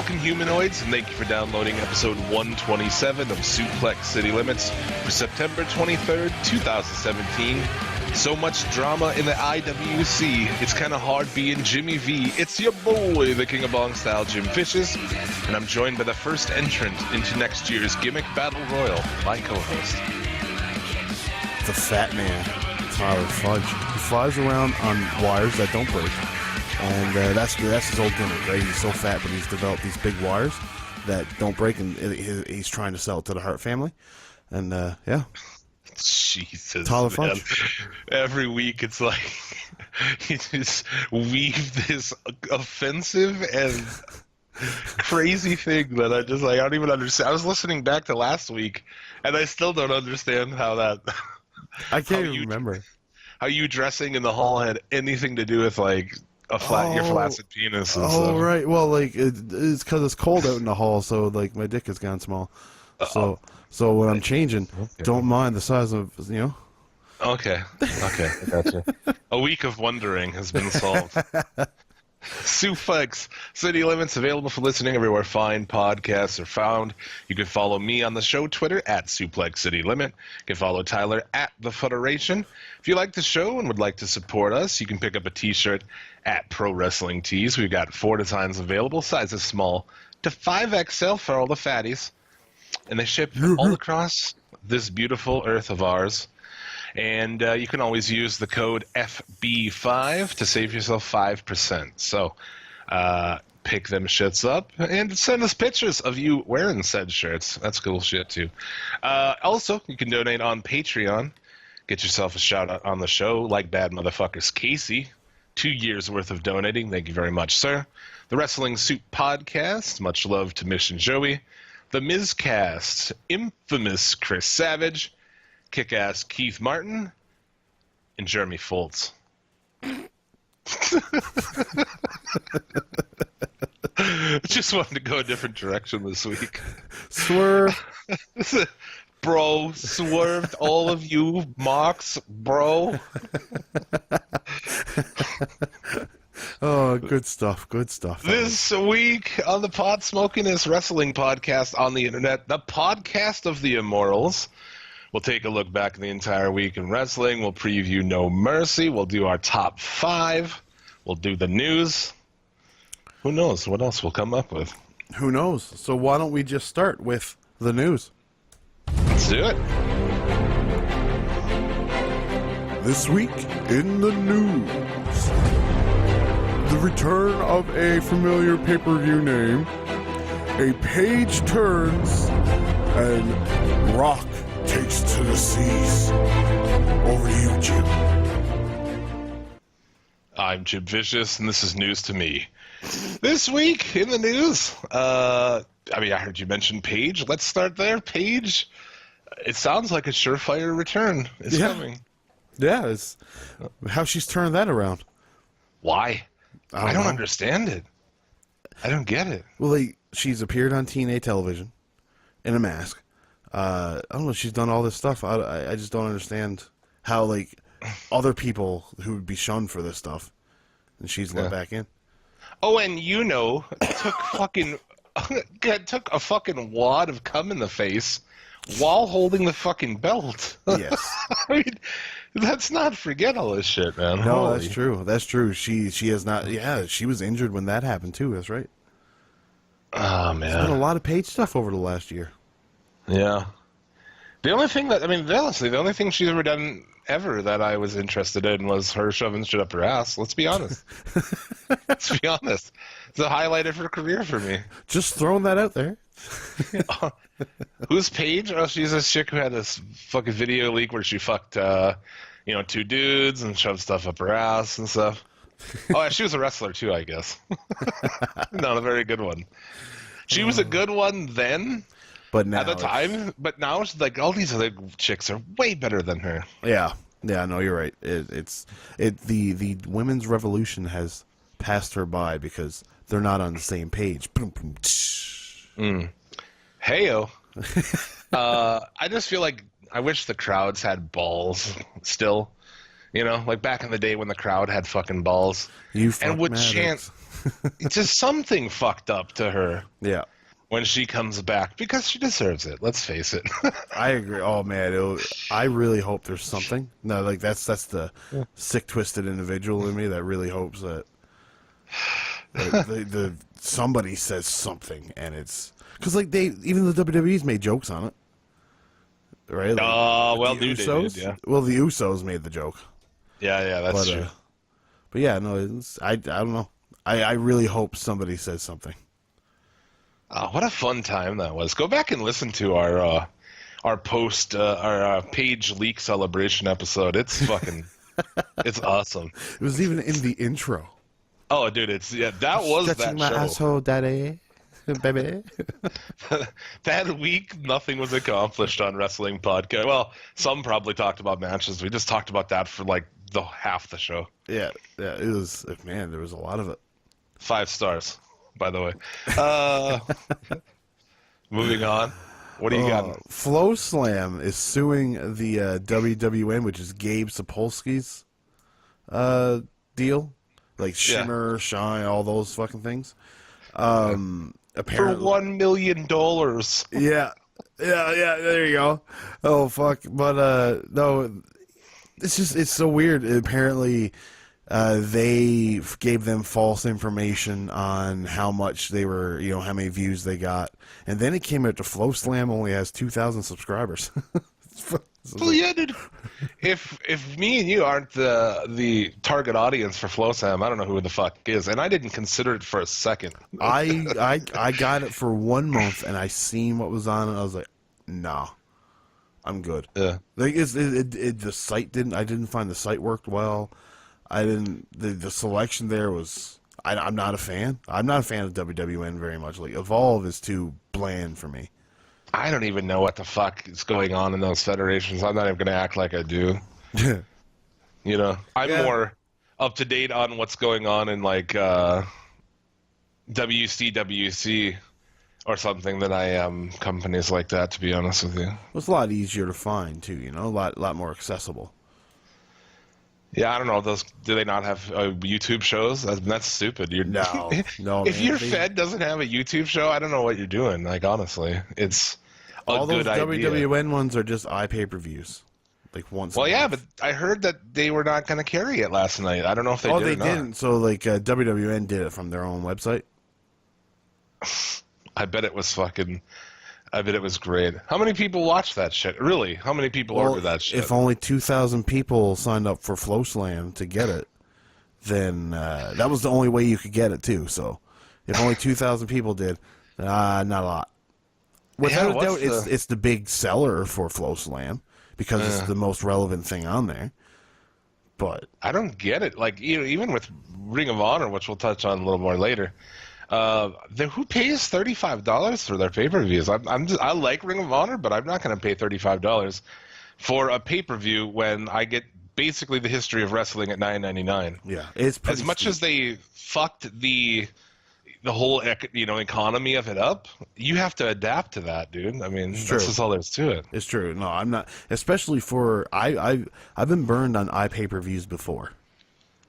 Welcome, humanoids, and thank you for downloading episode 127 of Suplex City Limits for September 23rd, 2017. So much drama in the IWC, it's kind of hard being Jimmy V. It's your boy, the King of Bong Style, Jim Fishes, and I'm joined by the first entrant into next year's Gimmick Battle Royal, my co-host. The fat man, Tyler Fudge. He flies around on wires that don't break. And that's his old gimmick, right? He's so fat, but he's developed these big wires that don't break, and he's trying to sell it to the Hart family. And, yeah. Jesus, Tyler man. Fudge. Every week it's like you just weave this offensive and crazy thing that I don't even understand. I was listening back to last week, and I still don't understand how that... I can't even remember. How you dressing in the hall had anything to do with, like... your flaccid penis and stuff. Right. Well, like, it's because it's cold out in the hall, so, like, my dick has gone small. So when I'm changing, don't mind the size of, you know. Okay, I gotcha. A week of wondering has been solved. Suplex City Limits, available for listening everywhere fine podcasts are found. You can follow me on the show Twitter at Suplex City Limit. You can follow Tyler at The Federation. If you like the show and would like to support us, you can pick up a t-shirt at Pro Wrestling Tees. We've got 4 designs available, sizes small to 5XL for all the fatties. And they ship all across this beautiful earth of ours. And you can always use the code FB5 to save yourself 5%. So pick them shits up and send us pictures of you wearing said shirts. That's cool shit, too. Also, you can donate on Patreon. Get yourself a shout-out on the show, like bad motherfuckers Casey. 2 years' worth of donating. Thank you very much, sir. The Wrestling Soup Podcast. Much love to Mission Joey. The Mizcast. Infamous Chris Savage. Kick-ass Keith Martin, and Jeremy Foltz. Just wanted to go a different direction this week. Swerve. Bro, swerved all of you mocks, bro. Oh, good stuff. This week on the Pot Smokiness Wrestling Podcast on the internet, the podcast of the Immortals. We'll take a look back at the entire week in wrestling. We'll preview No Mercy. We'll do our top 5. We'll do the news. Who knows what else we'll come up with? Who knows? So why don't we just start with the news? Let's do it. This week in the news. The return of a familiar pay-per-view name. A page turns and Rock takes to the seas. Over to you, Jim. I'm Jim Vicious, and this is news to me. This week in the news, I heard you mention Paige. Let's start there. Paige, it sounds like a surefire return is coming. Yeah, it's how she's turned that around. Why? I don't know. understand it. I don't get it. Well, she's appeared on TNA television in a mask. I don't know. She's done all this stuff. I just don't understand how, like, other people who would be shunned for this stuff, and she's let back in. Oh, and took a fucking wad of cum in the face while holding the fucking belt. Yes. I mean, let's not forget all this shit, man. No, Holy. that's true. That's true. She has not. Yeah, she was injured when that happened too. That's right. Oh man, there's been a lot of Paige stuff over the last year. Yeah. The only thing honestly, the only thing she's ever done ever that I was interested in was her shoving shit up her ass. Let's be honest. Let's be honest. It's a highlight of her career for me. Just throwing that out there. Who's Paige? Oh, she's this chick who had this fucking video leak where she fucked, 2 dudes and shoved stuff up her ass and stuff. Oh, she was a wrestler too, I guess. Not a very good one. She was a good one then. But now, at the time, but now it's like all these other chicks are way better than her. Yeah, no, you're right. The women's revolution has passed her by because they're not on the same page. Boom, boom, Heyo. I just feel like I wish the crowds had balls still. You know, like back in the day when the crowd had fucking balls. You And would chant just something fucked up to her. Yeah. When she comes back, because she deserves it. Let's face it. I agree. Oh man, I really hope there's something. No, like that's the sick, twisted individual in me that really hopes that the somebody says something, and it's because like even the WWE's made jokes on it, right? Like, well, the dude, Usos. Yeah. Well, the Usos made the joke. Yeah, that's true. But yeah, no, I don't know. I really hope somebody says something. Oh, what a fun time that was. Go back and listen to our page leak celebration episode. It's fucking it's awesome. It was even in the intro. Oh, dude, that was Stretching that my show. asshole, daddy, baby. That week, nothing was accomplished on Wrestling Podcast. Well, some probably talked about matches. We just talked about that for like the half the show. Yeah, it was, man, there was a lot of it. 5 stars, by the way. Moving on. What do you got? Flow Slam is suing the WWN, which is Gabe Sapolsky's deal. Like Shimmer, Shine, all those fucking things. Apparently, for $1 million. Yeah, there you go. Oh, fuck. But, no, it's so weird. Apparently, they gave them false information on how much they were, how many views they got. And then it came out to Flow Slam only has 2,000 subscribers. Well, yeah, dude. If me and you aren't the target audience for Flow Slam, I don't know who the fuck is. And I didn't consider it for a second. I got it for 1 month, and I seen what was on it. I was like, nah, I'm good. Yeah. Like the site I didn't find the site worked well. I didn't. The selection there was. I'm not a fan. I'm not a fan of WWN very much. Like Evolve is too bland for me. I don't even know what the fuck is going on in those federations. I'm not even going to act like I do. I'm more up to date on what's going on in like WCWC or something than I am companies like that, to be honest with you. Well, it's a lot easier to find too. A lot more accessible. Yeah, I don't know. Do they not have YouTube shows? That's stupid. No. If your Fed doesn't have a YouTube show, I don't know what you're doing. Like honestly, it's all good those idea. WWN ones are just iPay-per-views, like once. Well, yeah, but I heard that they were not going to carry it last night. I don't know if they did. Oh, they or not. didn't. So like WWN did it from their own website. I bet it was great. How many people watched that shit? Really? How many people ordered that shit? If only 2,000 people signed up for Flow Slam to get it, then that was the only way you could get it too. So if only 2,000 people did, not a lot. Without a doubt, it's the big seller for Flow Slam because it's the most relevant thing on there. But I don't get it. Like even with Ring of Honor, which we'll touch on a little more later. Who pays $35 for their pay-per-views? I like Ring of Honor, but I'm not going to pay $35 for a pay-per-view when I get basically the history of wrestling at $9.99. Yeah, it's as much as they fucked the whole economy of it up. You have to adapt to that, dude. I mean, that's just all there's to it. It's true. No, I'm not. Especially for I've been burned on iPay-per-views before.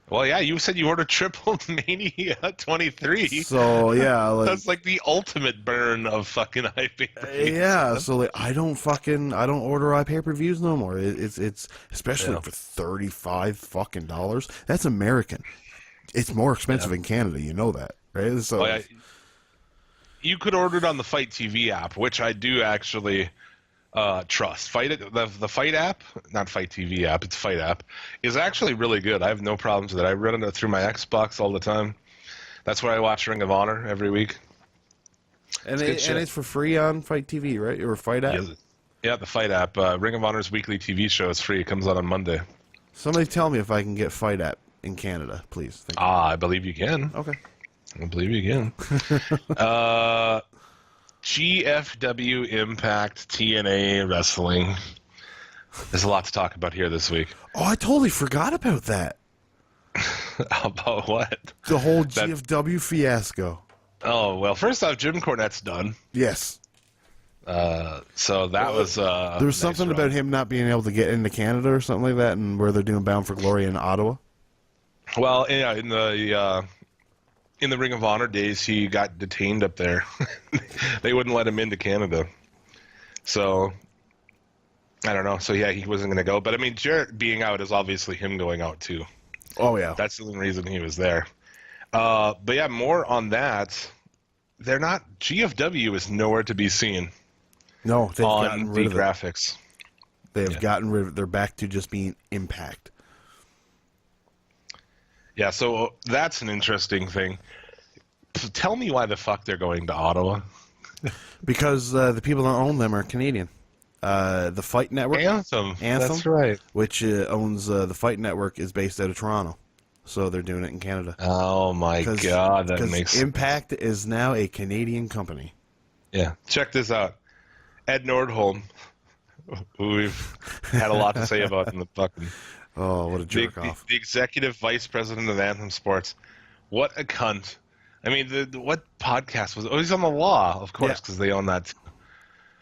Well, yeah, you said you ordered Triple Mania 23. So, yeah. That's like the ultimate burn of fucking iPay-per-views. Yeah, so like, I don't order iPay-per-views no more. It's especially for $35 fucking dollars. That's American. It's more expensive in Canada, you know that, right? So you could order it on the Fight TV app, which I do actually trust. The Fight app, not Fight TV app, it's Fight app, is actually really good. I have no problems with it. I run it through my Xbox all the time. That's where I watch Ring of Honor every week. And it's for free on Fight TV, right? Or Fight app? Yeah, the Fight app. Ring of Honor's weekly TV show is free. It comes out on Monday. Somebody tell me if I can get Fight app in Canada, please. Thank you. I believe you can. Okay. I believe you can. GFW Impact TNA Wrestling. There's a lot to talk about here this week. Oh, I totally forgot about that. About what? The whole GFW fiasco. Oh, well, first off, Jim Cornette's done. Yes. So that was There was something about him not being able to get into Canada or something like that, and where they're doing Bound for Glory in Ottawa. Well, yeah, in the Ring of Honor days, he got detained up there. They wouldn't let him into Canada. So I don't know. So yeah, he wasn't going to go. But I mean, Jarrett being out is obviously him going out too. Oh yeah, That's the only reason he was there. But yeah, more on that. They're not. GFW is nowhere to be seen. No, they've on gotten the rid of it. graphics. They have gotten rid of it. They're back to just being Impact. Yeah, so that's an interesting thing. Tell me why the fuck they're going to Ottawa. Because the people that own them are Canadian. The Fight Network, Anthem. That's right. which owns the Fight Network, is based out of Toronto. So they're doing it in Canada. Oh my god, that makes Impact is now a Canadian company. Yeah, check this out. Ed Nordholm, who we've had a lot to say about in the fucking... Oh, what a jerk off. The executive vice president of Anthem Sports. What a cunt. I mean, what podcast was it? Oh, he's on the Law, of course, because they own that.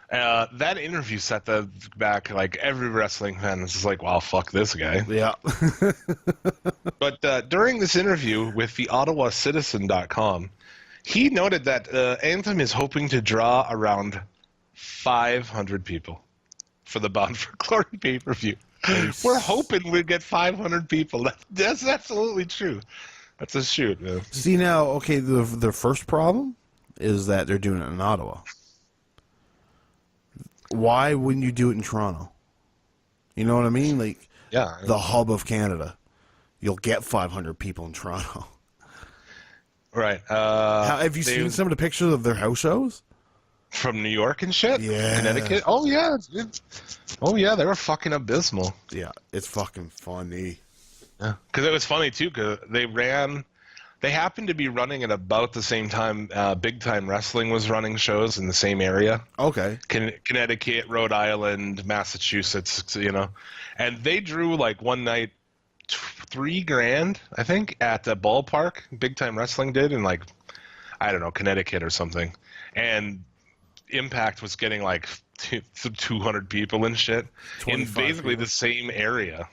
That interview set back, like, every wrestling fan is just like, wow, fuck this guy. Yeah. But during this interview with the OttawaCitizen.com, he noted that Anthem is hoping to draw around 500 people for the Bound for Glory pay-per-view. We're hoping we get 500 people. That's absolutely true. That's a shoot, man. See, now, okay, the first problem is that they're doing it in Ottawa. Why wouldn't you do it in Toronto? You know what I mean? Like, yeah, the hub of Canada. You'll get 500 people in Toronto. Right. Have you seen some of the pictures of their house shows? From New York and shit? Yeah. Connecticut? Oh, yeah. Oh, yeah, they were fucking abysmal. Yeah, it's fucking funny. Yeah. Because it was funny, too, because they happened to be running at about the same time Big Time Wrestling was running shows in the same area. Okay. Connecticut, Rhode Island, Massachusetts, you know. And they drew, like, one night, $3,000, I think, at the ballpark. Big Time Wrestling did in, like, I don't know, Connecticut or something. And Impact was getting like 200 people and shit in basically the same area.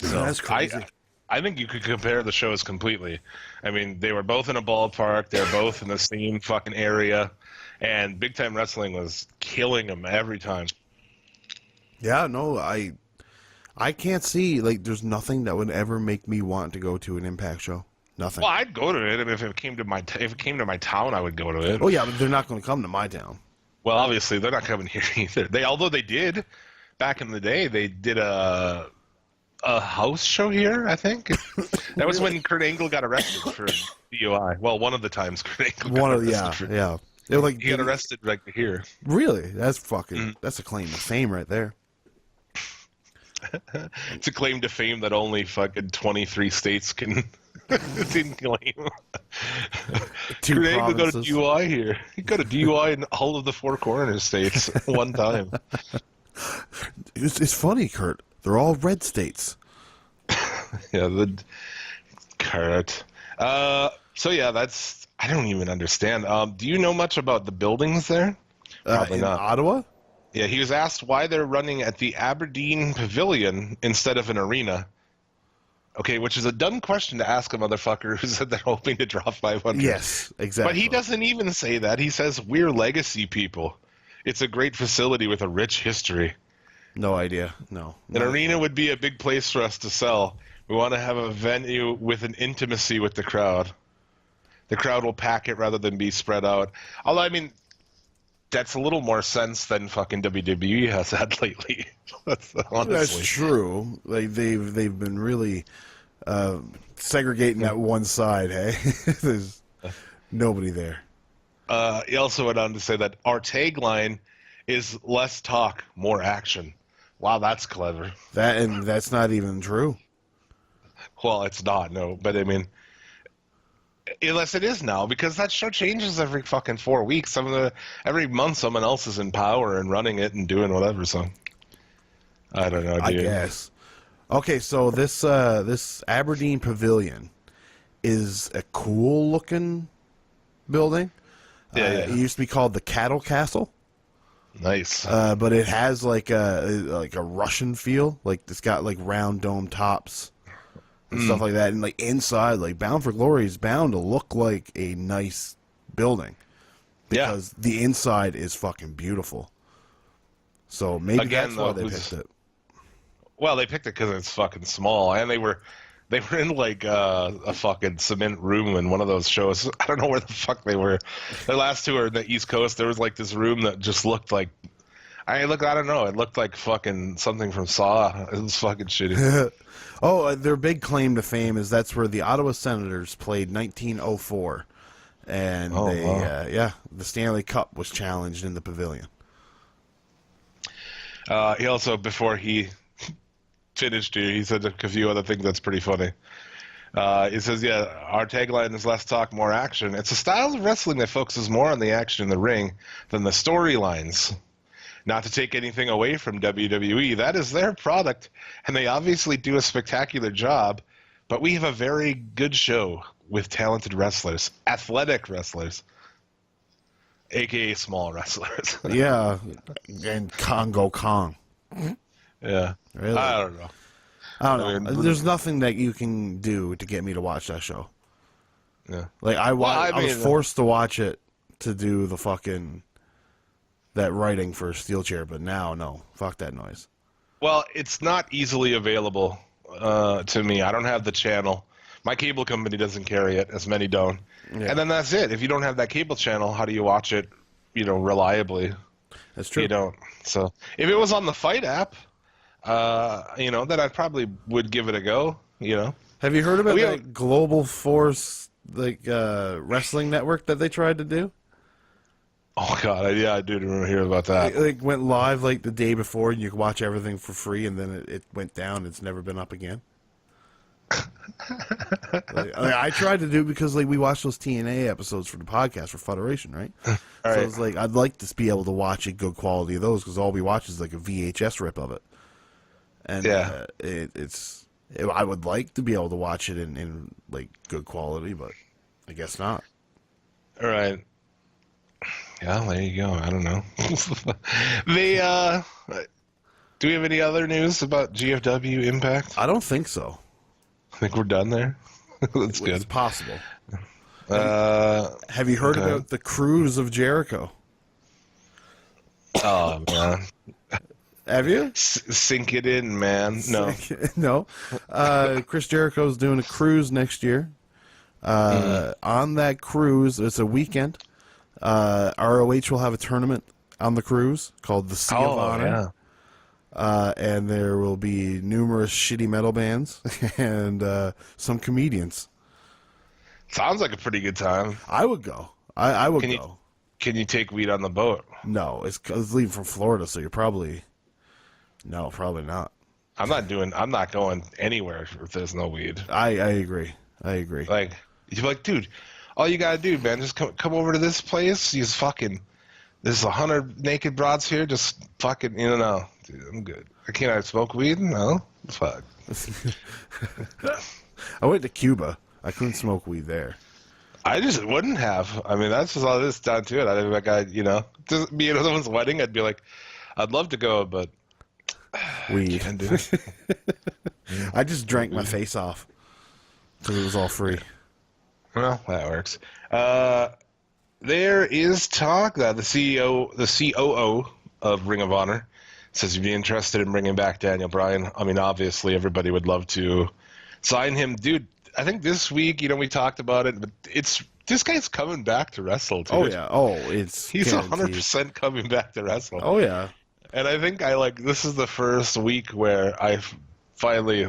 So that's crazy. I think you could compare the shows completely. I mean, they were both in a ballpark. They're both in the same fucking area. And Big Time Wrestling was killing them every time. Yeah, no, I can't see, like, there's nothing that would ever make me want to go to an Impact show. Nothing. Well, I'd go to it. I mean, if it came to my town, I would go to it. Oh yeah, but they're not going to come to my town. Well, obviously, they're not coming here either. Although they did back in the day, they did a house show here. I think that was when Kurt Angle got arrested for DUI. Well, one of the times Kurt Angle got arrested. Yeah. They were like, he got arrested right here. Really? That's fucking. That's a claim to fame right there. It's a claim to fame that only fucking 23 states can claim. Kurt Angle got a DUI here. He got a DUI in all of the Four Corners states one time. It's funny, Kurt. They're all red states. Yeah, Kurt. So yeah, that's. I don't even understand. Do you know much about the buildings there? Probably not. Ottawa? Yeah, he was asked why they're running at the Aberdeen Pavilion instead of an arena. Okay, which is a dumb question to ask a motherfucker who said they're hoping to draw 500. Yes, exactly. But he doesn't even say that. He says, we're legacy people. It's a great facility with a rich history. No idea. No. An arena would be a big place for us to sell. We want to have a venue with an intimacy with the crowd. The crowd will pack it rather than be spread out. Although, I mean, that's a little more sense than fucking WWE has had lately. Honestly. That's true. Like they've been really segregating that one side. Hey, there's nobody there. He also went on to say that our tagline is less talk, more action. Wow, that's clever. That's not even true. Well, it's not, no. But I mean, unless it is now, because that show changes every fucking 4 weeks. Every month, someone else is in power and running it and doing whatever. So I don't know, dude. I guess. Okay, so this Aberdeen Pavilion is a cool looking building. It used to be called the Cattle Castle. Nice. But it has like a Russian feel. Like it's got like round dome tops and stuff like that. And like inside, like Bound for Glory is bound to look like a nice building because the inside is fucking beautiful. So maybe that's why they picked it. Well, they picked it because it's fucking small, and they were in like a fucking cement room in one of those shows. I don't know where the fuck they were. Their last two were in the East Coast. There was like this room that just looked like I don't know. It looked like fucking something from Saw. It was fucking shitty. Their big claim to fame is that's where the Ottawa Senators played 1904, and the Stanley Cup was challenged in the pavilion. He also, before he finished here, he said a few other things that's pretty funny. He says, our tagline is less talk, more action. It's a style of wrestling that focuses more on the action in the ring than the storylines. Not to take anything away from WWE, that is their product, and they obviously do a spectacular job, but we have a very good show with talented wrestlers, athletic wrestlers, a.k.a. small wrestlers. Yeah, and Congo Kong. Yeah. Really? I don't know. I don't know. There's nothing that you can do to get me to watch that show. Yeah. Like I was forced to watch it to do the fucking that writing for Steel Chair, but now no, fuck that noise. Well, it's not easily available to me. I don't have the channel. My cable company doesn't carry it, as many don't. Yeah. And then that's it. If you don't have that cable channel, how do you watch it, reliably? That's true. You don't. So if it was on the Fight app, then I probably would give it a go. Have you heard about that Global Force wrestling network that they tried to do? Oh God, I do remember hearing about that. It went live like the day before, and you could watch everything for free, and then it went down. It's never been up again. I tried to do it because we watched those TNA episodes for the podcast for Federation, right? So I was like, I'd like to be able to watch a good quality of those because all we watch is like a VHS rip of it. And I would like to be able to watch it in like good quality, but I guess not. All right. Yeah, there you go. I don't know. Do we have any other news about GFW Impact? I don't think so. I think we're done there. That's good. It's possible. Have you heard about the Cruise of Jericho? Oh, man. Have you? Sink it in, man. No. No. Chris Jericho's doing a cruise next year. On that cruise, it's a weekend. ROH will have a tournament on the cruise called the Sea of Honor. Yeah. And there will be numerous shitty metal bands and some comedians. Sounds like a pretty good time. I would go. I would go. Can you take weed on the boat? No, it's leaving from Florida, so you're probably... No, probably not. I'm not going anywhere if there's no weed. I agree. Like, you're like, dude, all you gotta do, man, just come over to this place. There's 100 naked broads here. Just fucking, no, dude, I'm good. Can't I smoke weed? No, fuck. I went to Cuba. I couldn't smoke weed there. I just wouldn't have. I mean, that's just all this down to it. I think just be at someone's wedding, I'd be like, I'd love to go, but weed. Can't do it. I just drank my face off because it was all free. Well, that works. There is talk that the COO of Ring of Honor says he'd be interested in bringing back Daniel Bryan. I mean, obviously, everybody would love to sign him. Dude, I think this week, we talked about it, but this guy's coming back to wrestle, dude. Oh, yeah. He's 100% coming back to wrestle. Oh, yeah. And I think this is the first week where I've finally,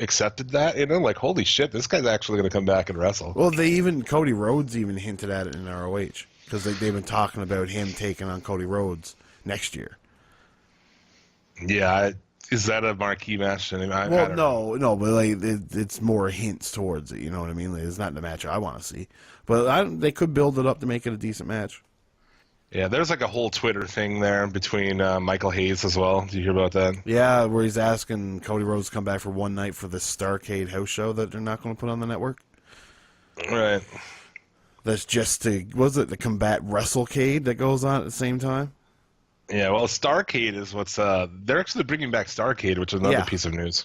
accepted that, holy shit, this guy's actually going to come back and wrestle. Well, Cody Rhodes even hinted at it in ROH because they've been talking about him taking on Cody Rhodes next year. Yeah, is that a marquee match? No, but it's more hints towards it. You know what I mean? It's not the match I want to see, but they could build it up to make it a decent match. Yeah, there's a whole Twitter thing there between Michael Hayes as well. Did you hear about that? Yeah, where he's asking Cody Rhodes to come back for one night for the Starrcade house show that they're not going to put on the network. Right. That's just to, was it the combat WrestleCade that goes on at the same time? Yeah, well, Starcade is what's they're actually bringing back Starcade, which is another Yeah. piece of news.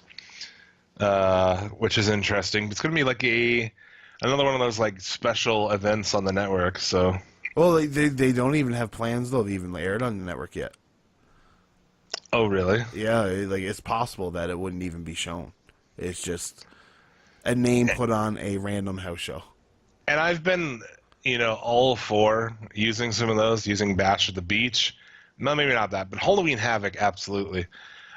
Which is interesting. It's going to be like another one of those like special events on the network. So, Well, they don't even have plans though to even air it on the network yet. oh really? Yeah, like it's possible that it wouldn't even be shown. It's just a name put on a random house show. And I've been, all for using some of those, using Bash at the Beach. No, maybe not that, but Halloween Havoc, absolutely.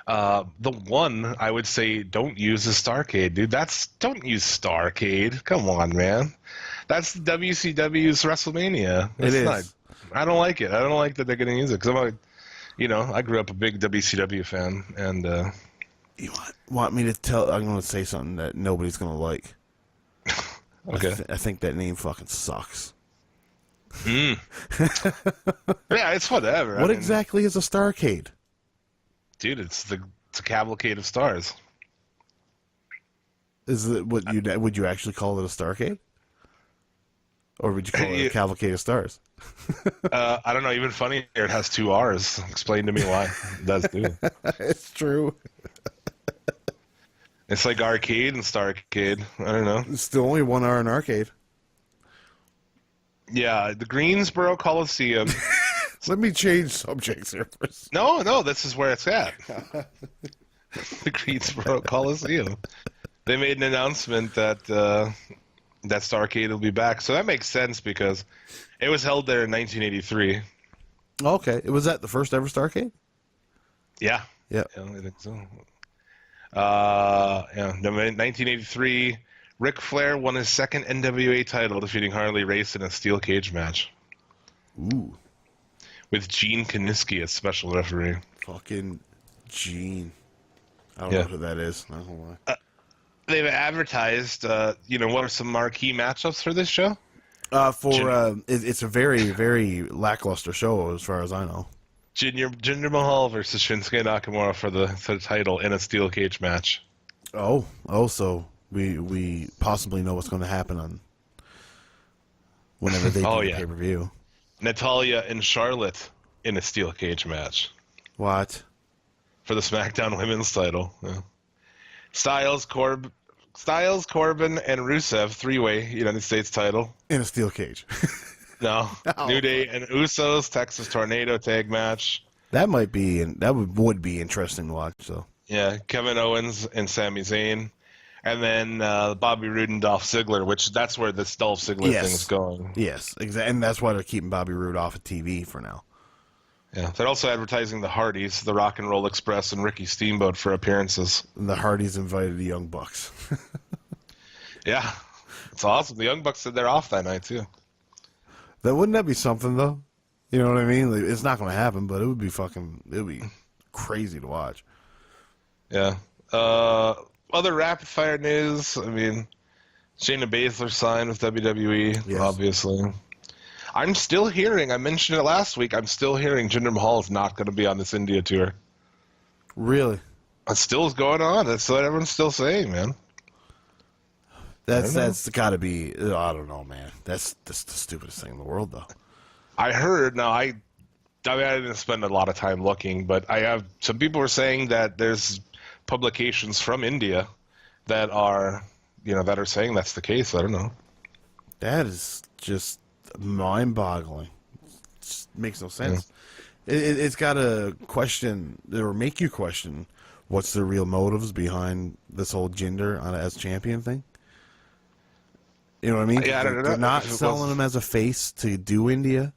The one I would say don't use is Starcade, dude. Don't use Starcade. Come on, man. That's WCW's WrestleMania. It is. I don't like it. I don't like that they're going to use it because I grew up a big WCW fan, and You want me to tell? I'm going to say something that nobody's going to like. okay, I think that name fucking sucks. yeah, it's whatever. What exactly is a Starcade? Dude? It's a cavalcade of stars. Is it would you actually call it a Starcade? Or would you call it a cavalcade of stars? I don't know. Even funnier, it has 2 R's. Explain to me why. It does, too. It's true. It's like arcade and Starcade. I don't know. It's still only 1 R in arcade. Yeah, the Greensboro Coliseum. Let me change subjects here for a second. No, this is where it's at. The Greensboro Coliseum. They made an announcement that that Starcade will be back. So that makes sense because it was held there in 1983. Okay, was that the first ever Starcade? Yeah. Yeah. Yeah, I think so. 1983, Ric Flair won his second NWA title, defeating Harley Race in a steel cage match. Ooh. With Gene Kiniski as special referee. Fucking Gene. I don't know who that is. Not gonna lie. They've advertised, what are some marquee matchups for this show? It's a very, very lackluster show as far as I know. Jinder Mahal versus Shinsuke Nakamura for the title in a steel cage match. Oh, so we possibly know what's going to happen on whenever they do the pay-per-view. Natalya and Charlotte in a steel cage match. What? For the SmackDown Women's title. Yeah. Styles, Corbin, and Rusev, 3-way United States title. In a steel cage. No. New Day and Usos, Texas Tornado tag match. That would be interesting to watch, though. Yeah, Kevin Owens and Sami Zayn. And then Bobby Roode and Dolph Ziggler, which that's where this Dolph Ziggler thing's going. Yes, exactly. And that's why they're keeping Bobby Roode off of TV for now. Yeah, they're also advertising the Hardys, the Rock and Roll Express, and Ricky Steamboat for appearances. And the Hardys invited the Young Bucks. Yeah, it's awesome. The Young Bucks said they're off that night, too. Wouldn't that be something, though? You know what I mean? Like, it's not going to happen, but it would be crazy to watch. Yeah. Other rapid-fire news, I mean, Shayna Baszler signed with WWE, obviously. I'm still hearing, I mentioned it last week, I'm still hearing Jinder Mahal is not going to be on this India tour. Really? It still is going on. That's what everyone's still saying, man. That's got to be, I don't know, man. That's the stupidest thing in the world, though. I heard, I didn't spend a lot of time looking, but some people were saying that there's publications from India that are saying that's the case. I don't know. That is just mind-boggling. It just makes no sense. Yeah. It's got to question or make you question what's the real motives behind this whole Jinder as champion thing. You know what I mean? Yeah, I don't know. They're not selling him as a face to do India.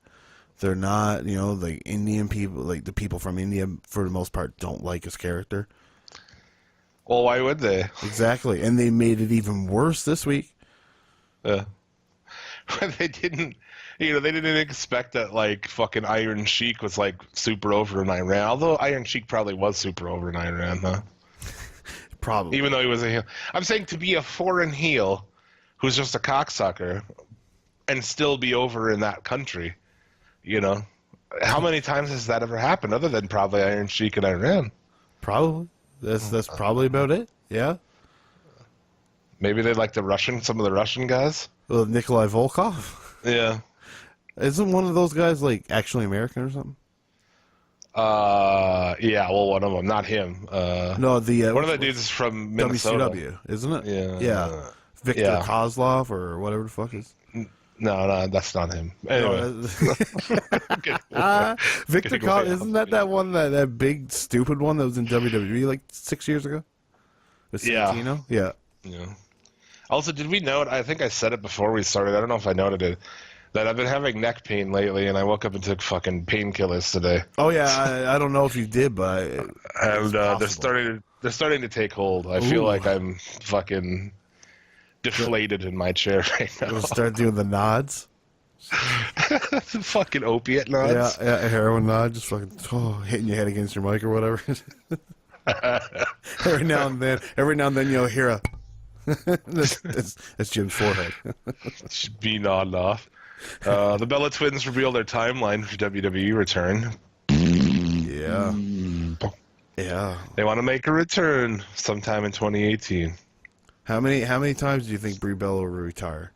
They're not, like Indian people, like the people from India, for the most part, don't like his character. Well, why would they? Exactly, and they made it even worse this week. Yeah, they didn't. They didn't expect that like fucking Iron Sheik was like super over in Iran. Although Iron Sheik probably was super over in Iran, huh? Probably. Even though he was a heel. I'm saying to be a foreign heel who's just a cocksucker and still be over in that country. How many times has that ever happened other than probably Iron Sheik and Iran? Probably. That's probably about it. Yeah. Maybe they like some of the Russian guys. Well, Nikolai Volkov. Yeah. Isn't one of those guys like actually American or something? Yeah. Well, one of them, not him. No, the One of the dudes is from Minnesota. WCW, isn't it? Yeah, Yeah. Victor Yeah. Kozlov or whatever the fuck is. No, that's not him. Anyway. No, Victor Kozlov, isn't that one that big stupid one that was in WWE like 6 years ago? With Yeah. Santino? Yeah. Yeah. Also, did we note? I think I said it before we started. I don't know if I noted it. That I've been having neck pain lately, and I woke up and took fucking painkillers today. Oh yeah, I don't know if you did, but And they're starting to take hold. I feel like I'm fucking deflated in my chair right now. You'll start doing the nods. Fucking opiate nods. Yeah, heroin nod, just fucking hitting your head against your mic or whatever. every now and then you'll hear a. that's Jim's forehead. Should be nodding off. The Bella Twins reveal their timeline for WWE return. Yeah. Yeah. They want to make a return sometime in 2018. How many times do you think Brie Bella will retire?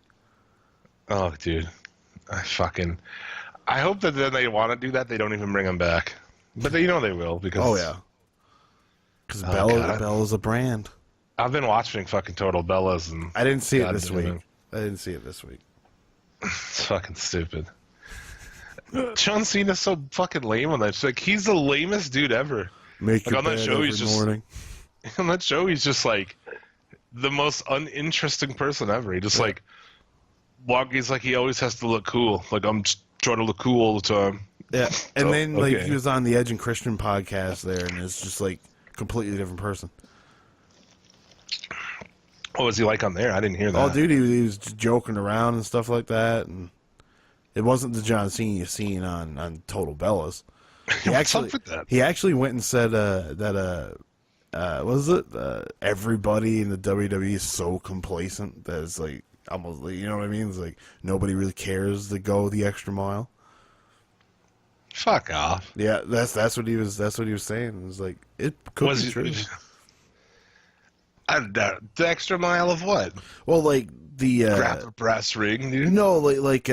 Oh, dude. I hope that then they want to do that, they don't even bring them back. But they will because... Oh, yeah. Because Bella's a brand. I've been watching fucking Total Bellas and... I didn't see it this week. It's fucking stupid. John Cena's so fucking lame on that. It's like, he's the lamest dude ever. Make your on that bed show, every he's just morning. on that show. He's just like the most uninteresting person ever. He just like he's like he always has to look cool. Like I'm just trying to look cool all the time. Yeah, and So, then like okay. he was on the Edge and Christian podcast there, and it's just like completely different person. What was he like on there? I didn't hear that. Oh, dude, he was just joking around and stuff like that, and it wasn't the John Cena you've seen on Total Bellas. What's up with that? He actually went and said that what was it? Everybody in the WWE is so complacent that it's like almost like, you know what I mean? It's like nobody really cares to go the extra mile. Fuck off. Yeah, that's what he was saying. It was like it could be true. The extra mile of what? Well, like the Grab a brass ring, dude. no, like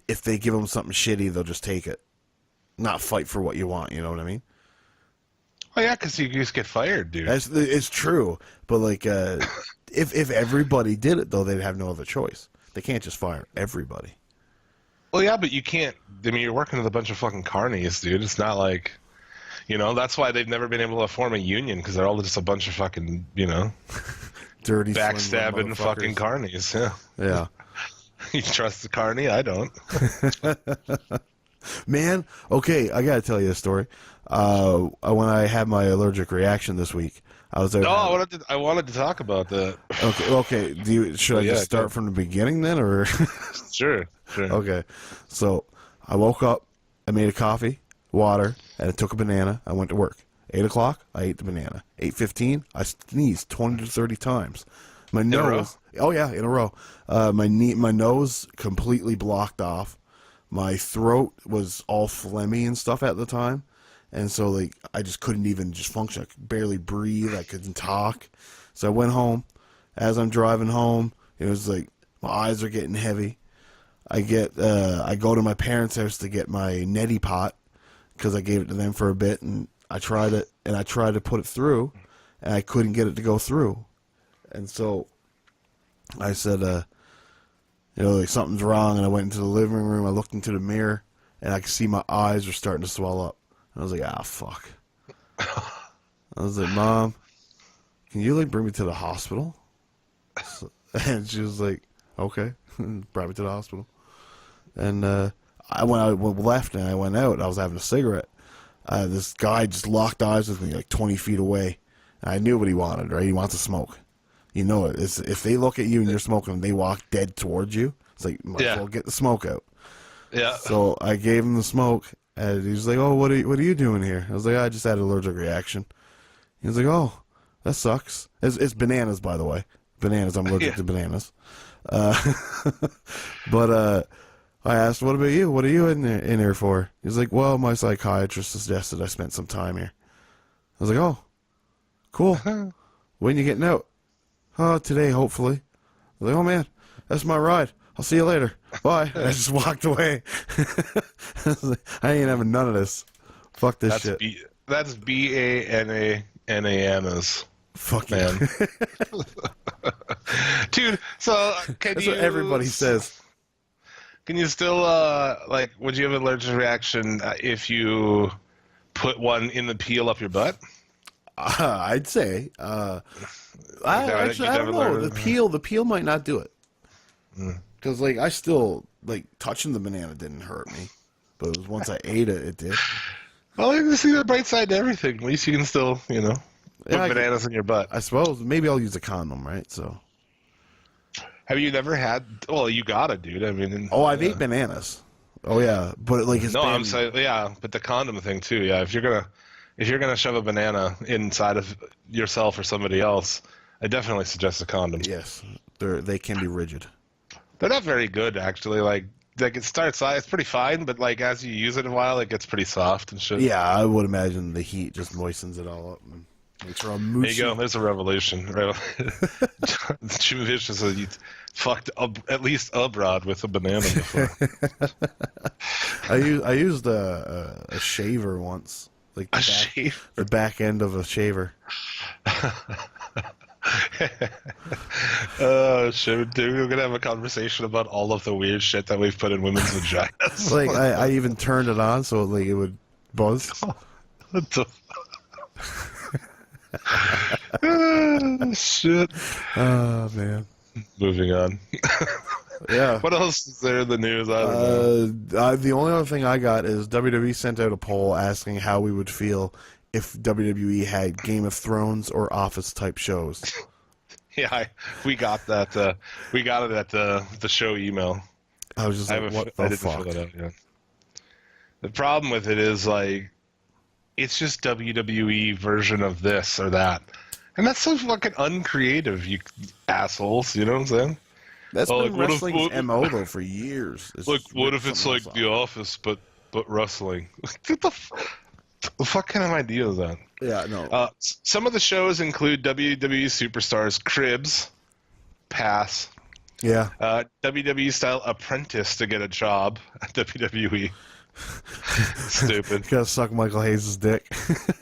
if they give them something shitty, they'll just take it, not fight for what you want. You know what I mean? Oh yeah, because you just get fired, dude. It's true, but like if everybody did it though, they'd have no other choice. They can't just fire everybody. Well, yeah, but you can't. I mean, you're working with a bunch of fucking carnies, dude. It's not like, that's why they've never been able to form a union, because they're all just a bunch of fucking, Dirty, backstabbing fucking carnies. Yeah. Yeah. You trust the carny? I don't. Man, okay, I gotta tell you a story. When I had my allergic reaction this week, I was there. No, I wanted to talk about that. Okay. Should I just start from the beginning then, or? Sure. Okay. So I woke up, I made a coffee, water, and I took a banana. I went to work. 8 o'clock, I ate the banana. 8:15, I sneezed 20 to 30 times. My nose. Oh yeah, in a row. My nose completely blocked off. My throat was all phlegmy and stuff at the time. And so, like, I just couldn't even just function. I could barely breathe. I couldn't talk. So I went home. As I'm driving home, it was like my eyes are getting heavy. I go to my parents' house to get my neti pot because I gave it to them for a bit, and I tried it, and I tried to put it through, and I couldn't get it to go through. And so I said, like something's wrong, and I went into the living room. I looked into the mirror, and I could see my eyes were starting to swell up. And I was like, fuck. I was like, Mom, can you like bring me to the hospital? And she was like, okay. Brought me to the hospital. And I left and I went out. I was having a cigarette. This guy just locked eyes with me like 20 feet away. And I knew what he wanted, right? He wants to smoke. You know it. If they look at you and you're smoking and they walk dead towards you, it's like, might as well get the smoke out. Yeah. So I gave him the smoke. And he was like, oh, what are you doing here? I was like, I just had an allergic reaction. He was like, oh, that sucks. It's bananas, by the way. Bananas. I'm allergic to bananas. But I asked, what about you? What are you in here for? He's like, well, my psychiatrist suggested I spent some time here. I was like, oh, cool. When you getting out? Oh, today, hopefully. I was like, oh, man, that's my ride. I'll see you later. Bye. And I just walked away. I ain't having none of this. Fuck this shit. That's BANANANAS. Fuck man. Dude, so That's what everybody says. Can you still, would you have an allergic reaction if you put one in the peel up your butt? I'd say. I don't know. The peel might not do it. Because, I still, touching the banana didn't hurt me. But it was once I ate it, it did. Well, you can see the bright side to everything. At least you can still, put bananas in your butt. I suppose. Maybe I'll use a condom, right? So. Have you never had? Well, you gotta, dude. I mean. I've ate bananas. Oh yeah, but I'm saying, but the condom thing too. Yeah, if you're gonna shove a banana inside of yourself or somebody else, I definitely suggest a condom. Yes, they can be rigid. They're not very good, actually. Like it starts out, it's pretty fine, but as you use it a while, it gets pretty soft and shit. Yeah, I would imagine the heat just moistens it all up. And makes her all moosey. There you go. There's a revelation. Right? Jim Vicious says you fucked at least a broad with a banana before. I used a shaver once. The back end of a shaver. Oh shit, dude! We're gonna have a conversation about all of the weird shit that we've put in women's vaginas. I even turned it on so it would buzz. What the? Oh, shit. Oh man. Moving on. Yeah. What else is there in the news? I don't know. The only other thing I got is WWE sent out a poll asking how we would feel if WWE had Game of Thrones or Office type shows. Yeah, we got that. We got it at the show email. I was just what the fuck? Fill that out, yeah. The problem with it is it's just WWE version of this or that, and that's so fucking uncreative, you assholes. You know what I'm saying? That's been wrestling's MO though for years. What if it's like The Office but wrestling? What the fuck kind of idea is that? Yeah, no. Some of the shows include WWE superstars Cribs, pass. Yeah. WWE style Apprentice to get a job at WWE. Stupid. Gotta suck Michael Hayes' dick.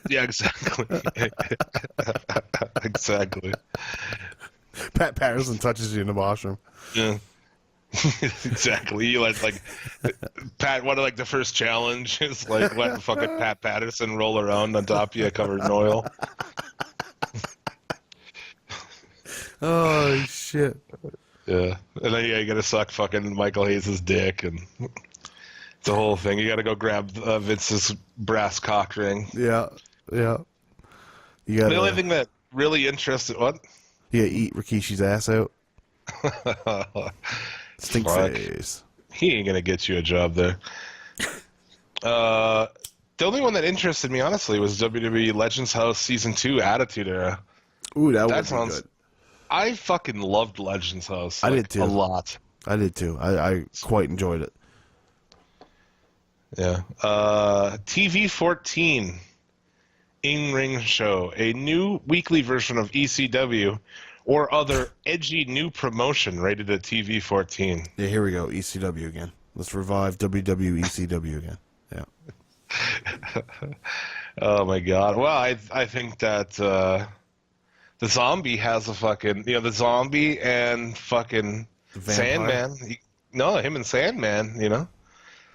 Yeah, exactly. Exactly. Pat Patterson touches you in the washroom. Yeah. Exactly. You like Pat. One of the first challenge is letting fucking Pat Patterson roll around on top of you covered in oil. Oh shit. Yeah, and then you gotta suck fucking Michael Hayes' dick, and it's a whole thing. You gotta go grab Vince's brass cock ring. Yeah. The only thing that really interested what? Yeah, eat Rikishi's ass out. Stink face. He ain't gonna get you a job there. The only one that interested me, honestly, was WWE Legends House Season 2 Attitude Era. Ooh, that would be good. I fucking loved Legends House. I did too. A lot. I did too. I quite enjoyed it. Yeah. TV 14 In-Ring Show. A new weekly version of ECW or other edgy new promotion rated at TV 14. Yeah, here we go. ECW again. Let's revive WWE ECW again. Yeah. Oh my god. Well, I think that the Zombie has a fucking the Zombie and fucking Sandman. Him and Sandman.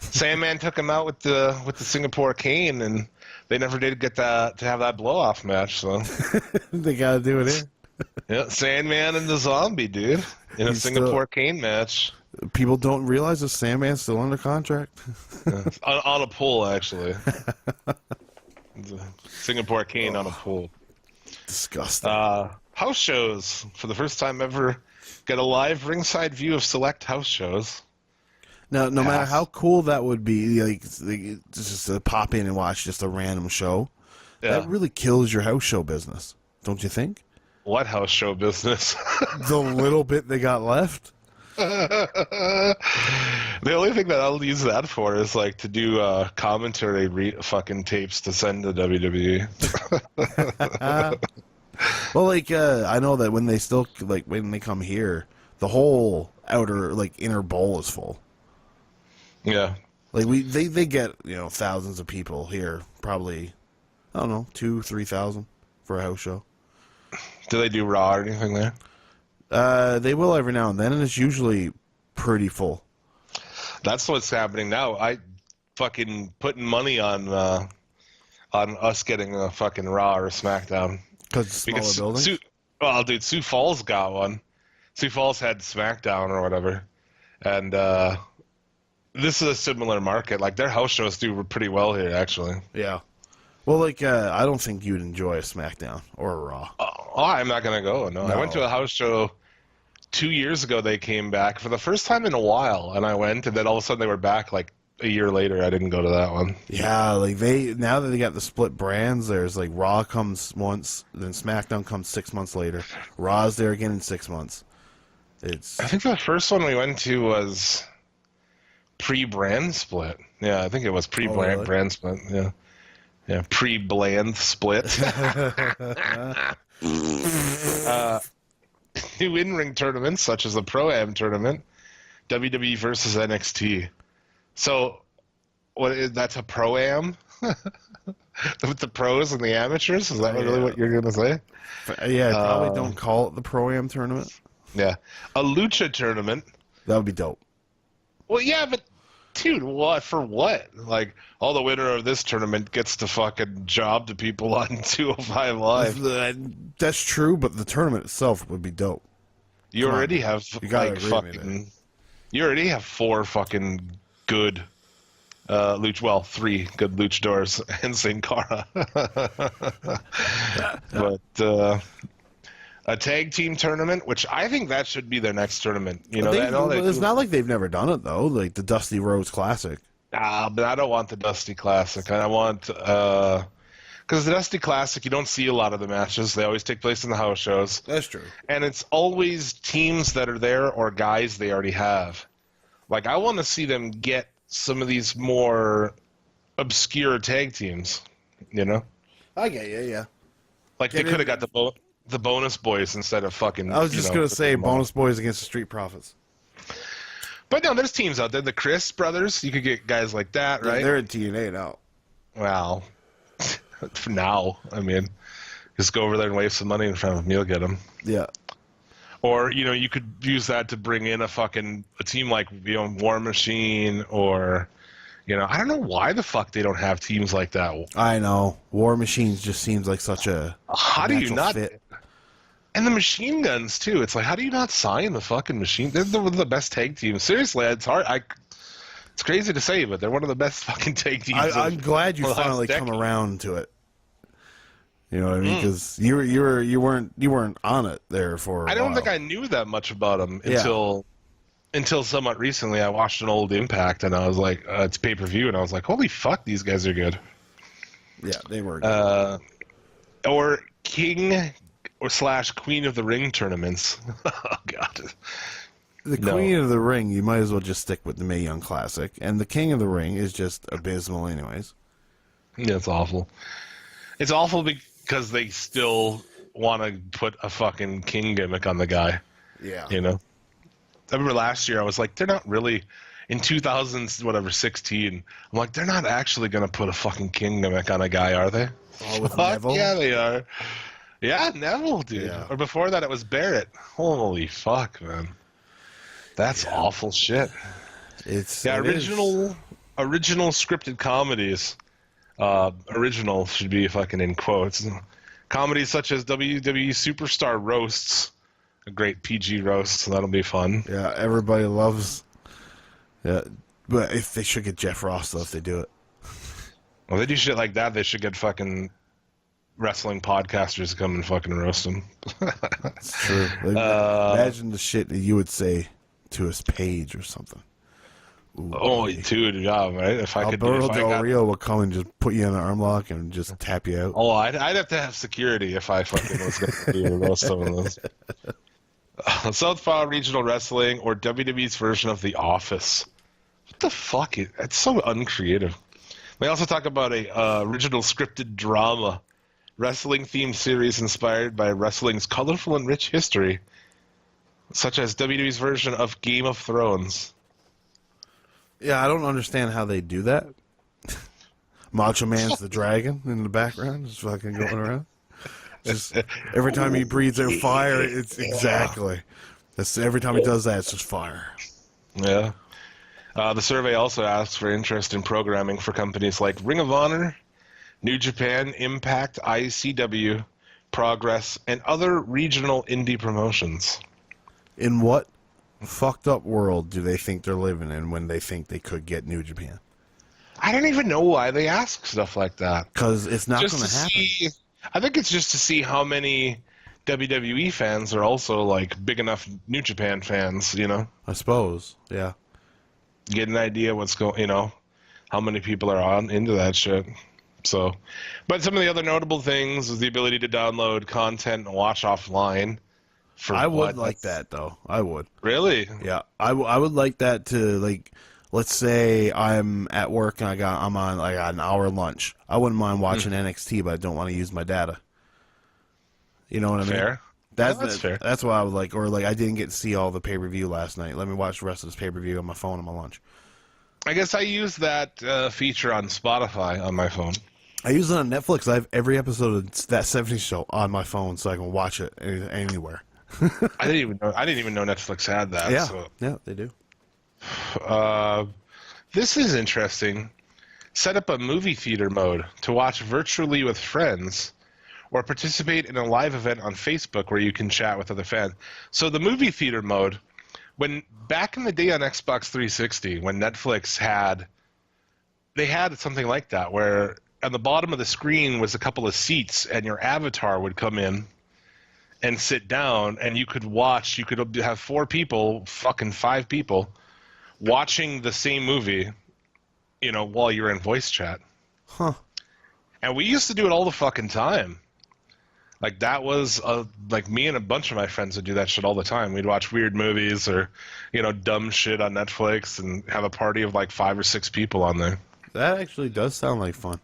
Sandman took him out with the Singapore Cane, and they never did get to have that blow off match. So they gotta do it here. Yeah, Sandman and the Zombie, dude, in a Singapore Cane match. People don't realize that Sandman's still under contract. Yeah, on a pole, actually. Singapore Cane on a pole. Disgusting. House shows. For the first time ever, get a live ringside view of select house shows. Now, no matter how cool that would be, just to pop in and watch just a random show, that really kills your house show business, don't you think? What house show business? The little bit they got left. The only thing that I'll use that for is to do commentary fucking tapes to send to WWE. Well, I know that when they still when they come here, the whole outer, like, inner bowl is full. Yeah. Like, they get, thousands of people here, probably, I don't know, 2,000-3,000 for a house show. Do they do Raw or anything there? They will every now and then, and it's usually pretty full. That's what's happening now. I fucking putting money on us getting a fucking Raw or SmackDown. Because smaller buildings? Dude, Sioux Falls got one. Sioux Falls had SmackDown or whatever. And this is a similar market. Like, their house shows do pretty well here, actually. Yeah. Well, like, I don't think you'd enjoy a SmackDown or a Raw. Oh, I'm not going to go. No. I went to a house show 2 years ago. They came back for the first time in a while, and I went, and then all of a sudden they were back like a year later. I didn't go to that one. Yeah, like now that they got the split brands, there's like Raw comes once, then SmackDown comes 6 months later. Raw's there again in 6 months. I think the first one we went to was pre-brand split. Yeah, I think it was pre-brand brand split. Yeah. Yeah, pre-bland split. New in-ring tournaments, such as the Pro-Am tournament, WWE versus NXT. So, that's a Pro-Am? With the pros and the amateurs? Is that really what you're going to say? Yeah, probably don't call it the Pro-Am tournament. Yeah. A Lucha tournament. That would be dope. Well, yeah, but, dude, what? For what? Like, the winner of this tournament gets to fucking job to people on 205 Live. That's true, but the tournament itself would be dope. You already have, like, fucking... You already have 4 fucking good... 3 good luchadors and Sin Cara. But a tag team tournament, which I think that should be their next tournament. It's not like they've never done it though, like the Dusty Rhodes Classic. But I don't want the Dusty Classic. I want because the Dusty Classic, you don't see a lot of the matches. They always take place in the house shows. That's true. And it's always teams that are there or guys they already have. Like, I want to see them get some of these more obscure tag teams, I get you, yeah. Like, they could have got the Bonus Boys instead of fucking... I was just going to say Bonus Boys against the Street Profits. But no, there's teams out there. The Chris brothers, you could get guys like that, right? They're in TNA now. Well, for now, I mean, just go over there and wave some money in front of them. You'll get them. Yeah. Or, you could use that to bring in a team like, War Machine or, I don't know why the fuck they don't have teams like that. I know. War Machines just seems like such a How do you not fit. And the Machine Guns, too. It's like, how do you not sign the fucking Machine? They're one of the best tag teams. Seriously, it's hard. It's crazy to say, but they're one of the best fucking tag teams. I'm glad you finally come around to it. You know what I mean? Because you weren't on it there for. I don't think I knew that much about them until somewhat recently. I watched an old Impact and I was like, it's pay-per-view, and I was like, holy fuck, these guys are good. Yeah, they were. Good. Or King or / Queen of the Ring tournaments. Oh god. The Queen of the Ring, you might as well just stick with the Mae Young Classic, and the King of the Ring is just abysmal, anyways. Yeah, it's awful. It's awful because they still want to put a fucking king gimmick on the guy. Yeah. I remember last year I was like, they're not really in 2016. I'm like, they're not actually going to put a fucking king gimmick on a guy, are they? Oh, with Neville? Yeah, they are. Yeah, Neville, dude. Yeah. Or before that, it was Barrett. Holy fuck, man. That's awful shit. Original scripted comedies. Original should be fucking in quotes. Comedies such as WWE Superstar Roasts, a great PG roast, so that'll be fun. Yeah, everybody loves. Yeah, but if they should get Jeff Ross though, if they do it. Well, they do shit like that. They should get fucking wrestling podcasters to come and fucking roast them. It's true. Like, imagine the shit that you would say to his page or something. Ooh, dude, yeah, right? If I could, Alberto Del Rio will come and just put you in an arm lock and just tap you out. Oh, I'd have to have security if I fucking was going to do roast some of those. Southpaw Regional Wrestling or WWE's version of The Office. What the fuck? It's so uncreative. They also talk about a original scripted drama, wrestling-themed series inspired by wrestling's colorful and rich history. such as WWE's version of Game of Thrones. Yeah, I don't understand how they do that. Macho Man's the dragon in the background, just fucking going around. Just every time he breathes out fire, it's exactly. That's every time he does that, it's just fire. Yeah. The survey also asks for interest in programming for companies like Ring of Honor, New Japan, Impact, ICW, Progress, and other regional indie promotions. In what fucked up world do they think they're living in when they think they could get New Japan? I don't even know why they ask stuff like that. Because it's not going to happen. I think it's just to see how many WWE fans are also like big enough New Japan fans, you know? I suppose, yeah. Get an idea what's going, you know, how many people are on into that shit. So, but some of the other notable things is the ability to download content and watch offline. I would like that, though. I would. Really? Yeah, I would like that to, like, let's say I'm at work and I got an hour lunch. I wouldn't mind watching NXT, but I don't want to use my data. You know what I mean? Fair. That's fair. That's what I would like. Or, like, I didn't get to see all the pay-per-view last night. Let me watch the rest of this pay-per-view on my phone on my lunch. I guess I use that feature on Spotify on my phone. I use it on Netflix. I have every episode of that 70s show on my phone so I can watch it anywhere. I didn't even know Netflix had that. Yeah, so. yeah, they do. This is interesting. Set up a movie theater mode to watch virtually with friends or participate in a live event on Facebook where you can chat with other fans. So the movie theater mode, when back in the day on Xbox 360, when Netflix had something like that where on the bottom of the screen was a couple of seats and your avatar would come in and sit down and you could have 4 people, fucking 5 people watching the same movie, you know, while you're in voice chat. Huh. And we used to do it all the fucking time. Like that was like me and a bunch of my friends would do that shit all the time. We'd watch weird movies or, you know, dumb shit on Netflix and have a party of like 5 or 6 people on there. That actually does sound like fun.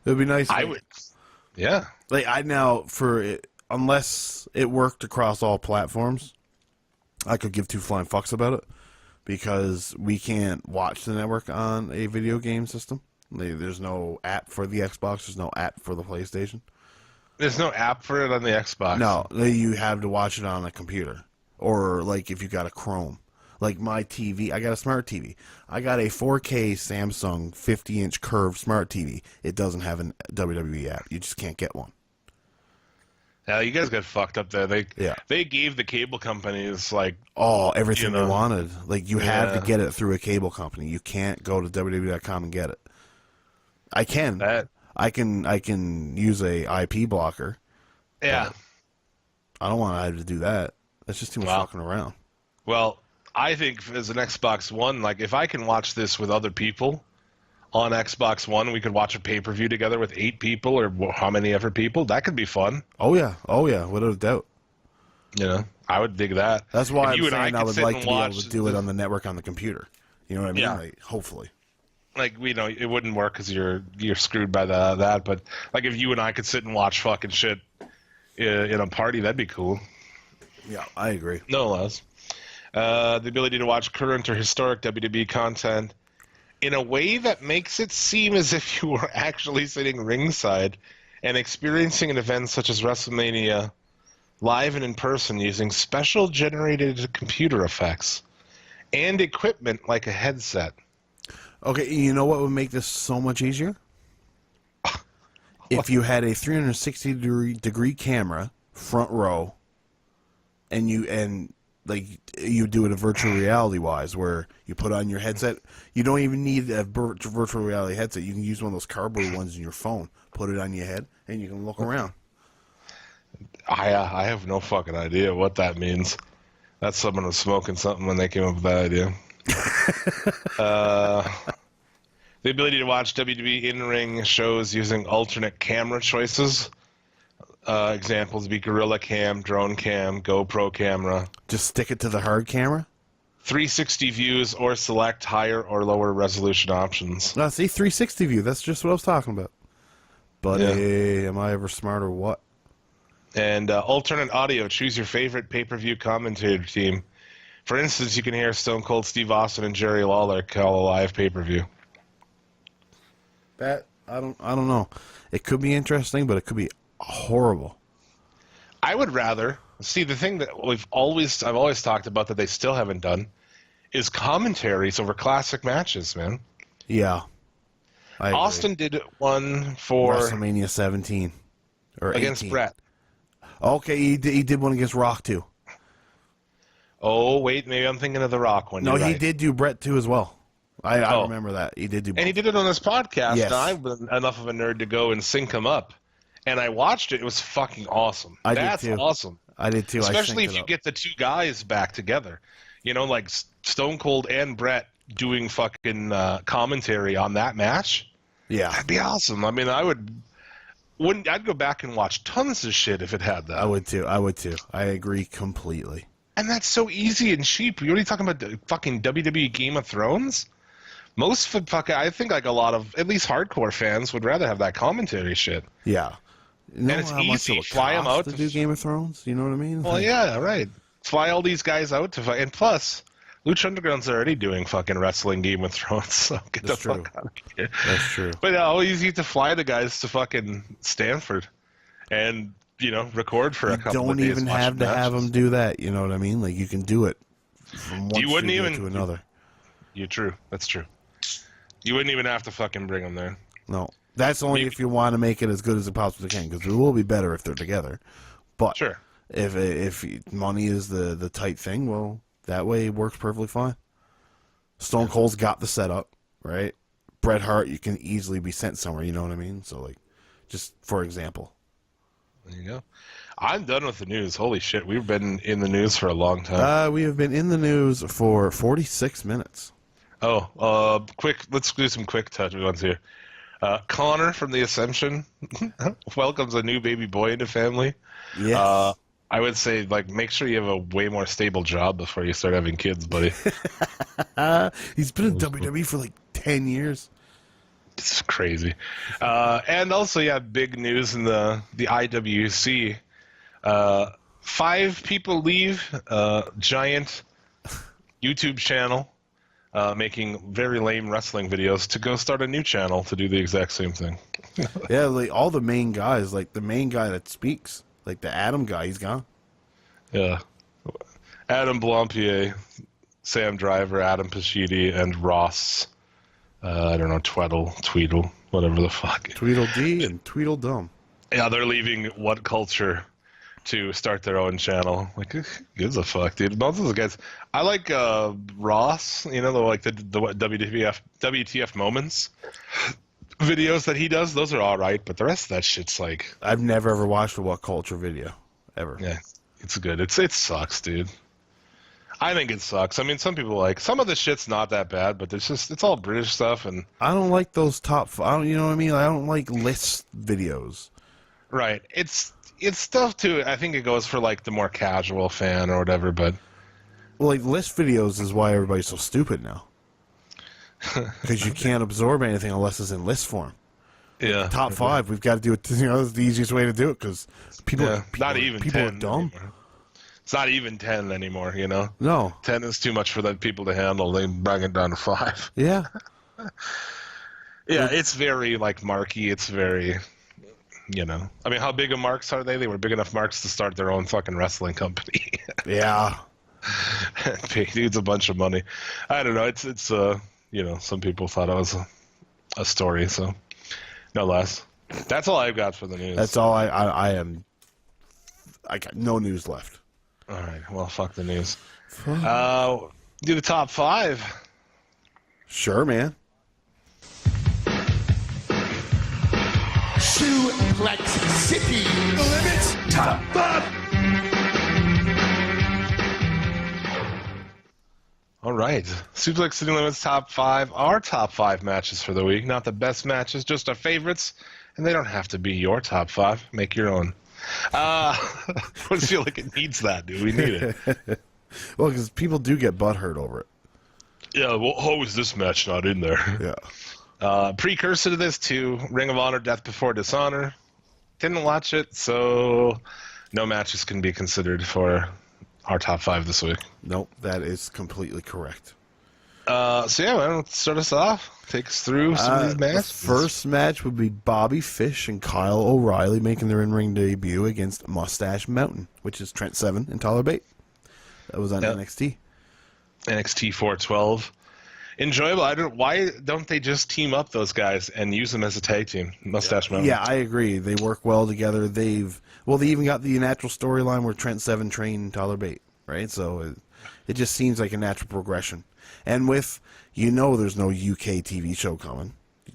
It would be nice. I would. Yeah. Like unless it worked across all platforms, I could give 2 flying fucks about it because we can't watch the network on a video game system. There's no app for the Xbox. There's no app for the PlayStation. There's no app for it on the Xbox. No, you have to watch it on a computer or like if you got a Chrome. Like my TV, I got a smart TV. I got a 4K Samsung 50-inch curved smart TV. It doesn't have a WWE app. You just can't get one. Yeah, you guys got fucked up there. They gave the cable companies like everything they wanted. Like you have to get it through a cable company. You can't go to WWE.com and get it. I can use a IP blocker. Yeah. I don't want to have to do that. That's just too much fucking around. Well, I think as an Xbox One, like if I can watch this with other people on Xbox One, we could watch a pay-per-view together with 8 people or how many ever people. That could be fun. Oh yeah, without a doubt. You know, I would dig that. That's why I'm saying I would like to be able to do it on the network on the computer. You know what I mean? Yeah. Like, hopefully. Like, you know, it wouldn't work because you're screwed by that. But like if you and I could sit and watch fucking shit in a party, that'd be cool. Yeah, I agree. No less. The ability to watch current or historic WWE content in a way that makes it seem as if you were actually sitting ringside and experiencing an event such as WrestleMania live and in person using special generated computer effects and equipment like a headset. Okay, you know what would make this so much easier? If you had a 360-degree camera, front row, and you do it a virtual reality wise, where you put on your headset. You don't even need a virtual reality headset. You can use one of those cardboard ones in your phone. Put it on your head, and you can look around. I have no fucking idea what that means. That's someone was smoking something when they came up with that idea. The ability to watch WWE in-ring shows using alternate camera choices. Examples would be Gorilla Cam, Drone Cam, GoPro camera. Just stick it to the hard camera? 360 views or select higher or lower resolution options. No, see, 360 view. That's just what I was talking about. But am I ever smart or what? And alternate audio, choose your favorite pay-per-view commentator team. For instance, you can hear Stone Cold Steve Austin and Jerry Lawler call a live pay-per-view. That I don't know. It could be interesting, but it could be horrible. I would rather see the thing that I've always talked about that they still haven't done is commentaries over classic matches, man. Yeah. Austin did one for WrestleMania 17 or against 18. Brett. Okay, he did one against Rock too. Oh wait, maybe I'm thinking of the Rock one. No, You're he right. did do Brett too as well. I remember that. He did do both. And he did it on his podcast, Yes. and I've been enough of a nerd to go and sync him up. And I watched it. It was fucking awesome. That's did too. Awesome. I did too. Especially if you get the two guys back together. You know, like Stone Cold and Brett doing fucking commentary on that match. Yeah. That'd be awesome. I mean, I'd go back and watch tons of shit if it had that. I would too. I agree completely. And that's so easy and cheap. You're already talking about the fucking WWE Game of Thrones? I think like a lot of, at least hardcore fans, would rather have that commentary shit. Yeah. You know And it's how much easy. it would Fly 'em cost out to do Game of Thrones? You know what I mean? Well, yeah, right. Fly all these guys out to fight. And plus, Lucha Underground's already doing fucking wrestling Game of Thrones, so get That's the fuck true. out of here. That's true. But how easy to fly the guys to fucking Stanford and, record for a couple of days. You don't even have to have them do that. You know what I mean? Like, you can do it from one studio to another. You're true. That's true. You wouldn't even have to fucking bring them there. No. That's only if you want to make it as good as it possibly can, because it will be better if they're together. But sure. if money is the tight thing, well, that way it works perfectly fine. Stone Cold's got the setup, right? Bret Hart, you can easily be sent somewhere, you know what I mean? So, like, just for example. There you go. I'm done with the news. Holy shit, we've been in the news for a long time. We have been in the news for 46 minutes. Quick. Let's do some quick touch ones here. Connor from the Ascension welcomes a new baby boy into family. Yes. I would say, like, make sure you have a way more stable job before you start having kids, buddy. He's been in WWE for like 10 years. It's crazy. And also, yeah, big news in the IWC. 5 people leave giant YouTube channel making very lame wrestling videos to go start a new channel to do the exact same thing. Yeah, like all the main guys, like the main guy that speaks, like the Adam guy, he's gone. Yeah. Adam Blampier, Sam Driver, Adam Pacitti, and Ross, I don't know, Tweedle, whatever the fuck. Tweedledee and Tweedledum. Yeah, they're leaving What Culture to start their own channel. Like, who gives a fuck, dude? Most of those guys. I like Ross, the WTF moments videos that he does. Those are all right, but the rest of that shit's like... I've never ever watched a What Culture video, ever. Yeah, it's good. It sucks, dude. I think it sucks. I mean, some people some of the shit's not that bad, but it's all British stuff, and I don't like those you know what I mean? I don't like list videos. Right. It's stuff too. I think it goes for like the more casual fan or whatever, but well, like list videos is why everybody's so stupid now. Because you can't absorb anything unless it's in list form. Yeah. Top 5, we've got to do it. That's the easiest way to do it because people are dumb. Anymore. It's not even 10 anymore, No. 10 is too much for the people to handle. They bring it down to 5. Yeah. Yeah, it's very like marky. It's very, I mean, how big of marks are they? They were big enough marks to start their own fucking wrestling company. Yeah. Pay dudes a bunch of money. I don't know. It's some people thought it was a story, so no less. That's all I've got for the news. That's all I am. I got no news left. All right. Well, fuck the news. Do the top 5. Sure, man. Suplex City Limits Top 5. All right. Suplex City Limits Top 5. Our top 5 matches for the week. Not the best matches, just our favorites. And they don't have to be your top 5. Make your own. I don't feel like it needs that, dude. We need it. Well, because people do get butthurt over it. Yeah, well, how is this match not in there? Yeah. Precursor to this, too, Ring of Honor Death Before Dishonor. Didn't watch it, so no matches can be considered for our top 5 this week. Nope, that is completely correct. So yeah, why don't start us off? Take us through some of these matches. The first match would be Bobby Fish and Kyle O'Reilly making their in-ring debut against Mustache Mountain, which is Trent Seven and Tyler Bate. That was on NXT. NXT 412. Enjoyable. Why don't they just team up those guys and use them as a tag team? Mustache Mountain. Yeah, I agree. They work well together. They even got the natural storyline where Trent Seven trained Tyler Bate, right? So it just seems like a natural progression. And with, there's no UK TV show coming.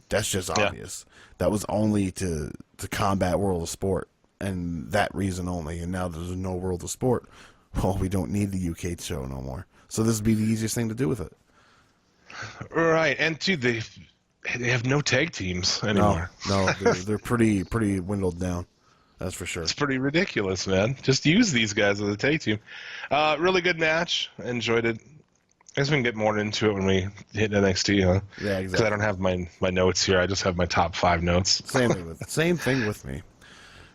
That's just obvious. That was only to combat World of Sport, and that reason only. And now there's no World of Sport. Well, we don't need the UK show no more. So this would be the easiest thing to do with it. Right, and dude, they have no tag teams anymore. No, they're pretty dwindled down. That's for sure. It's pretty ridiculous, man. Just use these guys as a tag team. Really good match. Enjoyed it. I guess we can get more into it when we hit NXT, huh? Yeah, exactly. Because I don't have my notes here. I just have my top 5 notes. Same thing with me.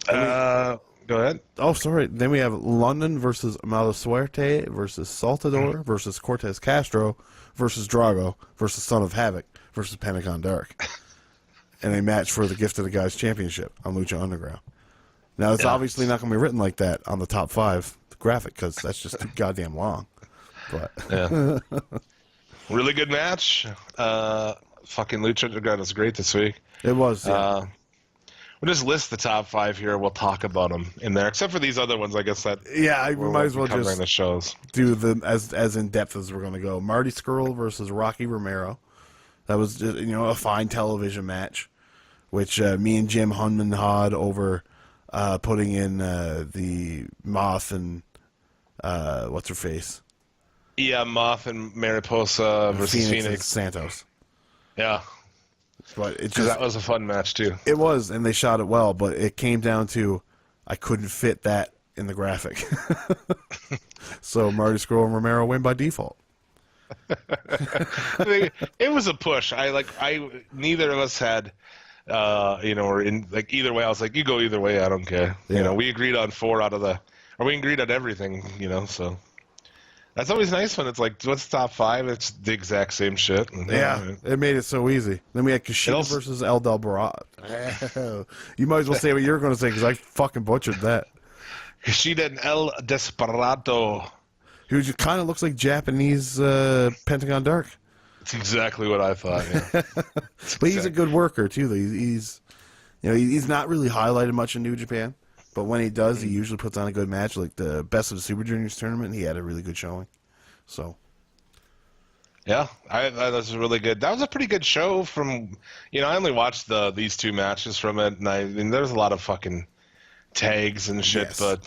Go ahead. Oh, sorry. Then we have London versus Mala Suerte versus Saltador versus Cortez Castro versus Drago versus Son of Havoc versus Pentagon Dark. And a match for the Gift of the Guys Championship on Lucha Underground. Now, it's obviously not going to be written like that on the top 5 graphic because that's just too goddamn long. But yeah. Really good match. Fucking Lucha Underground was great this week. It was. Yeah. We'll just list the top 5 here. We'll talk about them in there, except for these other ones. I guess that we might as well just the shows. Do them as in depth as we're going to go. Marty Scurll versus Rocky Romero. That was just, a fine television match, which me and Jim Hunman had over putting in the Moth and what's her face. Yeah, Moth and Mariposa versus Phoenix. Santos. Yeah. But that was a fun match, too. It was, and they shot it well, but it came down to I couldn't fit that in the graphic. So Marty Scurll and Romero win by default. It was a push. Neither of us had, or in either way. I was like, you go either way. I don't care. Yeah. We agreed on 4 out of we agreed on everything. So. That's always nice when it's like, what's top 5? It's the exact same shit. It made it so easy. Then we had Kushida versus El Del Barado. You might as well say what you're going to say because I fucking butchered that. Kushida and El Desperado. Who just kind of looks like Japanese Pentagon Dark. That's exactly what I thought. Yeah. But he's a good worker too. He's not really highlighted much in New Japan. But when he does, he usually puts on a good match. Like the Best of the Super Juniors tournament, he had a really good showing. So, yeah, that was really good. That was a pretty good show. I only watched these 2 matches from it, and there's a lot of fucking tags and shit. Yes. But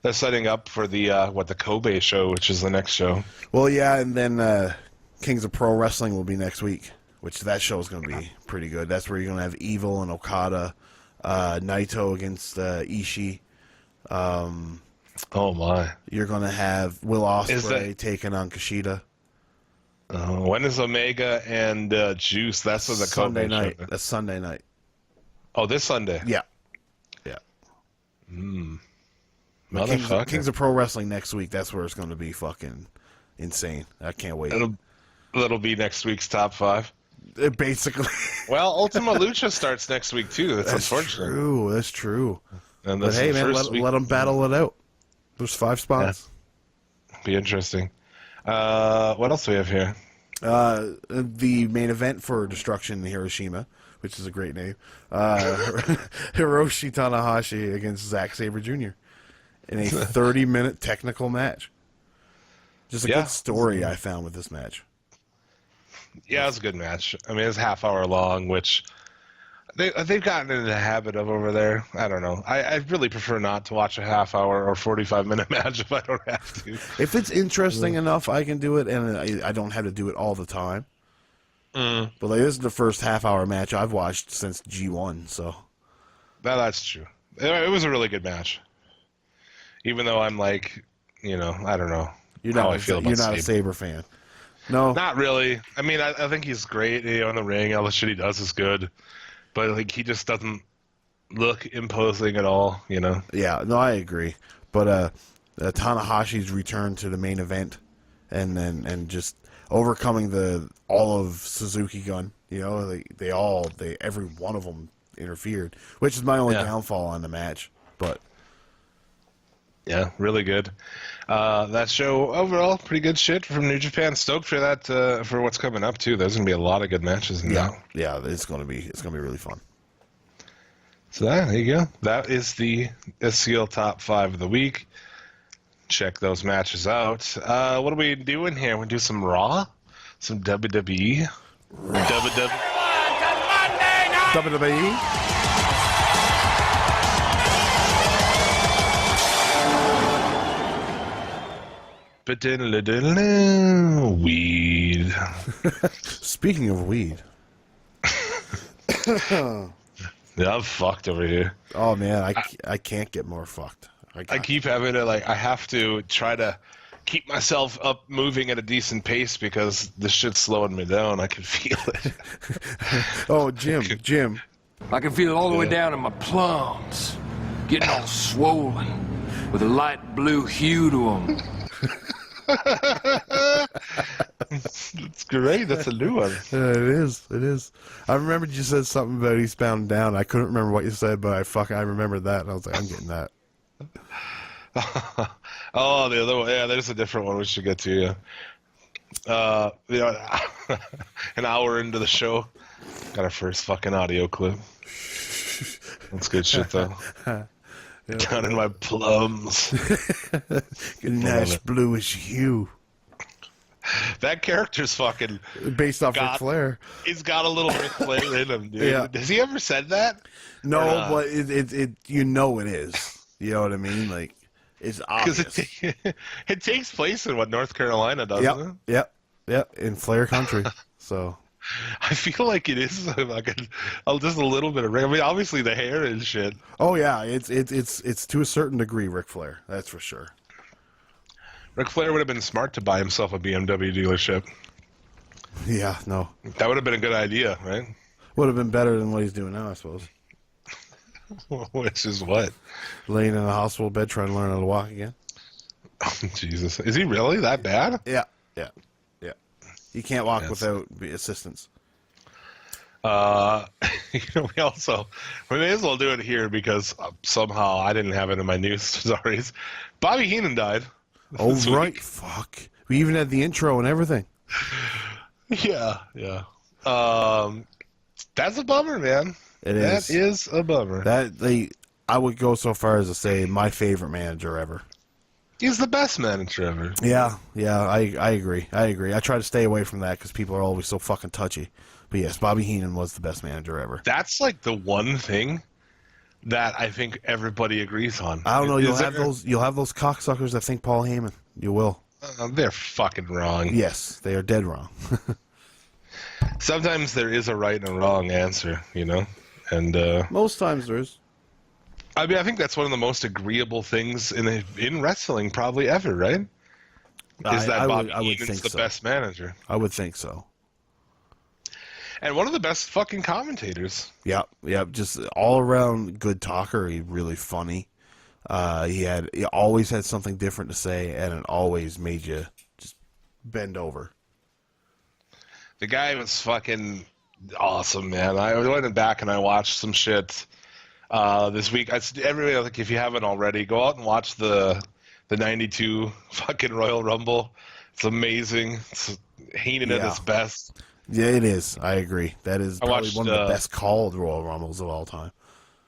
they're setting up for the Kobe show, which is the next show. Well, yeah, and then Kings of Pro Wrestling will be next week, which that show is going to be pretty good. That's where you're going to have Evil and Okada. Naito against Ishii. Oh my! You're gonna have Will Ospreay taking on Kushida. When is Omega and Juice? That's the Sunday night. Show. That's Sunday night. Oh, this Sunday. Yeah. Motherfucker. Kings of Pro Wrestling next week. That's where it's going to be fucking insane. I can't wait. That'll be next week's top 5. Basically. Well, Ultima Lucha starts next week too. That's unfortunate. That's true. And but hey, man, let them battle it out. There's 5 spots. Yeah. Be interesting. What else do we have here? The main event for Destruction in Hiroshima, which is a great name. Hiroshi Tanahashi against Zack Sabre Jr. in a 30-minute technical match. Just a good story I found with this match. Yeah, it was a good match. I mean, it was half hour long, which they've gotten into the habit of over there. I don't know. I really prefer not to watch a half hour or 45-minute match if I don't have to. If it's interesting enough, I can do it, and I don't have to do it all the time. But this is the first half-hour match I've watched since G1, so. That's true. It was a really good match. Even though I'm like, I don't know how I feel about You're not a Sabre fan. No, not really. I mean, I think he's great in the ring. All the shit he does is good, but he just doesn't. look imposing at all, you know. Yeah, no, I agree. But Tanahashi's return to the main event, and just overcoming all of Suzuki Gun. You know, every one of them interfered, which is my only downfall on the match. But yeah, really good. That show overall, pretty good shit from New Japan. Stoked for that, for what's coming up too. There's gonna be a lot of good matches in that. Yeah, it's gonna be really fun. So there you go. That is the SCL Top 5 of the week. Check those matches out. What are we doing here? We do some Raw, some WWE, WWE. Weed. Speaking of weed. Yeah, I'm fucked over here. Oh man, I can't get more fucked. I keep having to I have to try to keep myself up moving at a decent pace because this shit's slowing me down. I can feel it. Oh, Jim. I can feel it all the way down in my plums, getting all swollen with a light blue hue to them. It's great. That's a new one. Yeah, it is. I remembered you said something about Eastbound and Down. I couldn't remember what you said, but I remembered that, and I was like, I'm getting that. Oh, the other one. Yeah, there's a different one we should get to. Yeah. An hour into the show, got our first fucking audio clip. That's good shit, though. Down in my plums. Nice bluish hue. That character's fucking based off Ric Flair. He's got a little Ric Flair in him, dude. Yeah. Has he ever said that? No, but it you know it is. You know what I mean? Like, it's obvious. Because it takes place in North Carolina, doesn't it? Yep. In Flair country. So I feel like it is just a little bit of Ric. I mean, obviously the hair and shit. Oh yeah, it's to a certain degree Ric Flair. That's for sure. Ric Flair would have been smart to buy himself a BMW dealership. Yeah, no. That would have been a good idea, right? Would have been better than what he's doing now, I suppose. Which is what? Laying in a hospital bed trying to learn how to walk again. Oh, Jesus. Is he really that bad? Yeah. You can't walk without assistance. We may as well do it here because somehow I didn't have it in my news stories. Bobby Heenan died. Oh, right. Fuck. We even had the intro and everything. Yeah. That's a bummer, man. It is. That is a bummer. I would go so far as to say my favorite manager ever. He's the best manager ever. Yeah, I agree. I try to stay away from that because people are always so fucking touchy. But yes, Bobby Heenan was the best manager ever. That's like the one thing that I think everybody agrees on. I don't know. You'll have those cocksuckers that think Paul Heyman. You will. They're fucking wrong. Yes, they are dead wrong. Sometimes there is a right and a wrong answer, you know? And most times there is. I mean, I think that's one of the most agreeable things in wrestling probably ever, right? Is that Bobby Heenan's the best manager. I would think so. And one of the best fucking commentators. Yep. Just all around good talker. He's really funny. He always had something different to say, and it always made you just bend over. The guy was fucking awesome, man. I went back and I watched some shit this week. Everybody, like, if you haven't already, go out and watch the '92 fucking Royal Rumble. It's amazing. It's Heenan at his best. Yeah, it is. I agree. That is probably one of the best called Royal Rumbles of all time.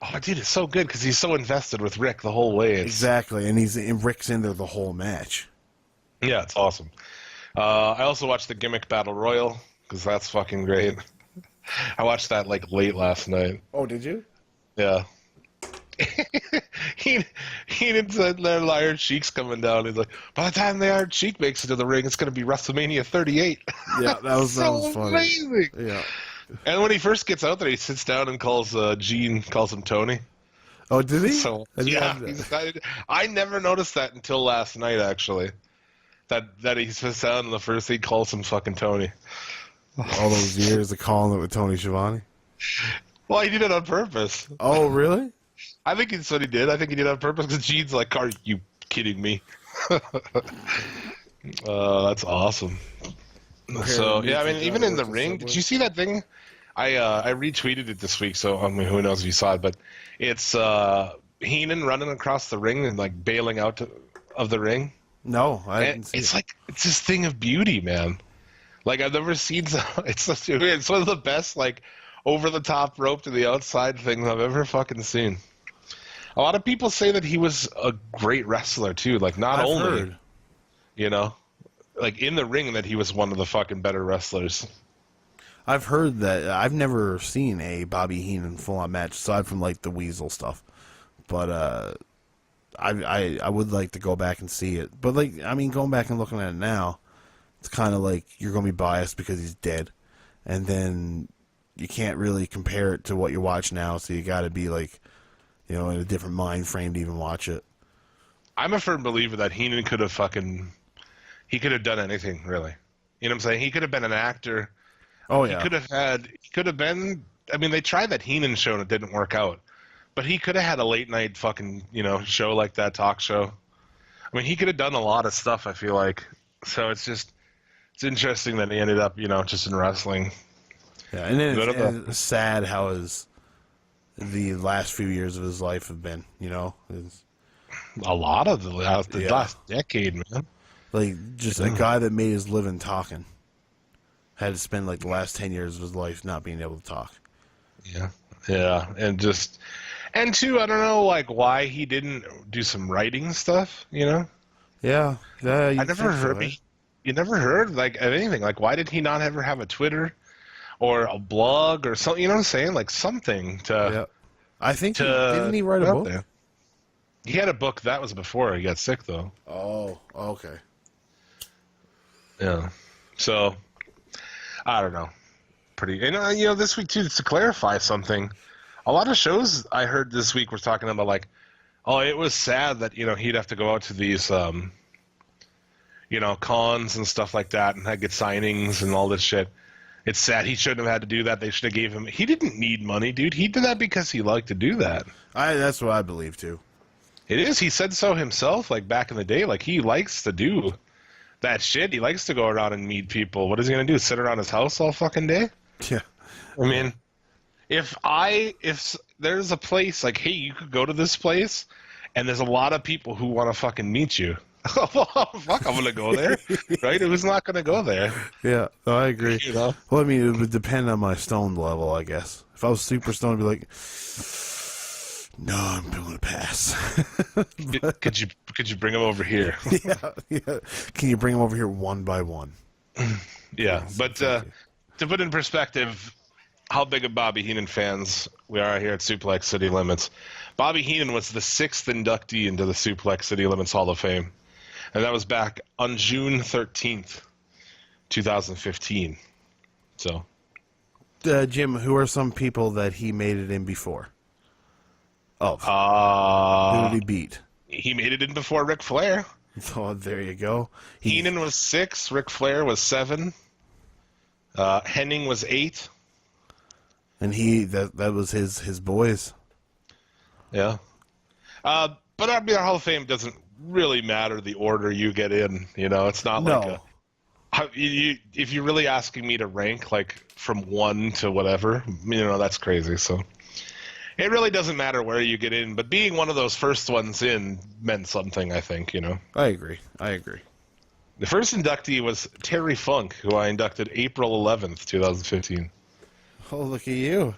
Oh, dude, it's so good because he's so invested with Rick the whole way. Exactly, and Rick's in there the whole match. Yeah, it's awesome. I also watched the Gimmick Battle Royal because that's fucking great. I watched that like late last night. Oh, did you? Yeah. he said the Iron Sheik's coming down. He's like, by the time the Iron Sheik makes it to the ring, it's going to be WrestleMania 38. Yeah, that was funny. Amazing. Yeah. And when he first gets out there, he sits down and calls him Tony. Oh, did he? So yeah, I never noticed that until last night, actually. That he sits down and the first thing he calls him fucking Tony. All those years of calling it with Tony Schiavone. Well, he did it on purpose. Oh, really? I think that's what he did. I think he did it on purpose because Gene's like, "Are you kidding me?" That's awesome. So yeah, I mean, even in the ring, did you see that thing? I retweeted it this week, so I mean, who knows if you saw it, but it's Heenan running across the ring and like bailing out of the ring. No, I didn't see It's it. like it's this thing of beauty, man. Like I've never seen. It's one of the best like over the top rope to the outside things I've ever fucking seen. A lot of people say that he was a great wrestler too. Like not I've only, heard. you know, like in the ring that he was one of the fucking better wrestlers. I've heard that. I've never seen a Bobby Heenan full-on match aside from like the Weasel stuff, but I would like to go back and see it. But like, I mean, going back and looking at it now, it's kind of like you're gonna be biased because he's dead, and then you can't really compare it to what you watch now. So you got to be like, you know, in a different mind frame to even watch it. I'm a firm believer that Heenan could have he could have done anything really. You know what I'm saying? He could have been an actor. Oh He yeah, could have been. I mean, they tried that Heenan show and it didn't work out. But he could have had a late night fucking, show like that, talk show. I mean, he could have done a lot of stuff, I feel like. So it's interesting that he ended up, just in wrestling. yeah, and then But, it's sad how the last few years of his life have been. A lot of the Yeah. last decade, man. Like just a guy that made his living talking had to spend like the last 10 years of his life not being able to talk. Yeah. Yeah. And two, I don't know, like, why he didn't do some writing stuff, Yeah, I never heard. You never heard like of anything. Like, why did he not ever have a Twitter or a blog or something? You know what I'm saying? Like something to. Yeah, I think to didn't he write a put out book? there. He had a book that was before he got sick, though. Oh, okay. Yeah. So I don't know. Pretty. And this week too, to clarify something, a lot of shows I heard this week were talking about like, oh, it was sad that he'd have to go out to these cons and stuff like that and get signings and all this shit. It's sad. He shouldn't have had to do that. They should have gave him. He didn't need money, dude. He did that because he liked to do that. That's what I believe too. It is. He said so himself. Like back in the day, like he likes to do that shit. He likes to go around and meet people. What is he gonna do? Sit around his house all fucking day? Yeah. I mean, if there's a place like, hey, you could go to this place, and there's a lot of people who want to fucking meet you. Well, fuck, I'm gonna go there, right? Who's not gonna go there? Yeah, no, I agree. Well, I mean, it would depend on my stoned level, I guess. If I was super stoned, I'd be like, no, I'm going to pass. could you bring him over here? yeah. Can you bring them over here one by one? Yeah, but to put in perspective how big of Bobby Heenan fans we are here at Suplex City Limits, Bobby Heenan was the 6th inductee into the Suplex City Limits Hall of Fame, and that was back on June 13th, 2015. So, Jim, who are some people that he made it in before? Oh, who did he beat? He made it in before Ric Flair. Oh, there you go. Heenan was 6, Ric Flair was 7, Henning was 8. And that was his boys. Yeah. But I mean, our Hall of Fame doesn't really matter the order you get in. It's not like if you're really asking me to rank like from 1 to whatever, that's crazy. So it really doesn't matter where you get in, but being one of those first ones in meant something, I think, I agree. The first inductee was Terry Funk, who I inducted April 11th, 2015. Oh, look at you.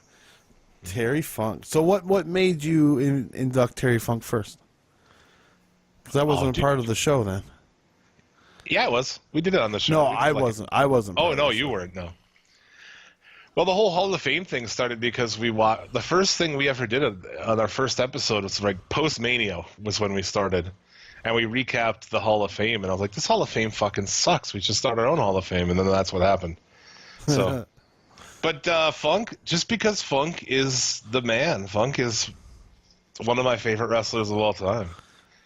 Terry Funk. So what made you induct Terry Funk first? Because I wasn't a part of the show then. Yeah, it was. We did it on the show. No, I wasn't. I wasn't. Oh, no, you weren't, no. Well, the whole Hall of Fame thing started because the first thing we ever did on our first episode was like post-Mania was when we started. And we recapped the Hall of Fame, and I was like, this Hall of Fame fucking sucks. We should start our own Hall of Fame, and then that's what happened. So, but Funk, just because Funk is the man, Funk is one of my favorite wrestlers of all time.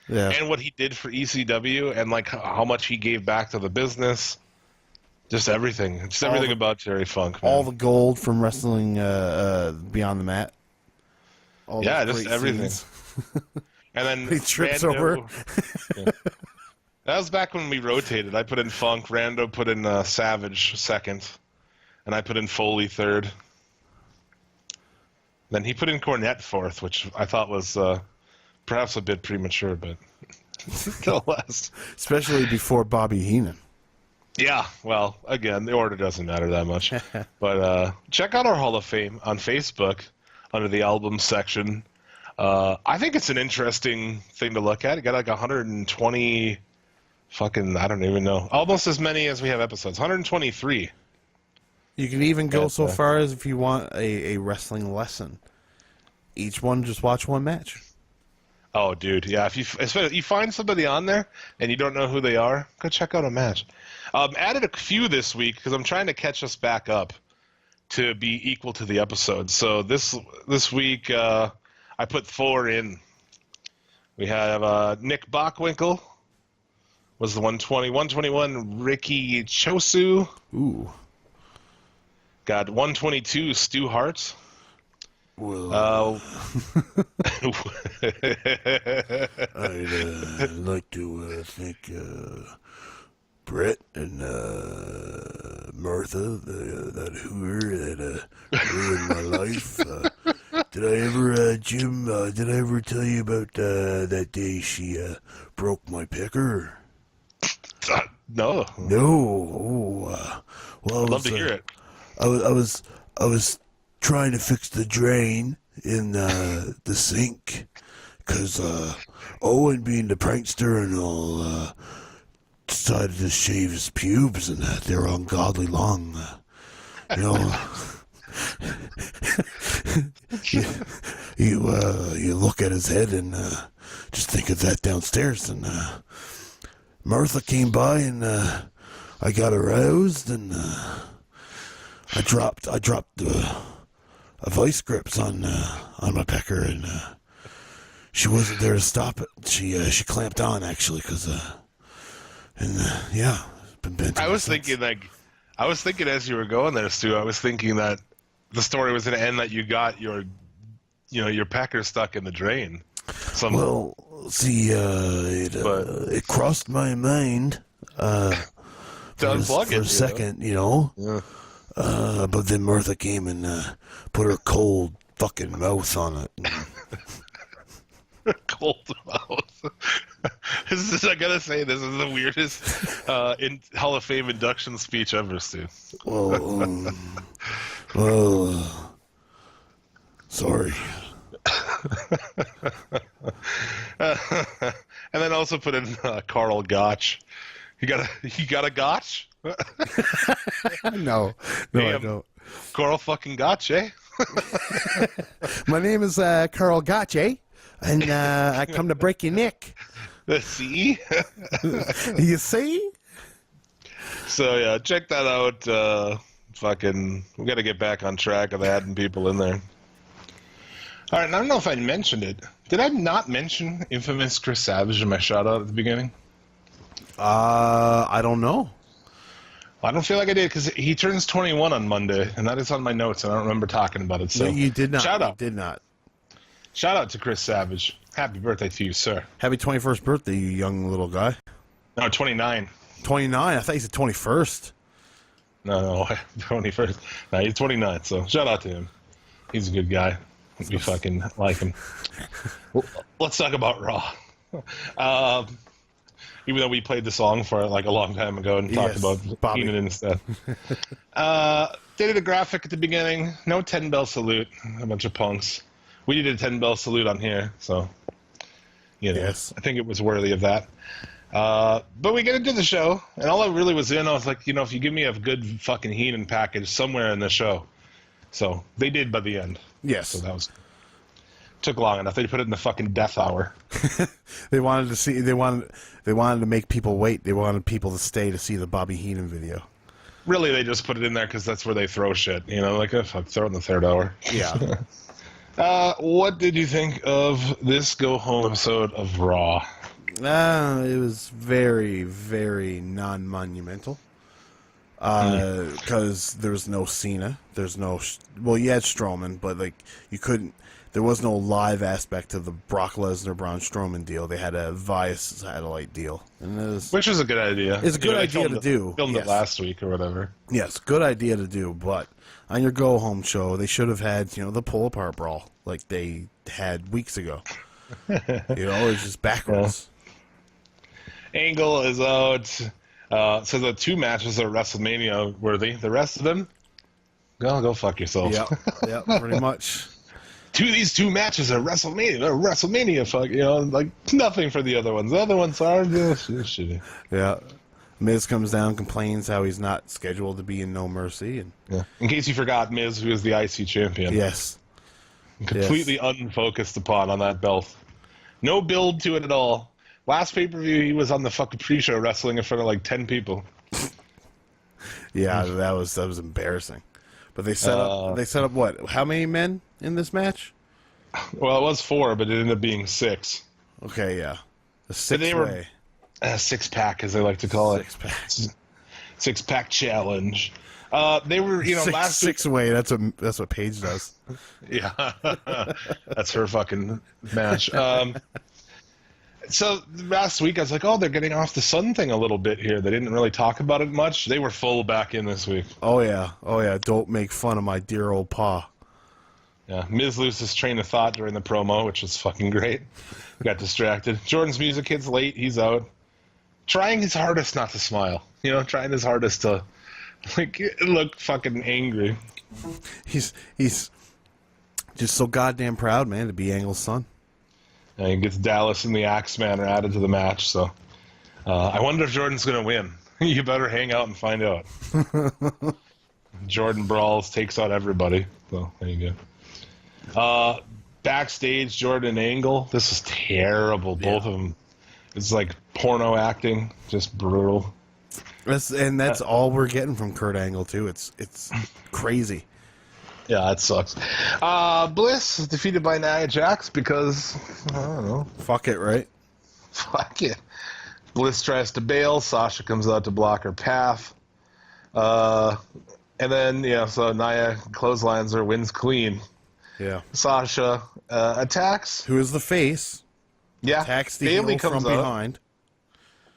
Yeah. And what he did for ECW and like how much he gave back to the business, Just everything. Just everything about Terry Funk, man. All the gold from wrestling Beyond the Mat. All Yeah, those just great everything. scenes. And then He trips Rando, over. Yeah. That was back when we rotated. I put in Funk, Rando put in Savage second, and I put in Foley third. Then he put in Cornette fourth, which I thought was perhaps a bit premature, but still less. Especially before Bobby Heenan. Yeah, well, again, the order doesn't matter that much. But check out our Hall of Fame on Facebook under the album section. I think it's an interesting thing to look at. You got like 120 fucking, I don't even know. Almost as many as we have episodes. 123. You can even go so far as if you want a wrestling lesson. Each one, just watch one match. Oh, dude, yeah. If you find somebody on there and you don't know who they are, go check out a match. Added a few this week because I'm trying to catch us back up to be equal to the episode. So this week I put 4 in. We have Nick Bockwinkel was the 120. 121, Ricky Chosu. Ooh. Got 122, Stu Hart. Well, I'd like to thank Brett and Martha, that hooer that ruined my life. Did I ever, Jim, did I ever tell you about that day she broke my pecker? No. No. Well, I'd love to hear it. I was trying to fix the drain in the sink because Owen, being the prankster and all, decided to shave his pubes, and they were ungodly long. You know, you look at his head and just think of that downstairs. And Martha came by, and I got aroused, and I dropped a vice grips on my pecker, and she wasn't there to stop it. She clamped on, actually, because yeah, it's been bent. I was thinking as you were going there, Stu. I was thinking that the story was going to end that you got your pecker stuck in the drain. Well, see, it crossed my mind to unplug for a second, you know. Yeah. But then Martha came and put her cold fucking mouth on it. Cold mouth. I gotta say, this is the weirdest in Hall of Fame induction speech ever, Stu. Well, sorry. And then also put in Carl Gotch. You got a Gotch? No, I don't. Carl fucking Gotch, eh? My name is Carl Gotche, and I come to break your neck. See? You see? So yeah, check that out. We got to get back on track of adding people in there. All right, and I don't know if I mentioned it. Did I not mention infamous Chris Savage in my shout out at the beginning? I don't know. I don't feel like I did because he turns 21 on Monday, and that is on my notes, and I don't remember talking about it. So you did not. Shout out. You did not. Shout out to Chris Savage. Happy birthday to you, sir. Happy 21st birthday, you young little guy. No, 29. 29? I thought you said 21st. No, 21st. No, he's 29, so shout out to him. He's a good guy. We fucking like him. Well, let's talk about Raw. Even though we played the song for it like a long time ago and talked about Bobby Heenan instead. Did a graphic at the beginning. No 10-bell salute. A bunch of punks. We did a 10-bell salute on here, so yes. I think it was worthy of that. But we get into the show, and all I really was in, I was like, if you give me a good fucking Heenan package somewhere in the show. So they did by the end. Yes. So that took long enough. They put it in the fucking death hour. They wanted to make people wait. They wanted people to stay to see the Bobby Heenan video. Really, they just put it in there because that's where they throw shit. Like, fuck, throw it in the third hour. Yeah. What did you think of this go-home episode of Raw? It was very, very non-monumental. because there was no Cena. There's no... Well, you had Strowman, but, like, you couldn't... There was no live aspect to the Brock Lesnar-Braun Strowman deal. They had a Vice satellite deal. And which is a good idea. It's a good idea to do. Filmed it last week or whatever. Yes, good idea to do, but on your go-home show, they should have had, the pull-apart brawl like they had weeks ago. It's just backwards. Yeah. Angle is out. So the 2 matches are WrestleMania worthy. The rest of them, go fuck yourself. Yep, pretty much. These 2 matches are WrestleMania. They're WrestleMania, fuck, like nothing for the other ones. The other ones are shitty. Yeah. Miz comes down, complains how he's not scheduled to be in No Mercy. And in case you forgot, Miz, who is the IC champion. Yes. Completely unfocused upon on that belt. No build to it at all. Last pay-per-view, he was on the fucking pre-show wrestling in front of like 10 people. Yeah, that was embarrassing. But they set up what? How many men in this match? Well, it was 4, but it ended up being 6. Okay, yeah. The 6-way. Six-pack, as they like to call it. Six-pack challenge. They were, last week... 6-way, that's what Paige does. Yeah. That's her fucking match. So last week I was like, oh, they're getting off the Sun thing a little bit here. They didn't really talk about it much. They were full back in this week. Oh yeah. Don't make fun of my dear old pa. Yeah, Miz loses train of thought during the promo, which was fucking great. Got distracted. Jordan's music hits late. He's out. Trying his hardest not to smile. Trying his hardest to look fucking angry. He's just so goddamn proud, man, to be Angle's son. And he gets Dallas and the Axeman are added to the match, so I wonder if Jordan's going to win. You better hang out and find out. Jordan brawls, takes out everybody. So, there you go. Backstage, Jordan and Angle. This is terrible, both of them. It's like porno acting, just brutal. That's all we're getting from Kurt Angle, too. It's crazy. Yeah, that sucks. Bliss is defeated by Nia Jax because, I don't know. Fuck it, right? Fuck it. Bliss tries to bail. Sasha comes out to block her path. And then, so Nia clotheslines her, wins clean. Yeah. Sasha attacks. Who is the face. Yeah. Attacks the heel from behind.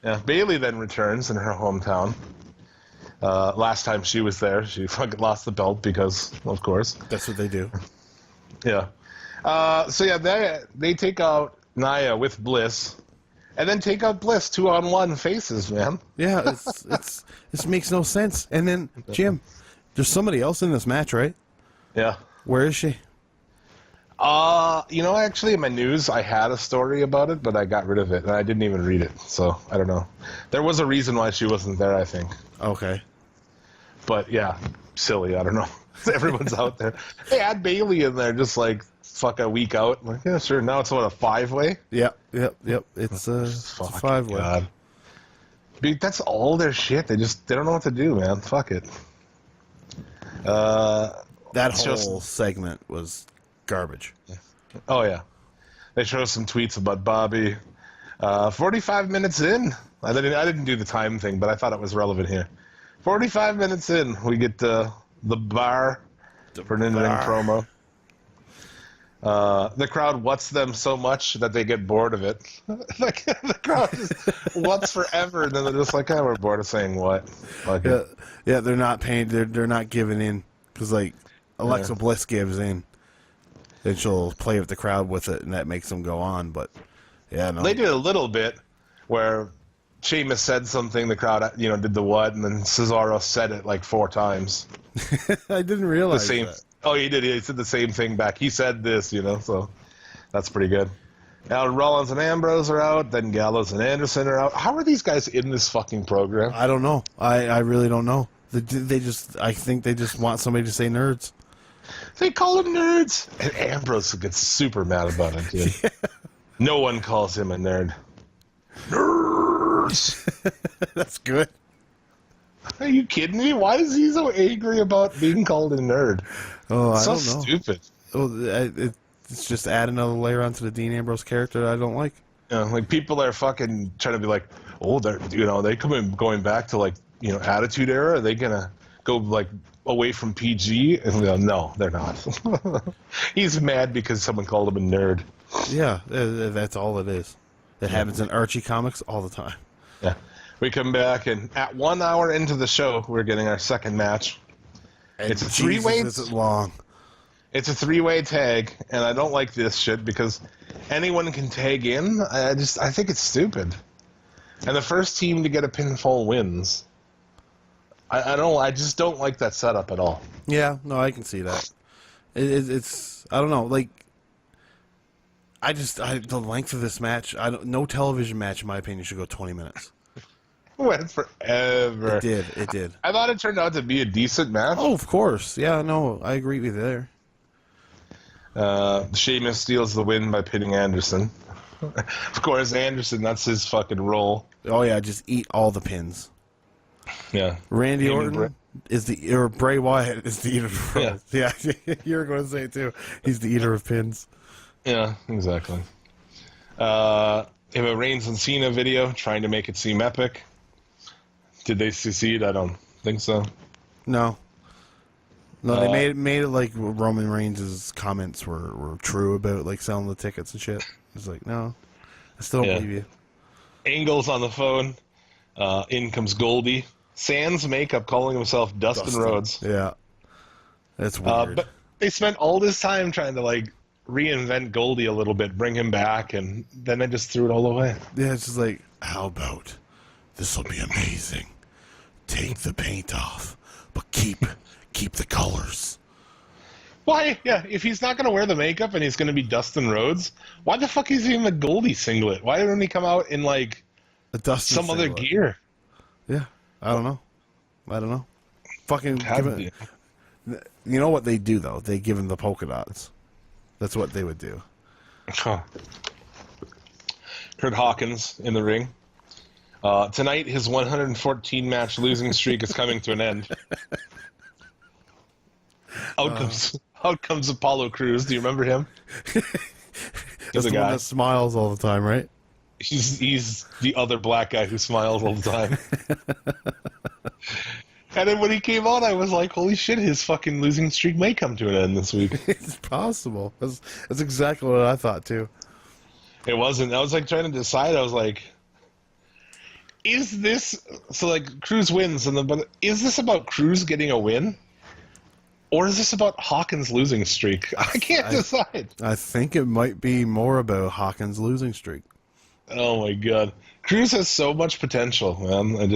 Yeah. Bayley then returns in her hometown. Last time she was there, she fucking lost the belt because, of course. That's what they do. Yeah. They take out Nia with Bliss, and then take out Bliss 2-on-1 faces, man. Yeah, this makes no sense. And then, Jim, there's somebody else in this match, right? Yeah. Where is she? Actually in my news I had a story about it, but I got rid of it, and I didn't even read it, so I don't know. There was a reason why she wasn't there, I think. Okay. But yeah, silly. I don't know. Everyone's out there. They had Bailey in there, just like fuck a week out. I'm like, yeah, sure. Now it's what, a 5-way? Yep. It's a 5-way. God. Dude, that's all their shit. They don't know what to do, man. Fuck it. That whole segment was garbage. Oh yeah. They showed some tweets about Bobby. 45 minutes in. I didn't do the time thing, but I thought it was relevant here. 45 minutes in, we get the bar for an in-ring promo. The crowd whats them so much that they get bored of it. Like the crowd just whats forever, and then they're just like, "Oh, we're bored of saying what." Okay. Yeah, they're not paying. They're not giving in because Alexa Bliss gives in, and she'll play with the crowd with it, and that makes them go on. But yeah, no. They did a little bit where Sheamus said something, the crowd, did the what, and then Cesaro said it like 4 times. I didn't realize that. Oh, he did. He said the same thing back. He said this, so that's pretty good. Now Rollins and Ambrose are out. Then Gallows and Anderson are out. How are these guys in this fucking program? I don't know. I really don't know. I think they just want somebody to say nerds. They call them nerds. And Ambrose gets super mad about it, dude. Yeah. No one calls him a nerd. Nerds. That's good. Are you kidding me? Why is he so angry about being called a nerd? Oh, I don't know. So stupid. Oh, it's just add another layer onto the Dean Ambrose character that I don't like. Like people are fucking trying to be like, oh, they're they going back to like Attitude Era? Are they gonna go like away from PG? And we go, no, they're not. He's mad because someone called him a nerd. Yeah, that's all it is. It happens in Archie comics all the time. Yeah. We come back, and at 1 hour into the show, we're getting our second match. And It's a three-way. Is it long? It's a three-way tag, and I don't like this shit because anyone can tag in. I think it's stupid. And the first team to get a pinfall wins. I just don't like that setup at all. Yeah, no, I can see that. It's I don't know, like the length of this match. No television match, in my opinion, should go 20 minutes. It went forever. It did. I thought it turned out to be a decent match. Oh, of course. Yeah, no, I agree with you there. Sheamus steals the win by pinning Anderson. Of course, Anderson, that's his fucking role. Oh yeah, just eat all the pins. Yeah. Randy Orton or Bray Wyatt is the eater of pins. Yeah, you were going to say it too. He's the eater of pins. Yeah, exactly. They have a Reigns and Cena video trying to make it seem epic. Did they succeed? I don't think so. No, they made it like Roman Reigns' comments were true about like selling the tickets and shit. It's like, no, I still don't believe you. Angle's on the phone. In comes Goldie. Sans makeup, calling himself Dustin Rhodes. Yeah, that's weird. But they spent all this time trying to like reinvent Goldie a little bit, bring him back, and then they just threw it all away. Yeah, it's just like, how about this will be amazing. Take the paint off, but keep the colors. Why? Yeah, if he's not going to wear the makeup and he's going to be Dustin Rhodes, why the fuck is he in the Goldie singlet? Why didn't he come out in like a Dustin some singlet. other gear? Yeah, I don't know. Fucking give it. You know what they do though? They give him the polka dots. That's what they would do. Huh. Kurt Hawkins in the ring. Tonight, his 114-match losing streak is coming to an end. Out comes Apollo Crews. Do you remember him? That's the guy that smiles all the time, right? He's the other black guy who smiles all the time. And then when he came on, I was like, holy shit, his fucking losing streak may come to an end this week. It's possible. That's exactly what I thought, too. It wasn't. I was like trying to decide. I was like, is this... So like Crews wins, but is this about Crews getting a win? Or is this about Hawkins' losing streak? I can't decide. I think it might be more about Hawkins' losing streak. Oh my god. Crews has so much potential, man.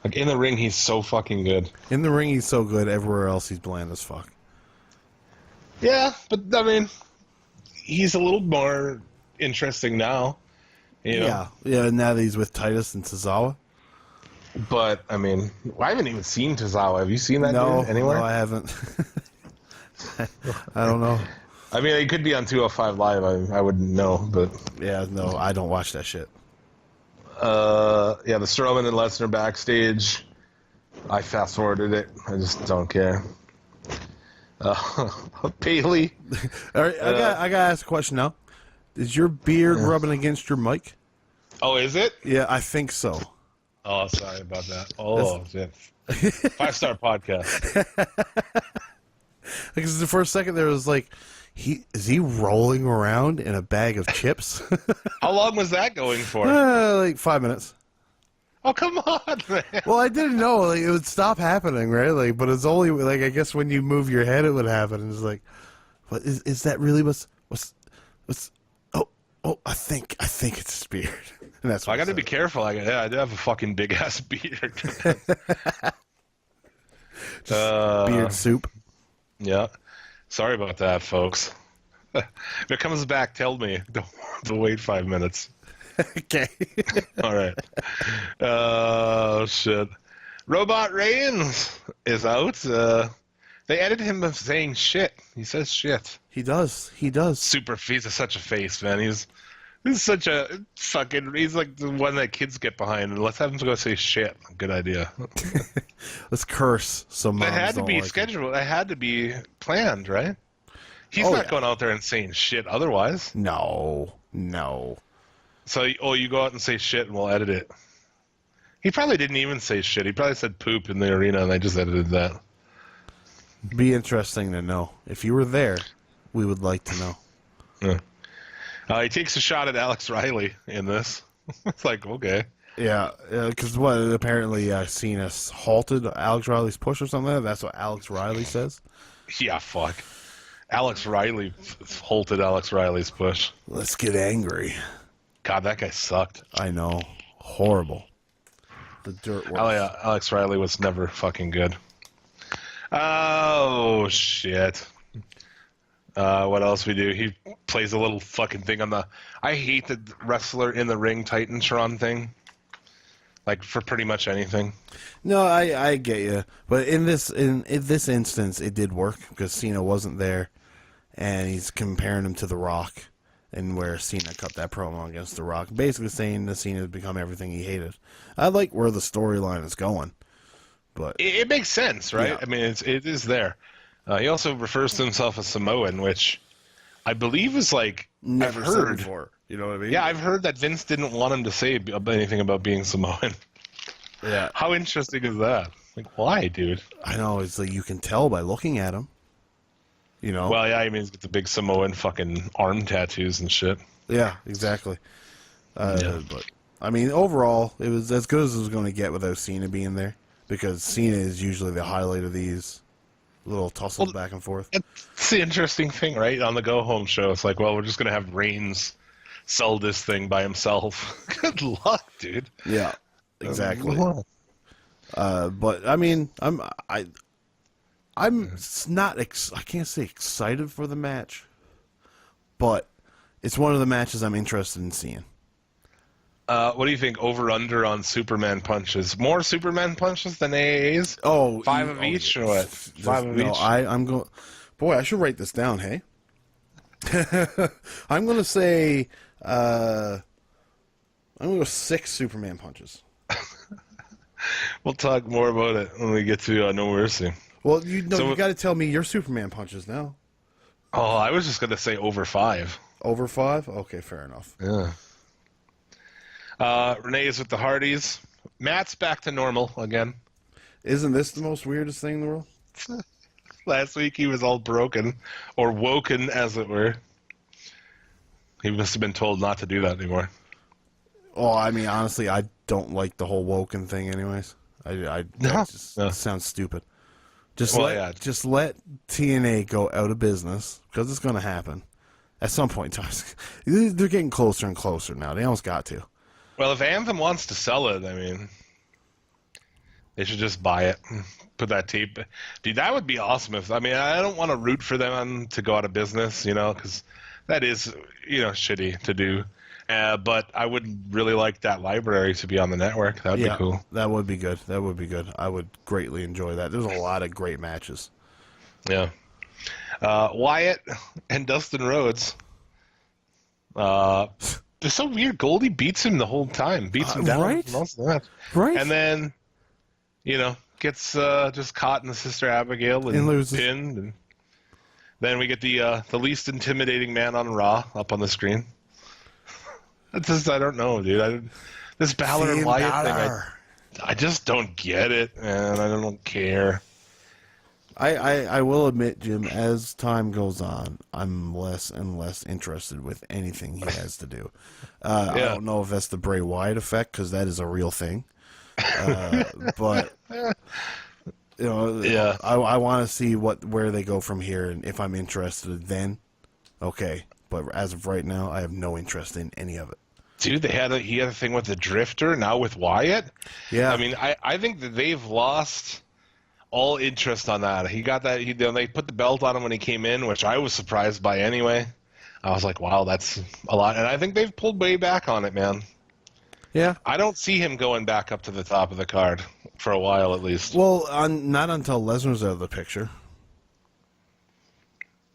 Like, in the ring, he's so fucking good. In the ring, he's so good. Everywhere else, he's bland as fuck. Yeah, but, I mean, he's a little more interesting now. You know? Yeah, now that he's with Titus and Tozawa. But, I mean, I haven't even seen Tozawa. Have you seen that dude anywhere? No, I haven't. I don't know. I mean, he could be on 205 Live. I wouldn't know, but... Yeah, no, I don't watch that shit. Yeah, the Strowman and Lesnar backstage. I fast-forwarded it. I just don't care. Bailey. All right, I gotta ask a question now. Is your beard rubbing against your mic? Oh, is it? Yeah, I think so. Oh, sorry about that. Oh, shit. 5-star podcast. Because for a second there was like, is he rolling around in a bag of chips? How long was that going for? Like 5 minutes. Oh, come on, man. Well, I didn't know like it would stop happening, right? Like, but it's only like I guess when you move your head it would happen. And it's like, what is that really what's oh I think it's his beard. And that's what I got to be careful. I do have a fucking big ass beard. Beard soup. Yeah. Sorry about that, folks. If it comes back, tell me. Don't wait 5 minutes. Okay. All right. Oh, shit. Robot Reigns is out. They edited him of saying shit. He says shit. He does. He's such a face, man. He's such a fucking... He's like the one that kids get behind. And let's have him go say shit. Good idea. Let's curse some moms. That had to be scheduled. That had to be planned, right? He's not going out there and saying shit otherwise. No. So, you go out and say shit and we'll edit it. He probably didn't even say shit. He probably said poop in the arena, and they just edited that. Be interesting to know. If you were there, we would like to know. Yeah. He takes a shot at Alex Riley in this. It's like, okay. Yeah, because apparently Cena halted Alex Riley's push or something. That's what Alex Riley says. Yeah, fuck. Alex Riley halted Alex Riley's push. Let's get angry. God, that guy sucked. I know. Horrible. The dirt works. Oh, yeah. Alex Riley was never fucking good. Oh, shit. What else we do? He plays a little fucking thing on the... I hate the wrestler in the ring Titantron thing. Like, for pretty much anything. No, I get you. But in this instance, it did work because Cena wasn't there. And he's comparing him to The Rock. And where Cena cut that promo against The Rock. Basically saying that Cena has become everything he hated. I like where the storyline is going. But it makes sense, right? Yeah. I mean, it is there. He also refers to himself as Samoan, which I believe is like... never I've said heard before. You know what I mean? Yeah, I've heard that Vince didn't want him to say anything about being Samoan. Yeah. How interesting is that? Like, why, dude? I know. It's like you can tell by looking at him. You know? Well, yeah, I mean, he's got the big Samoan fucking arm tattoos and shit. Yeah, exactly. Yeah. But, I mean, overall, it was as good as it was going to get without Cena being there. Because Cena is usually the highlight of these little tussles back and forth. It's the interesting thing, right? On the go-home show, it's like, well, we're just going to have Reigns sell this thing by himself. Good luck, dude. Yeah, exactly. Well, But, I mean, I'm not, I can't say excited for the match. But it's one of the matches I'm interested in seeing. what do you think? Over/under on Superman punches? More Superman punches than AA's? Oh, 5 of each or what? 5 of each? I'm going. Boy, I should write this down. Hey, I'm going to say. I'm going to go 6 Superman punches. We'll talk more about it when we get to No Mercy. Well, you got to tell me your Superman punches now. Oh, I was just going to say over 5. Over 5? Okay, fair enough. Yeah. Renee is with the Hardys. Matt's back to normal again. Isn't this the most weirdest thing in the world? Last week he was all broken, or woken, as it were. He must have been told not to do that anymore. Oh, I mean, honestly, I don't like the whole woken thing anyways. That just sounds stupid. Just let TNA go out of business, because it's going to happen. At some point in time. They're getting closer and closer now. They almost got to. Well, if Anthem wants to sell it, I mean, they should just buy it. Put that tape. Dude, that would be awesome. I don't want to root for them to go out of business, because that is, shitty to do. But I would really like that library to be on the network. That would be cool. That would be good. I would greatly enjoy that. There's a lot of great matches. Yeah. Wyatt and Dustin Rhodes. It's so weird. Goldie beats him the whole time. Beats him down. Right? Most of that. Right. And then, gets just caught in the Sister Abigail and loses. pinned. And then we get the least intimidating man on Raw up on the screen. It's just, I don't know, dude. This Balor and Wyatt thing, I just don't get it, man. I don't care. I will admit, Jim, as time goes on, I'm less and less interested with anything he has to do. I don't know if that's the Bray Wyatt effect, because that is a real thing. But I want to see where they go from here, and if I'm interested, then okay. But as of right now, I have no interest in any of it. Dude, he had a thing with the Drifter, now with Wyatt. Yeah, I mean, I think that they've lost all interest on that. He got that. They put the belt on him when he came in, which I was surprised by anyway. I was like, wow, that's a lot. And I think they've pulled way back on it, man. Yeah. I don't see him going back up to the top of the card for a while, at least. Well, not until Lesnar's out of the picture.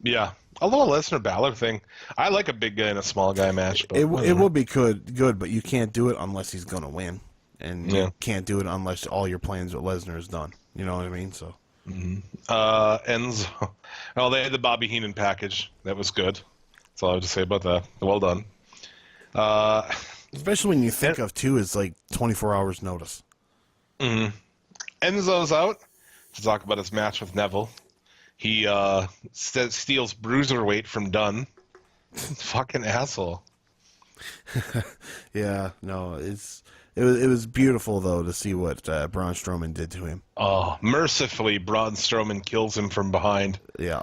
Yeah. Although a Lesnar Balor thing, I like a big guy and a small guy match. But it will be good, but you can't do it unless he's going to win. And you can't do it unless all your plans with Lesnar is done. You know what I mean? So. Enzo. Oh, they had the Bobby Heenan package. That was good. That's all I have to say about that. Well done. Especially when you think of, too, it's like 24 hours notice. Enzo's out to talk about his match with Neville. He steals bruiserweight from Dunn. Fucking asshole. Yeah, no, it was beautiful though to see what Braun Strowman did to him. Oh, mercifully, Braun Strowman kills him from behind. Yeah.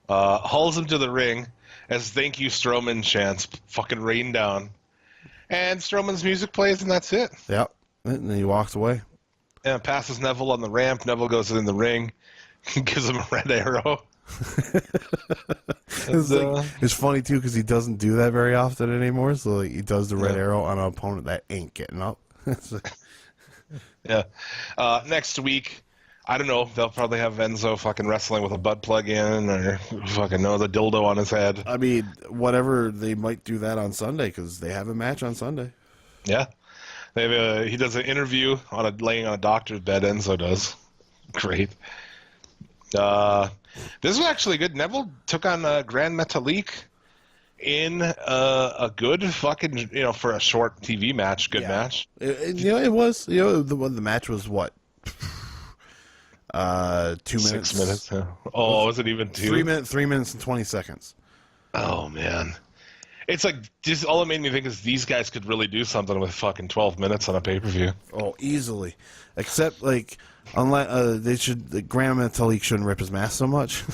Hauls him to the ring as "Thank you, Strowman" chants fucking rain down. And Strowman's music plays, and that's it. Yep. And then he walks away. And passes Neville on the ramp. Neville goes in the ring, gives him a red arrow. It's funny too because he doesn't do that very often anymore. So like, he does the red arrow on an opponent that ain't getting up. Yeah. Next week, I don't know. They'll probably have Enzo fucking wrestling with a butt plug in, or fucking the dildo on his head. I mean, whatever. They might do that on Sunday because they have a match on Sunday. Yeah. He does an interview laying on a doctor's bed. Enzo does. Great. This was actually good. Neville took on Grand Metalik in a good fucking, for a short TV match, good match. It was. The match was what? 2 minutes. 6 minutes. Yeah. Oh, was it even 2? 3 minutes and 20 seconds. Oh man. It's like, just all it made me think is these guys could really do something with fucking 12 minutes on a pay-per-view. Oh, easily. Except, like, unless Graham Metalik shouldn't rip his mask so much.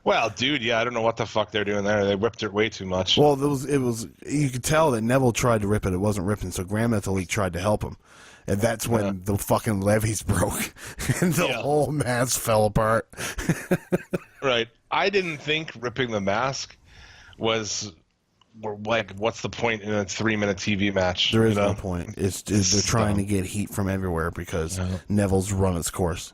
Well, dude, yeah, I don't know what the fuck they're doing there. They whipped it way too much. Well, it was you could tell that Neville tried to rip it. It wasn't ripping, so Graham Metalik tried to help him. And that's when the fucking levees broke and the whole mask fell apart. Right. I didn't think ripping the mask was... like, what's the point in a 3-minute TV match? There is no point. They're trying to get heat from everywhere because Neville's run its course.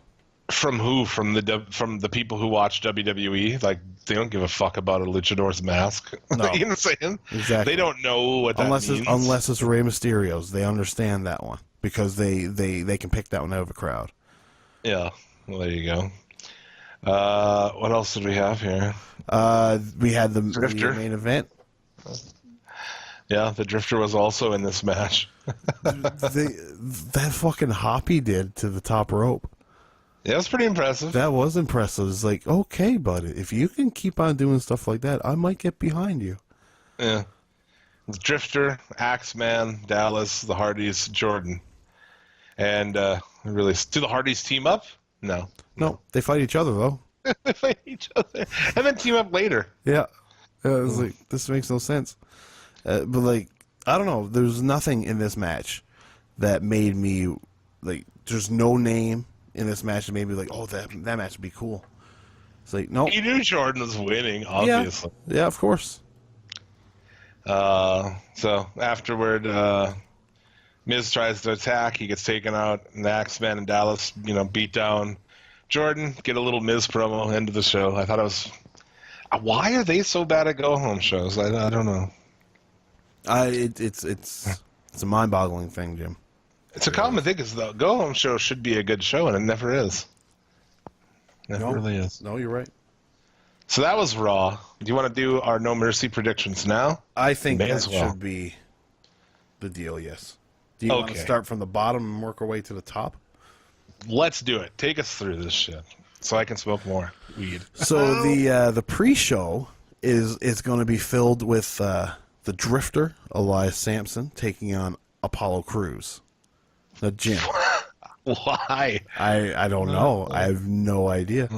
From who? From the people who watch WWE? Like, they don't give a fuck about a luchador's mask. No. You know what I'm saying? Exactly. They don't know what that means. Unless it's Rey Mysterio's. They understand that one because they can pick that one out of a crowd. Yeah. Well, there you go. What else did we have here? We had the Drifter. main event. Yeah, the Drifter was also in this match. That fucking hop he did to the top rope. Yeah, it was pretty impressive. That was impressive. It's like, okay, buddy, if you can keep on doing stuff like that, I might get behind you. Yeah. The Drifter, Axeman, Dallas, the Hardys, Jordan. And really, do the Hardys team up? No. No, they fight each other, though. They fight each other. And then team up later. Yeah. It was like, this makes no sense. But, like, I don't know. There's nothing in this match that made me, like, there's no name in this match that made me like, oh, that match would be cool. It's like, no. You knew Jordan was winning, obviously. Yeah, of course. So, afterward, Miz tries to attack. He gets taken out. And the Axeman and Dallas, beat down. Jordan, get a little Miz promo, end of the show. I thought it was... Why are they so bad at go-home shows? I don't know. It's a mind-boggling thing, Jim. It's a common thing is the go-home show should be a good show, and it never is. Never really is. No, you're right. So that was Raw. Do you want to do our No Mercy predictions now? I think that should be the deal, yes. Do you want to start from the bottom and work our way to the top? Let's do it. Take us through this shit so I can smoke more weed. So the pre-show is going to be filled with the Drifter, Elias Sampson, taking on Apollo Crews. Now, Jim. Why? I don't know. I have no idea.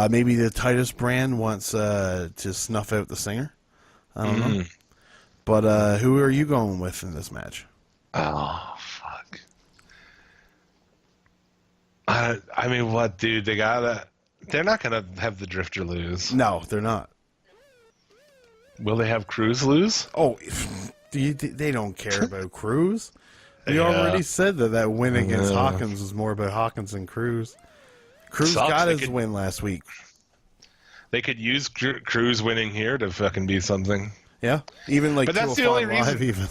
Maybe the Titus brand wants to snuff out the singer. I don't know. But who are you going with in this match? Oh, fuck. I mean, what, dude? They're not going to have the Drifter lose. No, they're not. Will they have Crews lose? Oh, they don't care about Crews. We already said that win against Hawkins was more about Hawkins than Crews. Crews got his win last week. They could use Crews winning here to fucking be something. Yeah, even like. But that's the only reason. Even.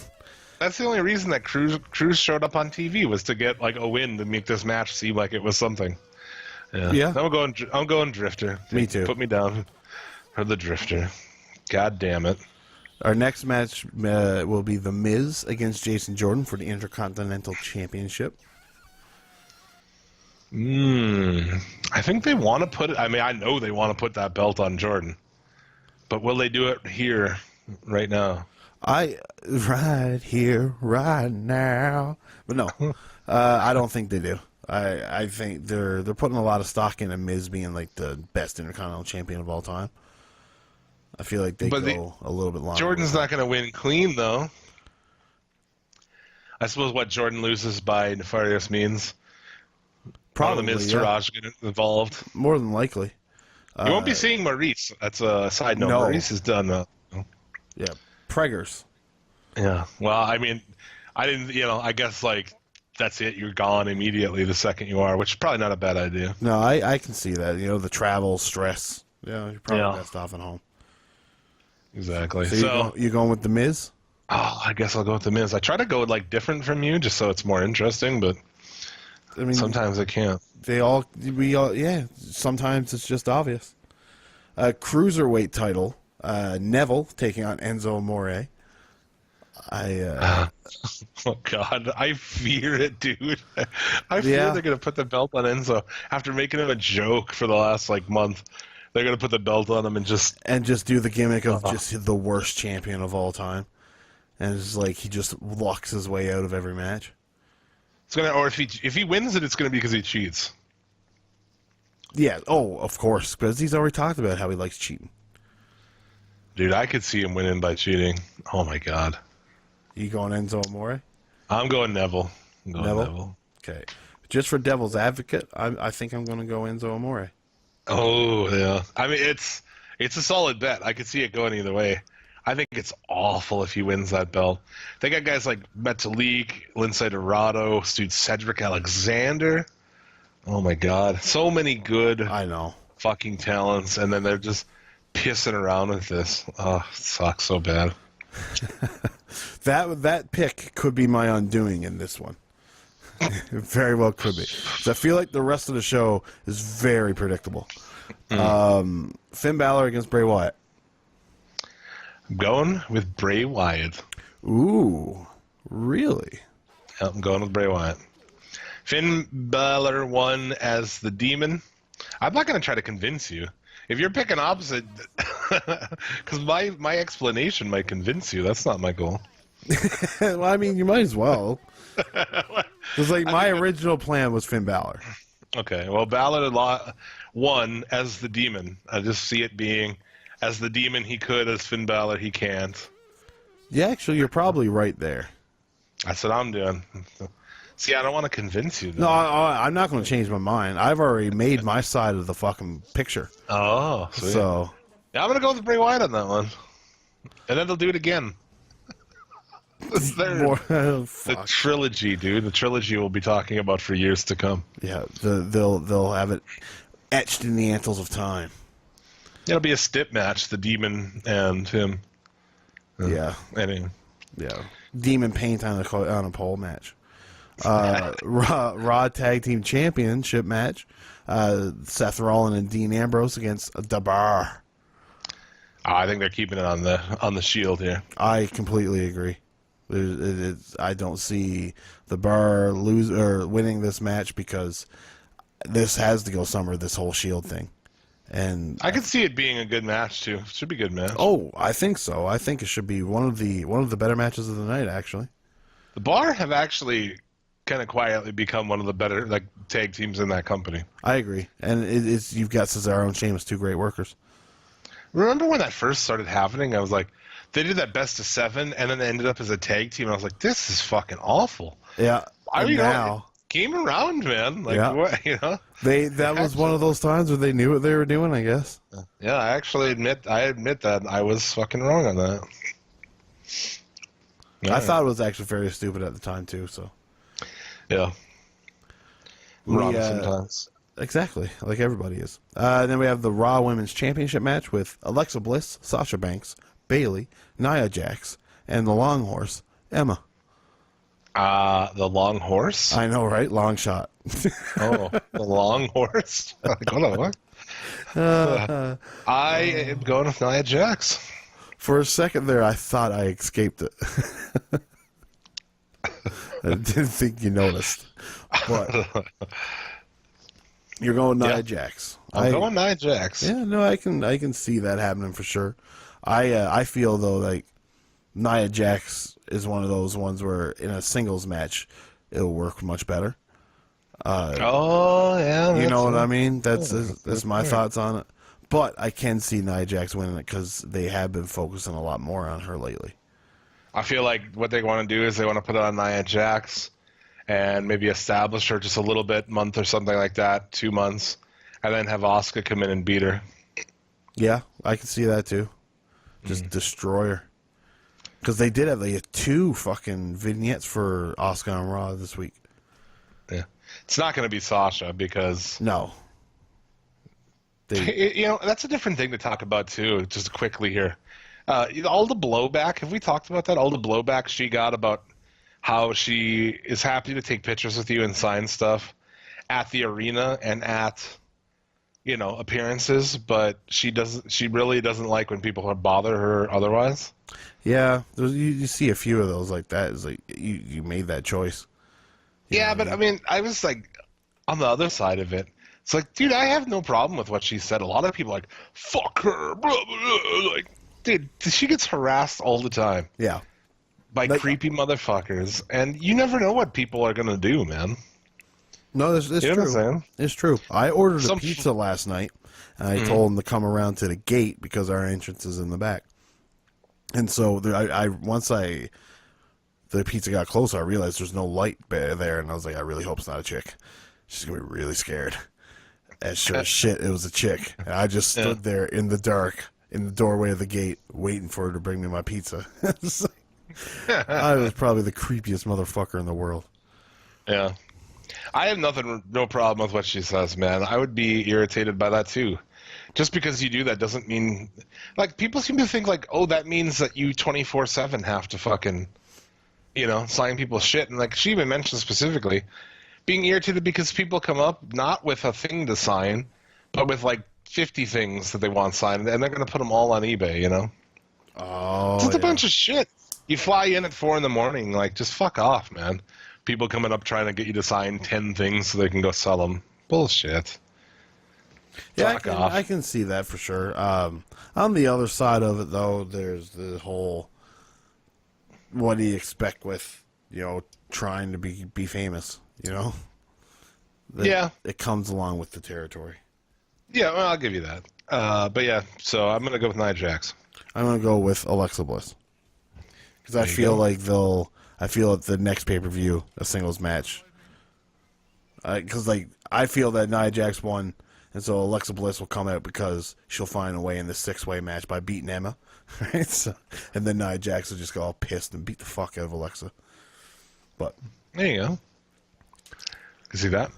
That's the only reason that Crews showed up on TV was to get like a win to make this match seem like it was something. Yeah. I'm going Drifter. Me too. Put me down for the Drifter. God damn it. Our next match will be The Miz against Jason Jordan for the Intercontinental Championship. I think they want to put it. I mean, I know they want to put that belt on Jordan, but will they do it here, right now? Right here, right now. But no, I don't think they do. I think they're putting a lot of stock in Miz being like the best Intercontinental Champion of all time. I feel like they go a little bit longer. Jordan's not going to win clean, though. I suppose what Jordan loses by nefarious means. Probably, the Miz Taraj get involved. More than likely. You won't be seeing Maurice. That's a side note. No. Maurice is done. Yeah, preggers. Yeah. Well, I mean, I didn't. I guess like that's it. You're gone immediately the second you are, which is probably not a bad idea. No, I can see that. The travel stress. Yeah, you're probably best off at home. Exactly. So you going with the Miz? Oh, I guess I'll go with the Miz. I try to go like different from you, just so it's more interesting, but I mean, sometimes I can't. We all, yeah. Sometimes it's just obvious. Cruiserweight title. Neville taking on Enzo Amore. Oh God, I fear it, dude. I fear they're gonna put the belt on Enzo after making him a joke for the last month. They're gonna put the belt on him and just do the gimmick of just the worst champion of all time, and it's like he just walks his way out of every match. It's gonna, or if he wins it, it's gonna be because he cheats. Yeah. Oh, of course, because he's already talked about how he likes cheating. Dude, I could see him winning by cheating. Oh my God. You going Enzo Amore? I'm going Neville. Neville. Okay. Just for devil's advocate, I think I'm going to go Enzo Amore. Oh yeah. I mean, it's a solid bet. I could see it going either way. I think it's awful if he wins that belt. They got guys like Metalik, Lindsay Dorado, dude, Cedric Alexander. Oh my God, so many good. I know. Fucking talents, and then they're just pissing around with this. Oh, it sucks so bad. That pick could be my undoing in this one. It very well could be. So I feel like the rest of the show is very predictable. Finn Balor against Bray Wyatt. I'm going with Bray Wyatt. Ooh, really? Yep, I'm going with Bray Wyatt. Finn Balor won as the Demon. I'm not going to try to convince you. If you're picking opposite, because my explanation might convince you. That's not my goal. Well, I mean, you might as well. Because my original plan was Finn Balor. Okay, well, Balor won as the Demon. I just see it being as the Demon he could, as Finn Balor he can't. Yeah, actually, you're probably right there. That's what I'm doing. See, I don't want to convince you, though. No, I'm not going to change my mind. I've already made my side of the fucking picture. Oh, sweet. So yeah, I'm going to go with Bray Wyatt on that one. And then they'll do it again. The trilogy, dude. The trilogy we'll be talking about for years to come. Yeah, they'll have it etched in the annals of time. It'll be a stip match, the Demon and him. Yeah. Anyway. Yeah. Demon paint on a pole match. Raw Tag Team Championship match. Seth Rollins and Dean Ambrose against The Bar. I think they're keeping it on the Shield here. I completely agree. I don't see The Bar winning this match because this has to go somewhere. This whole Shield thing, and I could see it being a good match too. It should be a good match. Oh, I think so. I think it should be one of the better matches of the night. Actually, The Bar have actually kind of quietly become one of the better tag teams in that company. I agree, and you've got Cesaro and Sheamus, two great workers. Remember when that first started happening? I was like, they did that best of 7, and then they ended up as a tag team. And I was like, this is fucking awful. Yeah, now it came around, man. What, that was one of those times where they knew what they were doing, I guess. Yeah, I actually admit that I was fucking wrong on that. I thought it was actually very stupid at the time too. So yeah, wrong sometimes. Exactly, like everybody is. Then we have the Raw Women's Championship match with Alexa Bliss, Sasha Banks, Bayley, Nia Jax, and the Long Horse, Emma. The Long Horse? I know, right? Long shot. Oh, the Long Horse? What? I am going with Nia Jax. For a second there, I thought I escaped it. I didn't think you noticed. But You're going Nia Jax. I'm going Nia Jax. Yeah, no, I can see that happening for sure. I feel though like Nia Jax is one of those ones where in a singles match it'll work much better. Oh yeah, you know what I mean? That's my thoughts on it. But I can see Nia Jax winning it because they have been focusing a lot more on her lately. I feel like what they want to do is they want to put it on Nia Jax and maybe establish her just a little bit, month or something like that, 2 months, and then have Asuka come in and beat her. Yeah, I can see that too. Just destroy her. Because they did have like 2 fucking vignettes for Asuka on Raw this week. Yeah, it's not going to be Sasha because no. That's a different thing to talk about too. Just quickly here, all the blowback. Have we talked about that? All the blowback she got about how she is happy to take pictures with you and sign stuff at the arena and at appearances, but she really doesn't like when people bother her otherwise. Yeah, you see a few of those like that. It's like you made that choice. Yeah, but I mean, I was like on the other side of it. It's like, dude, I have no problem with what she said. A lot of people are like, fuck her, blah, blah, blah. Like, dude, she gets harassed all the time. Yeah. By creepy motherfuckers, and you never know what people are gonna do, man. No, it's true. It's true. I ordered a pizza last night, and I told them to come around to the gate because our entrance is in the back. And so once the pizza got closer, I realized there's no light there, and I was like, I really hope it's not a chick. She's gonna be really scared. And sure as shit, it was a chick. And I just stood there in the dark, in the doorway of the gate, waiting for her to bring me my pizza. I was probably the creepiest motherfucker in the world. Yeah. I have no problem with what she says, man. I would be irritated by that too. Just because you do that doesn't mean... Like, people seem to think, like, oh, that means that you 24/7 have to fucking, sign people's shit. And, like, she even mentioned specifically being irritated because people come up not with a thing to sign, but with, like, 50 things that they want signed, and they're going to put them all on eBay, Oh, it's a bunch of shit. You fly in at 4 a.m, like, just fuck off, man. People coming up trying to get you to sign 10 things so they can go sell them. Bullshit. Yeah, I can see that for sure. On the other side of it, though, there's the whole, what do you expect with, trying to be famous, Yeah. It comes along with the territory. Yeah, well, I'll give you that. But yeah, so I'm going to go with Nia Jax. I'm going to go with Alexa Bliss. Because I feel like at the next pay-per-view, a singles match. Because, I feel that Nia Jax won, and so Alexa Bliss will come out because she'll find a way in the 6-way match by beating Emma. Right? So, and then Nia Jax will just go all pissed and beat the fuck out of Alexa. But there you go. Can see that.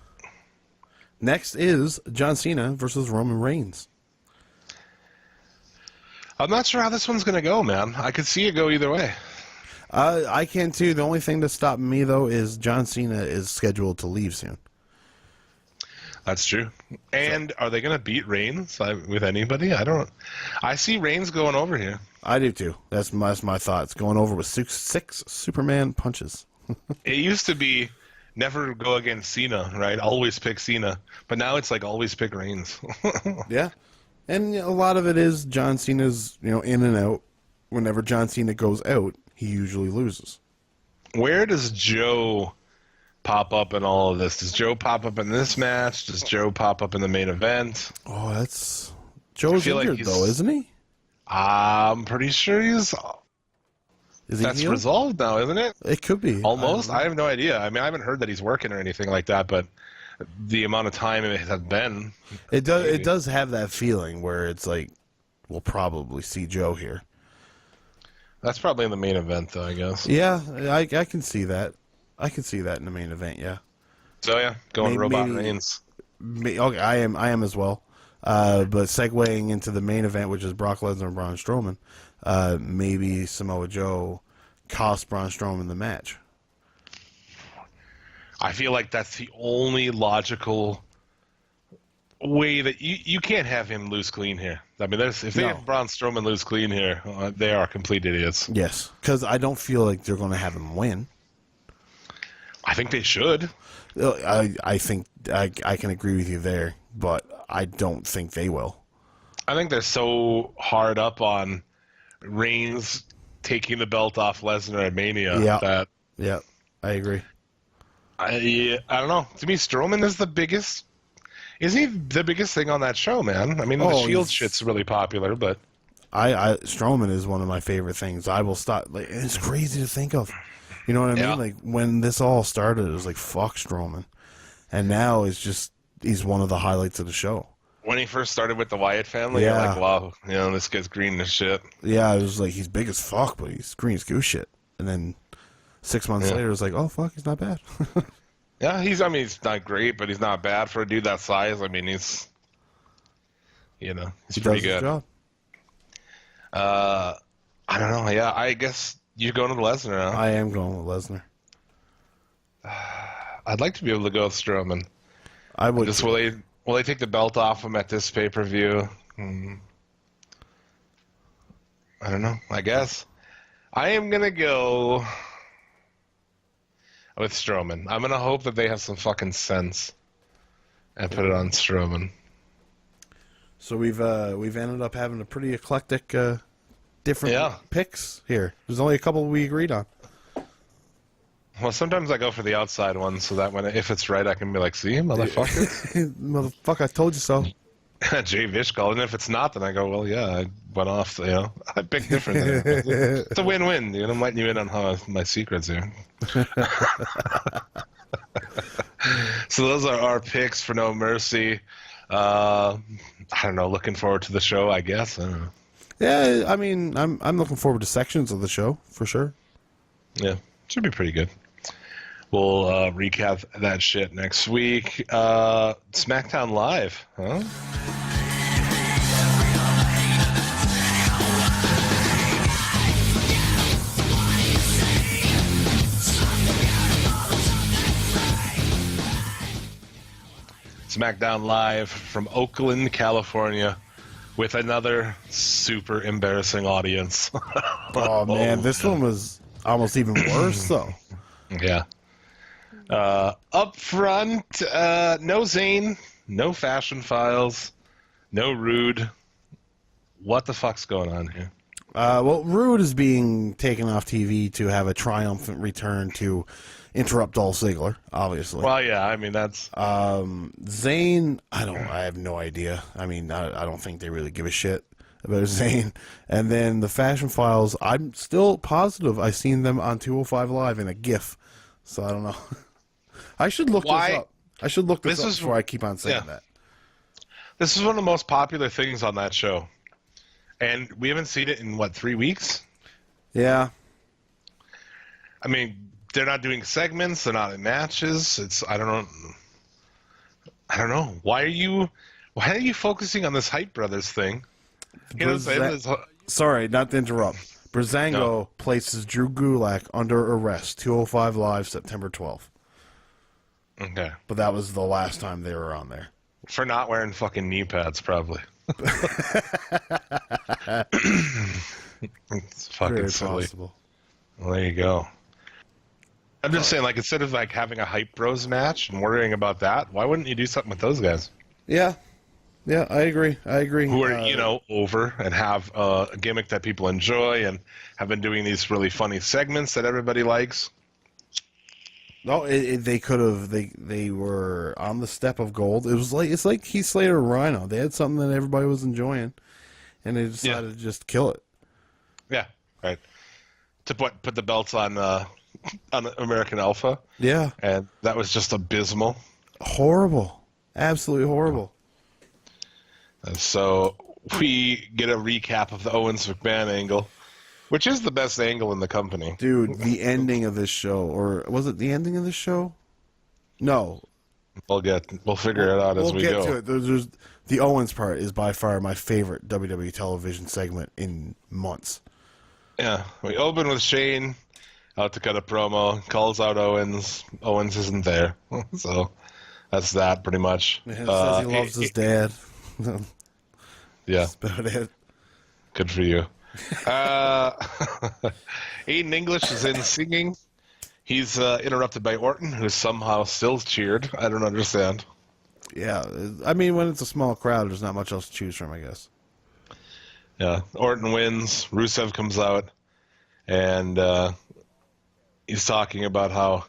Next is John Cena versus Roman Reigns. I'm not sure how this one's going to go, man. I could see it go either way. I can too. The only thing that's stopping me, though, is John Cena is scheduled to leave soon. That's true. And are they going to beat Reigns with anybody? I see Reigns going over here. I do too. That's my thoughts. Going over with six Superman punches. It used to be never go against Cena, right? Always pick Cena. But now it's like always pick Reigns. Yeah. And a lot of it is John Cena's, in and out. Whenever John Cena goes out, he usually loses. Where does Joe pop up in all of this? Does Joe pop up in this match? Does Joe pop up in the main event? Oh, Joe's injured, though, isn't he? I'm pretty sure that's resolved now, isn't it? It could be. Almost. I have no idea. I mean, I haven't heard that he's working or anything like that, but the amount of time it has been. It does have that feeling where it's like, we'll probably see Joe here. That's probably in the main event, though, I guess. Yeah, I can see that. I can see that in the main event, yeah. So, yeah, going Robot Reigns. Okay, I am as well. But segueing into the main event, which is Brock Lesnar and Braun Strowman, maybe Samoa Joe cost Braun Strowman the match. I feel like that's the only logical way that you can't have him lose clean here. I mean, if they have Braun Strowman lose clean here, they are complete idiots. Yes, because I don't feel like they're going to have him win. I think they should. I think I can agree with you there, but I don't think they will. I think they're so hard up on Reigns taking the belt off Lesnar at Mania that I agree. I don't know. To me, Strowman is the biggest. Is he the biggest thing on that show, man? I mean, the Shield shit's really popular, but Strowman is one of my favorite things. I will stop. Like, it's crazy to think of. You know what I mean? Like when this all started, it was like fuck Strowman, and now he's one of the highlights of the show. When he first started with the Wyatt family, you're like, wow, this guy's green as shit. Yeah, it was like he's big as fuck, but he's green as goose shit. And then 6 months later, it was like, oh fuck, he's not bad. Yeah, he's not great, but he's not bad for a dude that size. I mean, he's pretty good. Job. I don't know. Yeah, I guess you're going with Lesnar now. I am going with Lesnar. I'd like to be able to go with Strowman. I would. Just will they take the belt off him at this pay-per-view? I don't know. I guess I am gonna go with Strowman. I'm gonna hope that they have some fucking sense and put it on Strowman. So we've ended up having a pretty eclectic, different picks here. There's only a couple we agreed on. Well, sometimes I go for the outside one, so that if it's right, I can be like, "See, motherfucker, motherfucker, I told you so." Jay Vish called, and if it's not, then I go, "Well, yeah, I went off. I picked different. It's a win-win. I'm letting you in on how my secrets here." So those are our picks for No Mercy. I don't know. Looking forward to the show, I guess. I don't know. Yeah, I mean, I'm looking forward to sections of the show for sure. Yeah, should be pretty good. We'll recap that shit next week. SmackDown Live, huh? SmackDown Live from Oakland, California, with another super embarrassing audience. Oh, man, this one was almost even worse, though. Yeah. Up front, no Zayn, no Fashion Files, no Rude. What the fuck's going on here? Well, Rude is being taken off TV to have a triumphant return to interrupt Dolph Ziggler, obviously. Well, yeah, I mean, that's... Zayn, I have no idea. I mean, I don't think they really give a shit about Zayn. And then the Fashion Files, I'm still positive I've seen them on 205 Live in a GIF. So I don't know. I should look this up. I should look this up before I keep on saying that. This is one of the most popular things on that show. And we haven't seen it in, 3 weeks? Yeah. I mean, they're not doing segments. They're not in matches. I don't know. Why are you focusing on this Hype Brothers thing? Sorry, not to interrupt. Breezango places Drew Gulak under arrest. 205 Live, September 12th. Okay. But that was the last time they were on there. For not wearing fucking knee pads, probably. It's fucking Very silly. possible. Well, there you go. I'm just saying, instead of having a Hype Bros match and worrying about that, why wouldn't you do something with those guys? Yeah. Yeah, I agree. Who are, over and have a gimmick that people enjoy and have been doing these really funny segments that everybody likes. No, they could have. They were on the step of gold. It's like Heath Slater or Rhino. They had something that everybody was enjoying, and they decided to just kill it. Yeah, right. To put the belts on American Alpha. Yeah, and that was just abysmal. Horrible, absolutely horrible. And so we get a recap of the Owens McMahon angle, which is the best angle in the company. Dude, the ending of this show, or was it the ending of this show? No. We'll figure it out as we go. We'll get to it. The Owens part is by far my favorite WWE television segment in months. Yeah, we open with Shane out to cut a promo, calls out Owens. Owens isn't there, so that's that pretty much. Says he loves his dad. Yeah, that's about it. Good for you. Aiden English is in singing. He's interrupted by Orton, who somehow still cheered. I don't understand. Yeah, I mean, when it's a small crowd, there's not much else to choose from, I guess. Yeah, Orton wins. Rusev comes out, and he's talking about how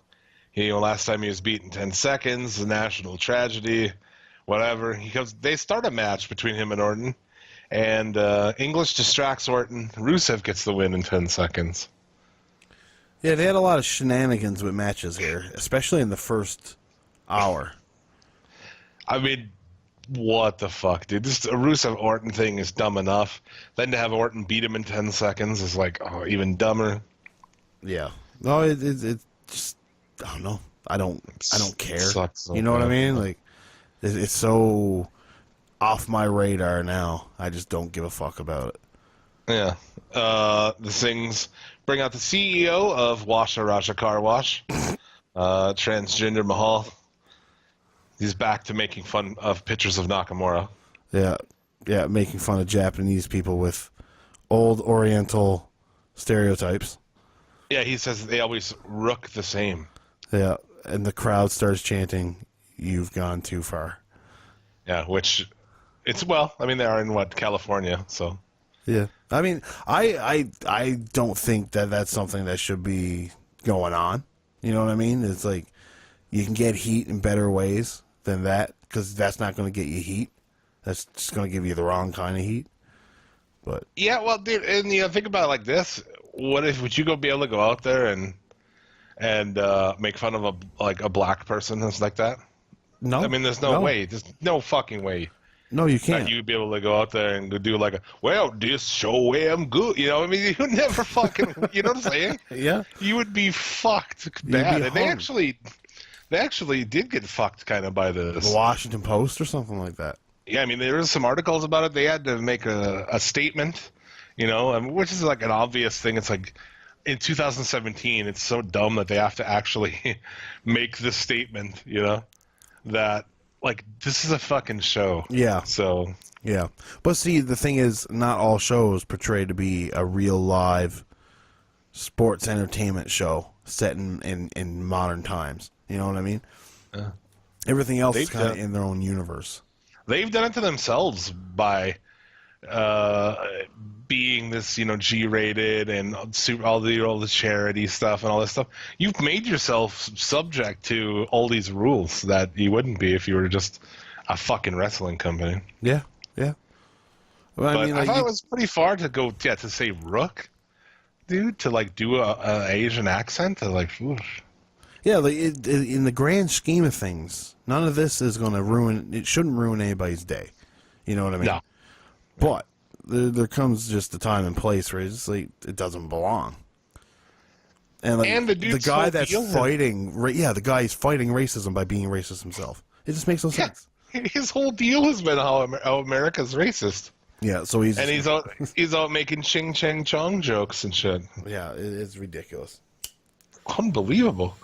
last time he was beaten 10 seconds, a national tragedy, whatever. They start a match between him and Orton, and English distracts Orton. Rusev gets the win in 10 seconds. Yeah, they had a lot of shenanigans with matches here, especially in the first hour. I mean, what the fuck, dude? This Rusev Orton thing is dumb enough. Then to have Orton beat him in 10 seconds is like, even dumber. Yeah. No, it just, I don't know. I don't care. Sucks so you know what I bad. mean? Like, it's so off my radar now. I just don't give a fuck about it. Yeah. The things bring out the CEO of Washa Raja Car Wash, Transgender Mahal. He's back to making fun of pictures of Nakamura. Yeah, making fun of Japanese people with old Oriental stereotypes. Yeah, he says they always look the same. Yeah, and the crowd starts chanting, "You've gone too far." Yeah, which they are in California, so. Yeah, I mean, I don't think that that's something that should be going on. You know what I mean? It's like you can get heat in better ways than that, because that's not going to get you heat. That's just going to give you the wrong kind of heat. But Yeah, well, dude, and think about it like this: would you be able to go out there and make fun of a black person that's like that? no, I mean, there's no way. There's no fucking way. No, you That can't. you'd be able to go out there and do this show am good. You know, I mean, you would never fucking, you know what I'm saying? Yeah, You would be fucked be bad. And hung. they actually did get fucked kind of by this. the Washington Post or something like that. Yeah, I mean, there was some articles about it. They had to make a statement, which is like an obvious thing. It's like in 2017, it's so dumb that they have to actually make this statement, that like this is a fucking show. Yeah. So Yeah, but see, the thing is, not all shows portray to be a real live sports entertainment show set in modern times. You know what I mean? Everything else is They've kind of done- in their own universe. they've done it to themselves by being this, G-rated and all the charity stuff and all this stuff. You've made yourself subject to all these rules that you wouldn't be if you were just a fucking wrestling company. Yeah, yeah. Well, But I like, thought it was pretty far to go, to say Rook, dude, to like do a Asian accent, to like, oof. yeah, like in the grand scheme of things, none of this is going to ruin. It shouldn't ruin anybody's day. You know what I mean? No. But there comes just a time and place where it's like it doesn't belong. And like And the dude's guy whole that's deal- fighting, the guy is fighting racism by being racist himself. It just makes no sense. His whole deal has been how America's racist. Yeah, so he's He's out making ching chang chong jokes and shit. yeah, it's ridiculous. Unbelievable.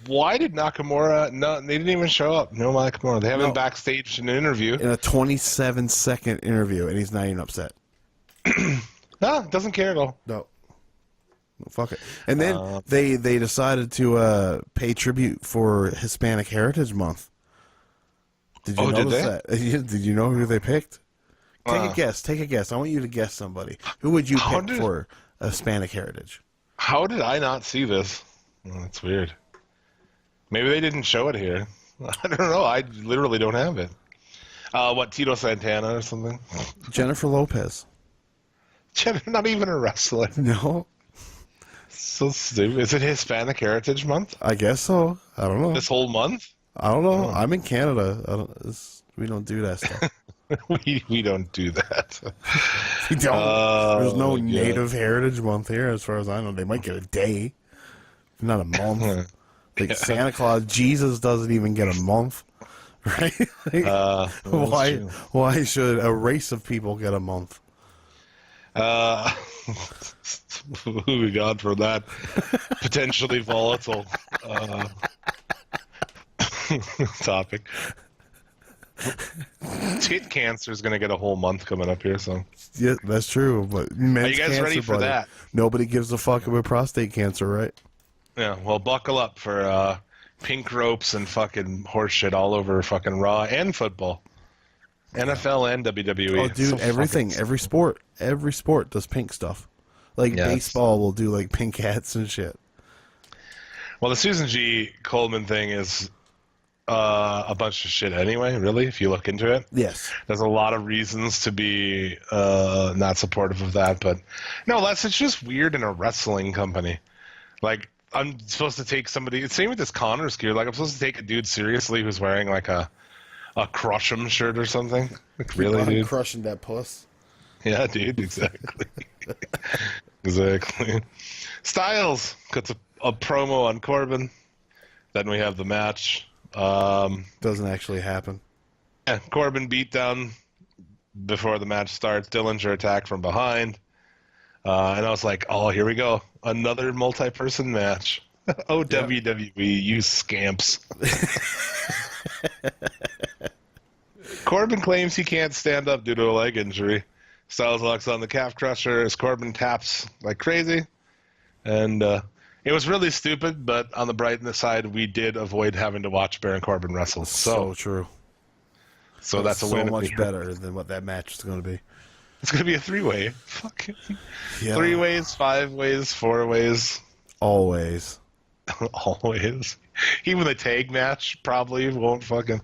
Why did Nakamura? No, they didn't even show up. No Nakamura. They have him backstage in an interview. In a 27-second interview, and he's not even upset. No, doesn't care at all. No, fuck it. And then they decided to pay tribute for Hispanic Heritage Month. Did you Did notice they? that? Did you know who they picked? Take a guess. Take a guess. I want you to guess somebody. Who would you pick for Hispanic Heritage? How did I not see this? Oh, that's weird. Maybe they didn't show it here. I don't know. I literally don't have it. Tito Santana or something? Jennifer Lopez. Not even a wrestler. No, So stupid. Is it Hispanic Heritage Month? I guess so. I don't know. This whole month? I don't know. I'm in Canada. We don't do that stuff. we don't do that. We don't. There's no yeah. Native Heritage Month here, as far as I know. They might get a day, not a month. Like Santa Claus, Jesus doesn't even get a month, right? Like, why should a race of people get a month? Who we got for that potentially volatile topic? Tit cancer is going to get a whole month coming up here, so. Yeah, that's true. But men's Are you guys cancer, ready for buddy, that? Nobody gives a fuck about prostate cancer, right? Yeah, well, buckle up for pink ropes and fucking horse shit all over fucking Raw and football. NFL and WWE. Oh, dude, everything, every sport does pink stuff. Like baseball will do like pink hats and shit. Well, the Susan G. Coleman thing is a bunch of shit anyway, really, if you look into it. Yes. There's a lot of reasons to be not supportive of that, but no, it's just weird in a wrestling company. Like, I'm supposed to take somebody, same with this Connors gear, like I'm supposed to take a dude seriously who's wearing like a Crush 'em shirt or something. Like, really, dude? Crushing that puss. Yeah, dude, exactly. Exactly. Styles cuts a promo on Corbin. Then we have the match. Doesn't actually happen. Yeah, Corbin beat down before the match starts. Dillinger attack from behind. And I was like, oh, here we go. Another multi-person match. Oh, yeah. WWE, you scamps. Corbin claims he can't stand up due to a leg injury. Styles locks on the calf crusher as Corbin taps like crazy. And it was really stupid, but on the bright side, we did avoid having to watch Baron Corbin wrestle. So true. So that's a win. So much better than what that match is going to be. It's going to be a three-way. Fucking yeah. 3 ways, 5 ways, 4 ways. Always. Always. Even the tag match probably won't fucking,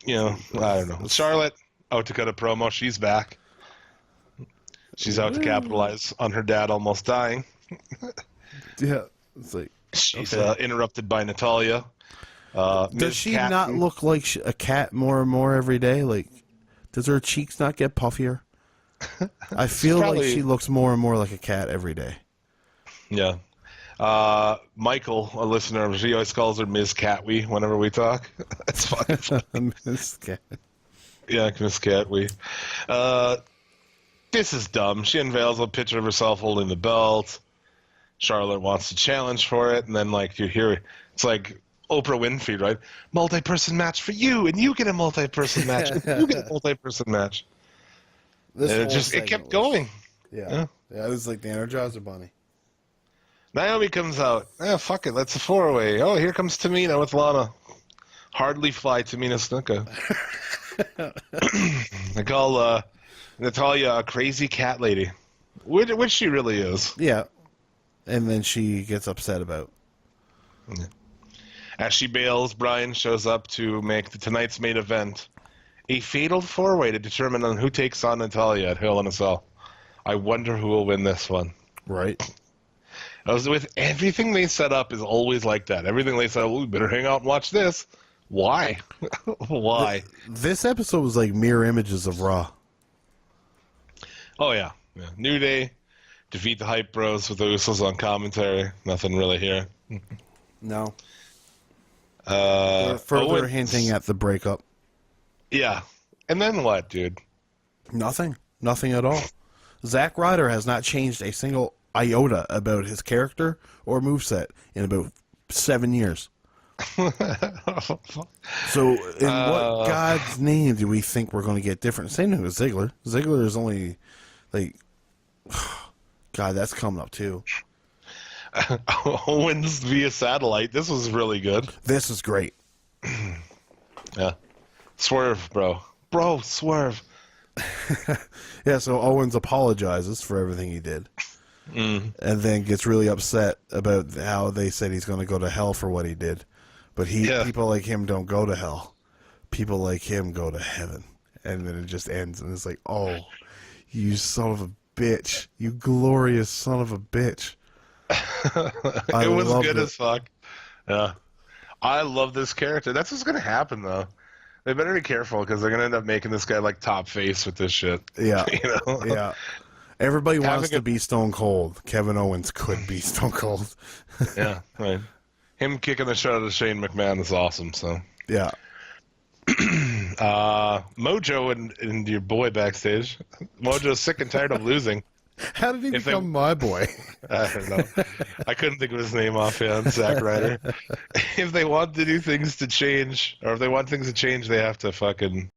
I don't know. Charlotte, out to cut a promo. She's back. She's out to capitalize on her dad almost dying. Yeah. It's like, she's interrupted by Natalya. Does she not look like a cat more and more every day? Like, does her cheeks not get puffier? I feel like she looks more and more like a cat every day. Yeah. Michael, a listener, he always calls her Ms. Catwee whenever we talk. That's fucking Ms. Cat. Yeah, Ms. Catwee. This is dumb. She unveils a picture of herself holding the belt. Charlotte wants to challenge for it, and then you hear it's like Oprah Winfrey, right? Multi-person match for you, and you get a multi-person match, and you get a multi-person match. And it kept going. Yeah, it was like the Energizer Bunny. Naomi comes out. Fuck it, that's a 4-way. Oh, here comes Tamina with Lana. Hardly fly Tamina Snuka. They call Natalya a crazy cat lady, which she really is. Yeah, and then she gets upset about. Yeah. As she bails, Bryan shows up to make tonight's main event a fatal 4-way to determine on who takes on Natalya at Hell in a Cell. I wonder who will win this one. Right. With everything they set up is always like that. Everything they said, we better hang out and watch this. Why? Why? This episode was like mirror images of Raw. Oh, yeah. New Day defeat the Hype Bros with the Usos on commentary. Nothing really here. No. They're further hinting at the breakup. Yeah. And then what, dude? Nothing. Nothing at all. Zack Ryder has not changed a single iota about his character or moveset in about 7 years. So in what God's name do we think we're going to get different? Same thing with Ziggler. Ziggler is only God, that's coming up too. Owens via satellite. This was really good. This is great. Yeah. Swerve, bro. Bro, swerve. Yeah, so Owens apologizes for everything he did. And then gets really upset about how they said he's going to go to hell for what he did. But people like him don't go to hell. People like him go to heaven. And then it just ends, and it's like, oh, you son of a bitch. You glorious son of a bitch. It was good as fuck. Yeah. I love this character. That's what's going to happen, though. They better be careful, because they're going to end up making this guy like top face with this shit. Yeah. Yeah. Everybody wants to be Stone Cold. Kevin Owens could be Stone Cold. Yeah, right. Him kicking the shit out of Shane McMahon is awesome, so. Yeah. Mojo and your boy backstage. Mojo's sick and tired of losing. How did he become my boy? I don't know. I couldn't think of his name offhand, Zack Ryder. If they want to do things to change, or if they want things to change, they have to fucking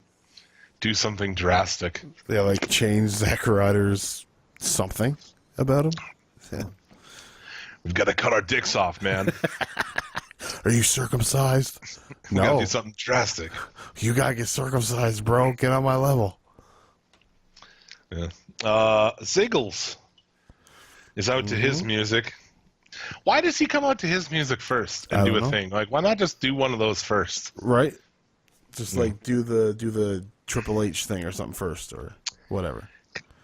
do something drastic. Yeah, change Zack Ryder's something about him. Yeah. We've got to cut our dicks off, man. Are you circumcised? We got to No. do something drastic. You gotta get circumcised, bro. Get on my level. Yeah. Ziggles is out to his music. Why does he come out to his music first and I do don't a know. thing? Like, why not just do one of those first? Right? Just like do the Triple H thing or something first or whatever.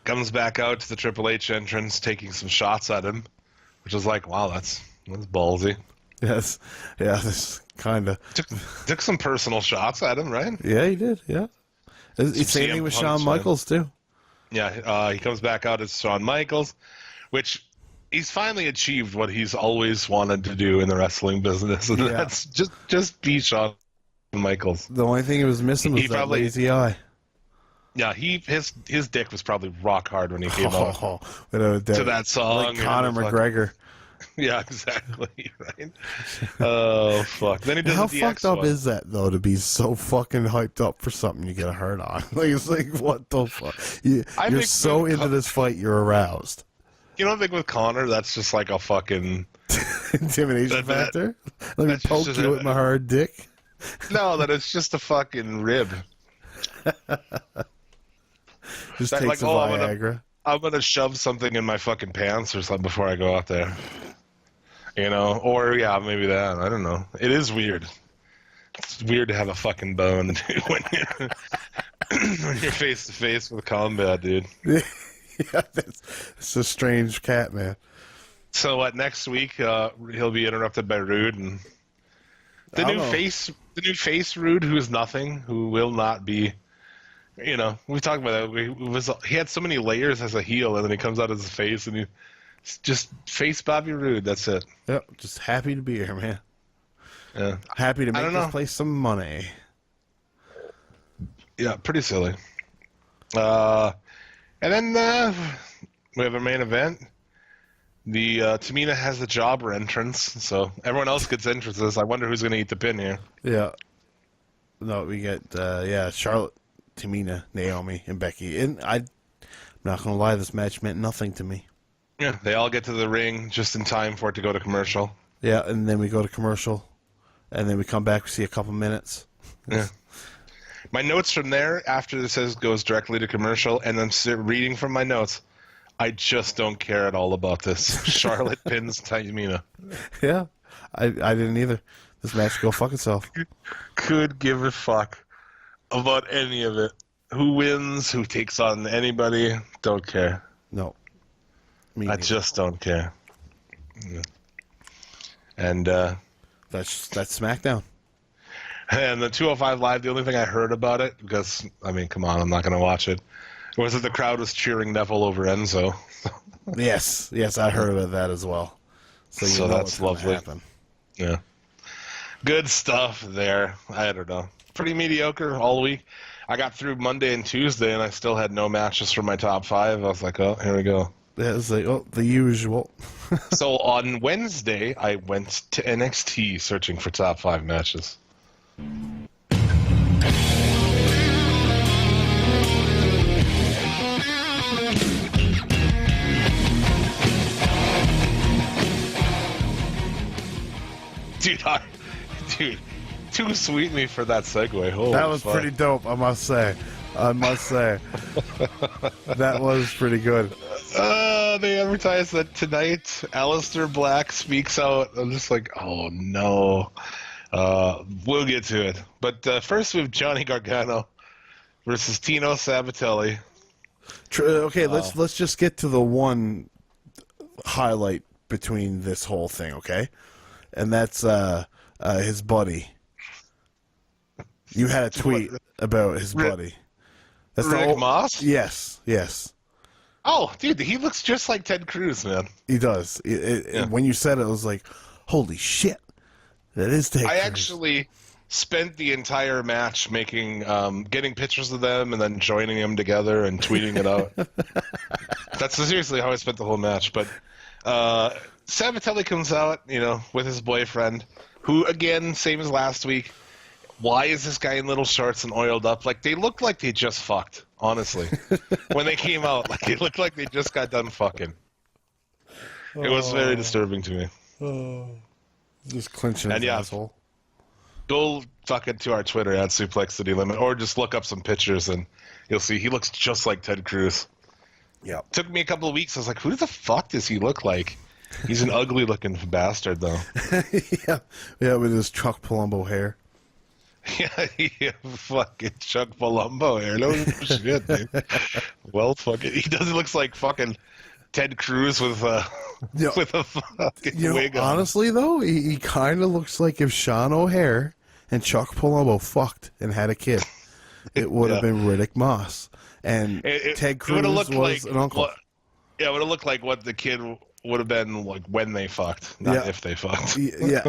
Comes back out to the Triple H entrance, taking some shots at him, which is like, wow, that's ballsy. Yes. Yeah, this kind of. Took some personal shots at him, right? Yeah, he did. Yeah. It's same CM thing with Punk's Shawn fan. Michaels, too. Yeah, he comes back out as Shawn Michaels, which he's finally achieved what he's always wanted to do in the wrestling business, and Yeah. that's just be Shawn Michaels. The only thing he was missing was He that probably- lazy eye. Yeah, his dick was probably rock hard when he came out Oh, without a doubt. to that song. Like Conor and the fuck- McGregor. Yeah, exactly. Right. Oh fuck. Then he does How the DX fucked up one. is that, though, to be so fucking hyped up for something you get hurt on? Like, it's like, what the fuck? You're think so with into this fight, you're aroused. You don't think with Connor that's just like a fucking Intimidation That- factor? Let me that's poke just you a- with my hard dick? no, that it's just a fucking rib. Just That, take like, some oh, I'm gonna- Viagra. I'm gonna shove something in my fucking pants or something before I go out there. You know, or yeah, maybe that. I don't know. It is weird. It's weird to have a fucking bone dude, when you're face to face with combat, dude. Yeah, it's a strange cat, man. So what? Next week, he'll be interrupted by Rude and the I don't new know. face Rude, who's nothing, who will not be. You know, we talked about that. He had so many layers as a heel, and then he comes out as a face, and he's just face Bobby Roode. That's it. Yep, just happy to be here, man. Yeah, Happy to make don't this know. place some money. yeah, pretty silly. And then we have a main event. The Tamina has the jobber entrance, so everyone else gets entrances. I wonder who's going to eat the pin here. Yeah. No, we get Charlotte, Tamina, Naomi, and Becky. And I'm not gonna lie, this match meant nothing to me. Yeah, they all get to the ring just in time for it to go to commercial. Yeah, and then we go to commercial, and then we come back. We see a couple minutes. Yeah. My notes from there, after this goes directly to commercial, and then reading from my notes, I just don't care at all about this. Charlotte pins Tamina. Yeah, I didn't either. This match go fuck itself. Could give a fuck about any of it. Who wins, who takes on anybody, don't care. No, me I neither. just don't care. Yeah. And That's SmackDown. and the 205 Live, the only thing I heard about it, because, I mean, come on, I'm not going to watch it, was that the crowd was cheering Neville over Enzo. Yes, I heard about that as well. So you So know that's what's gonna lovely. happen. Yeah. Good stuff there. I don't know. Pretty mediocre all week. I got through Monday and Tuesday, and I still had no matches for my top 5. I was like, oh, here we go. Yeah, it's like the usual. So on Wednesday, I went to NXT searching for top 5 matches. Dude, too sweet me for that segue. Holy That was fuck. pretty dope, I must say. That was pretty good. They advertised that tonight Aleister Black speaks out. I'm just like, oh no. We'll get to it. But first we have Johnny Gargano versus Tino Sabatelli. Okay, let's just get to the one highlight between this whole thing, okay? And that's his buddy. You had a tweet about his buddy. That's Rick old- Moss? Yes. Oh, dude, he looks just like Ted Cruz, man. He does. When you said it, I was like, holy shit. That is Ted I Cruz. actually spent the entire match making, getting pictures of them and then joining them together and tweeting it out. That's seriously how I spent the whole match. But Sabatelli comes out, with his boyfriend, who, again, same as last week. Why is this guy in little shorts and oiled up? Like, they looked like they just fucked, honestly. When they came out, like, they looked like they just got done fucking. It was very disturbing to me. Just clenching his asshole. Go fucking to our Twitter at Suplex City Limit, or just look up some pictures and you'll see he looks just like Ted Cruz. Yeah. Took me a couple of weeks. I was like, who the fuck does he look like? He's an ugly looking bastard, though. Yeah, with his Chuck Palumbo hair. Yeah, fucking Chuck Palumbo hair. No shit, dude. Well, fucking, he doesn't look like fucking Ted Cruz with with a fucking wig on. Honestly, though, he kind of looks like if Sean O'Hare and Chuck Palumbo fucked and had a kid, it would have been Riddick Moss. And Ted Cruz was like, an uncle. It would have looked like what the kid would have been like when they fucked, not if they fucked. Yeah.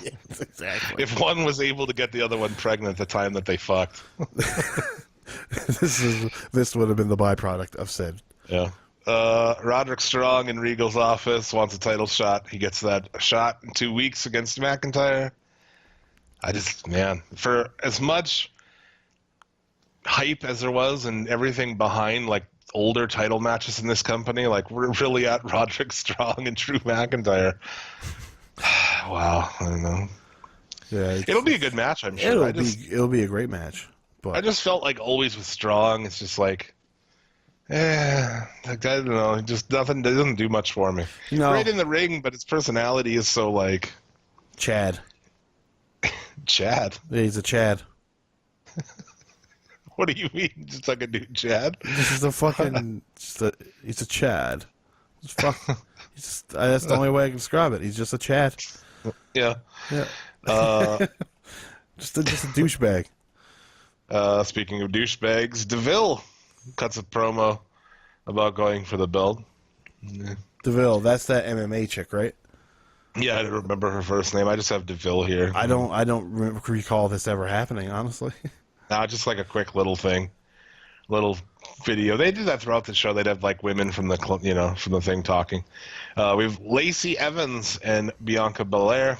Yes, exactly. If one was able to get the other one pregnant at the time that they fucked. This would have been the byproduct of said. Yeah. Roderick Strong in Regal's office wants a title shot. He gets that shot in 2 weeks against McIntyre. For as much hype as there was and everything behind like older title matches in this company, like we're really at Roderick Strong and Drew McIntyre. Wow, I don't know. Yeah, it'll be a good match, I'm sure. It'll be a great match. But I just felt like always with Strong, it's just like, I don't know, just nothing doesn't do much for me. No. Great in the ring, but his personality is so like Chad. Chad. Yeah, he's a Chad. What do you mean? Just like a dude, Chad? This is a fucking. He's a Chad. That's the only way I can describe it. He's just a Chad. Yeah. Yeah. Just a douchebag. Speaking of douchebags, DeVille cuts a promo about going for the belt. Yeah. DeVille, that's that MMA chick, right? Yeah, I don't remember her first name. I just have DeVille here. I don't recall this ever happening, honestly. No, just like a quick little thing, little video. They do that throughout the show. They'd have like women from the from the thing talking. We have Lacey Evans and Bianca Belair.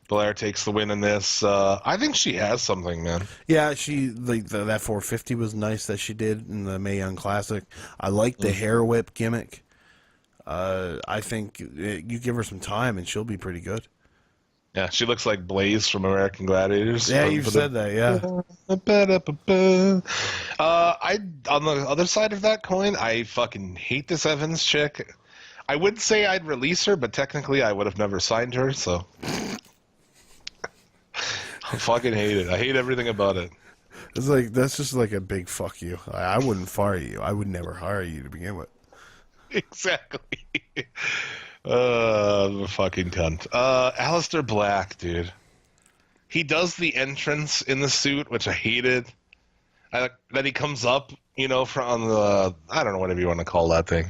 Belair takes the win in this. I think she has something, man. Yeah, she that 450 was nice that she did in the Mae Young Classic. I like the hair whip gimmick. I think you give her some time and she'll be pretty good. Yeah, she looks like Blaze from American Gladiators. Yeah, you've said that, yeah. On the other side of that coin, I fucking hate this Evans chick. I would say I'd release her, but technically I would have never signed her, so. I fucking hate it. I hate everything about it. It's like, that's just like a big fuck you. I wouldn't fire you. I would never hire you to begin with. Exactly. The fucking cunt. Aleister Black, dude. He does the entrance in the suit, which I hated. Then he comes up, from the, I don't know, whatever you want to call that thing.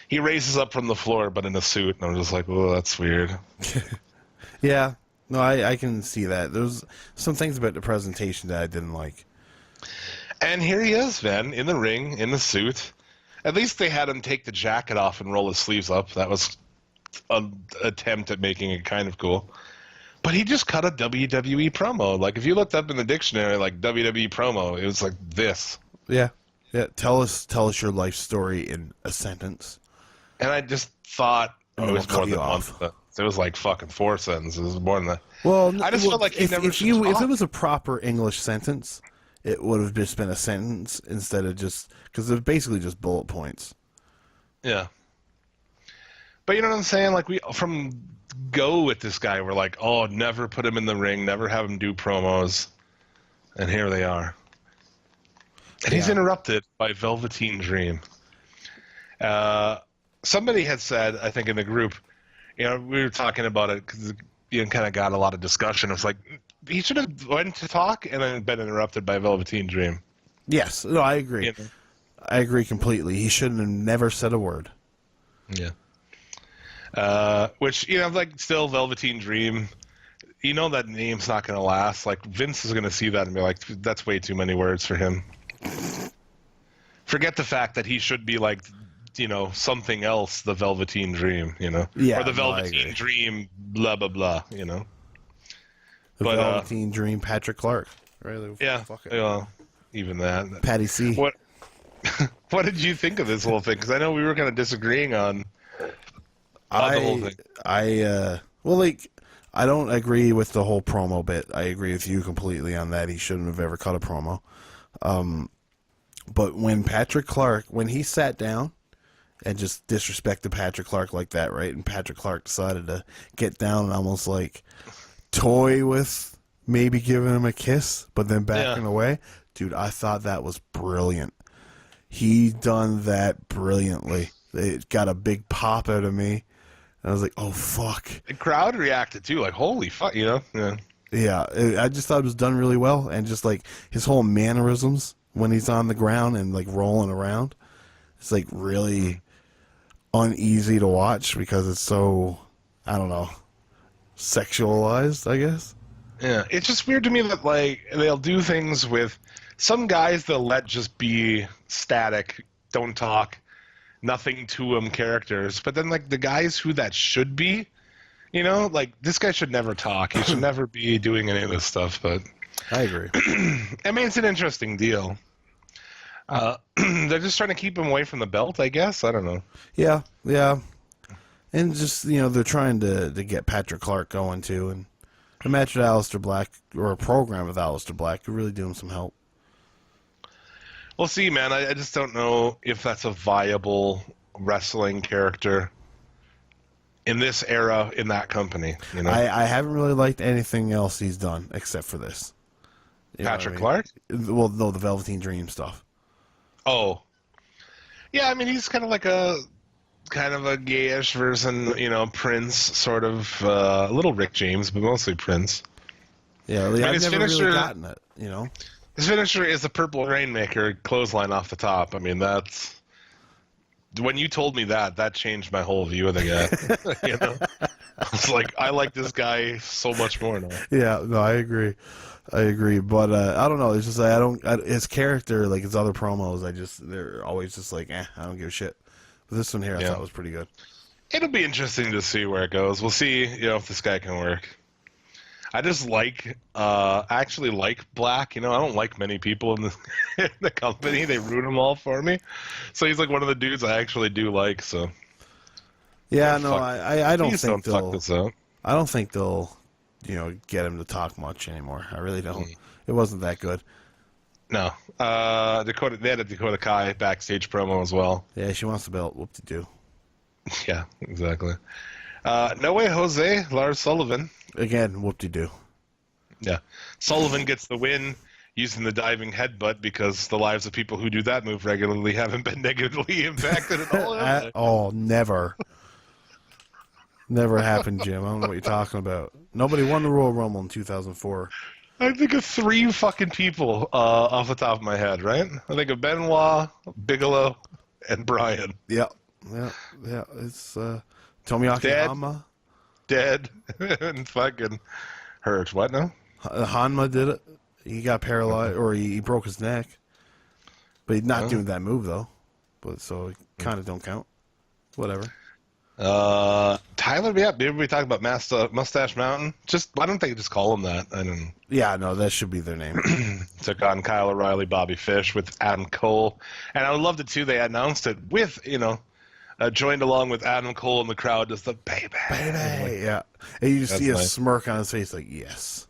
He raises up from the floor, but in a suit, and I'm just like, oh, that's weird. Yeah. No, I can see that. There's some things about the presentation that I didn't like. And here he is, man, in the ring, in the suit. At least they had him take the jacket off and roll his sleeves up. That was an attempt at making it kind of cool. But he just cut a WWE promo. Like, if you looked up in the dictionary, like, WWE promo, it was like this. Yeah. Yeah. Tell us your life story in a sentence. And I just thought it was more than one. It was like fucking 4 sentences. It was more than that. Well, I just felt like if it was a proper English sentence, it would have just been a sentence instead of just, because it's basically just bullet points. Yeah. But you know what I'm saying? Like, we from go with this guy, we're like, oh, never put him in the ring, never have him do promos. And here they are. And he's interrupted by Velveteen Dream. Somebody had said, I think in the group, we were talking about it because kind of got a lot of discussion. It's like, he should have went to talk and then been interrupted by Velveteen Dream. Yes. No, I agree. I agree completely. He shouldn't have never said a word. Yeah. Which, like, still Velveteen Dream, that name's not going to last. Like, Vince is going to see that and be like, that's way too many words for him. Forget the fact that he should be like, something else, the Velveteen Dream, Yeah, or the Velveteen Dream, blah, blah, blah, The Velveteen Dream, Patrick Clark. Right? Yeah, even that. Patty C. What did you think of this whole thing? Because I know we were kind of disagreeing on the whole thing. Well, like, I don't agree with the whole promo bit. I agree with you completely on that. He shouldn't have ever cut a promo. But when Patrick Clark, when he sat down and just disrespected Patrick Clark like that, right? And Patrick Clark decided to get down and almost like toy with maybe giving him a kiss, but then backing away. Dude, I thought that was brilliant. He done that brilliantly. It got a big pop out of me. And I was like, oh, fuck. The crowd reacted too, like, holy fuck, you know? Yeah. Yeah, I just thought it was done really well. And just like his whole mannerisms when he's on the ground and like rolling around, it's like really uneasy to watch because it's so, I don't know, sexualized, I guess. Yeah, it's just weird to me that, like, they'll do things with some guys they'll let just be static, don't talk, nothing to them characters. But then, like, the guys who that should be, you know, like, this guy should never talk. He should never be doing any of this stuff. But I agree. I mean, it's an interesting deal. They're just trying to keep him away from the belt, I guess. I don't know. Yeah. And just, you know, they're trying to get Patrick Clark going, too. And a match with Aleister Black, or a program with Aleister Black, could really do him some help. We'll see, man. I just don't know if that's a viable wrestling character in this era in that company. You know, I haven't really liked anything else he's done except for this. You know Patrick what I mean? Clark? Well, no, the Velveteen Dream stuff. Oh, yeah. I mean, he's kind of a gayish version, you know, Prince, sort of a little Rick James, but mostly Prince. Yeah, I mean, I've his never finisher, really gotten it. You know, his finisher is the Purple Rainmaker clothesline off the top. I mean, that's when you told me that changed my whole view of the guy. You know, I was like, I like this guy so much more now. Yeah, no, I agree. But I don't know. It's just like his character, like his other promos, they're always just like, I don't give a shit. But this one here, I thought was pretty good. It'll be interesting to see where it goes. We'll see, you know, if this guy can work. I just actually like Black. You know, I don't like many people in the company. They ruin them all for me. So he's like one of the dudes I actually do like. So yeah, no, I don't think don't fuck this up. I don't think they'll, you know, get him to talk much anymore. I really don't. It wasn't that good. No, they had a Dakota Kai backstage promo as well. Yeah, she wants the belt. Whoop-de-doo. Yeah, exactly. No Way Jose, Lars Sullivan. Again, whoop-de-doo. Yeah. Sullivan gets the win using the diving headbutt because the lives of people who do that move regularly haven't been negatively impacted at all. At all. Never. Never happened, Jim. I don't know what you're talking about. Nobody won the Royal Rumble in 2004. I think of 3 fucking people off the top of my head, right? I think of Benoit, Bigelow, and Bryan. Yeah. It's Tomoaki Hanma. Dead and fucking hurt. What now? Hanma did it. He got paralyzed, or he broke his neck. But he's not doing that move, though. But so it kind of don't count. Whatever. Tyler, yeah, maybe we talk about Mustache Mountain. Why don't they just call him that? I don't know. Yeah, no, that should be their name. Took on Kyle O'Reilly, Bobby Fish with Adam Cole. And I loved it, too. They announced it with, you know, joined along with Adam Cole in the crowd, just the baby. Baby, yeah. And you just see a smirk on his face, like, yes.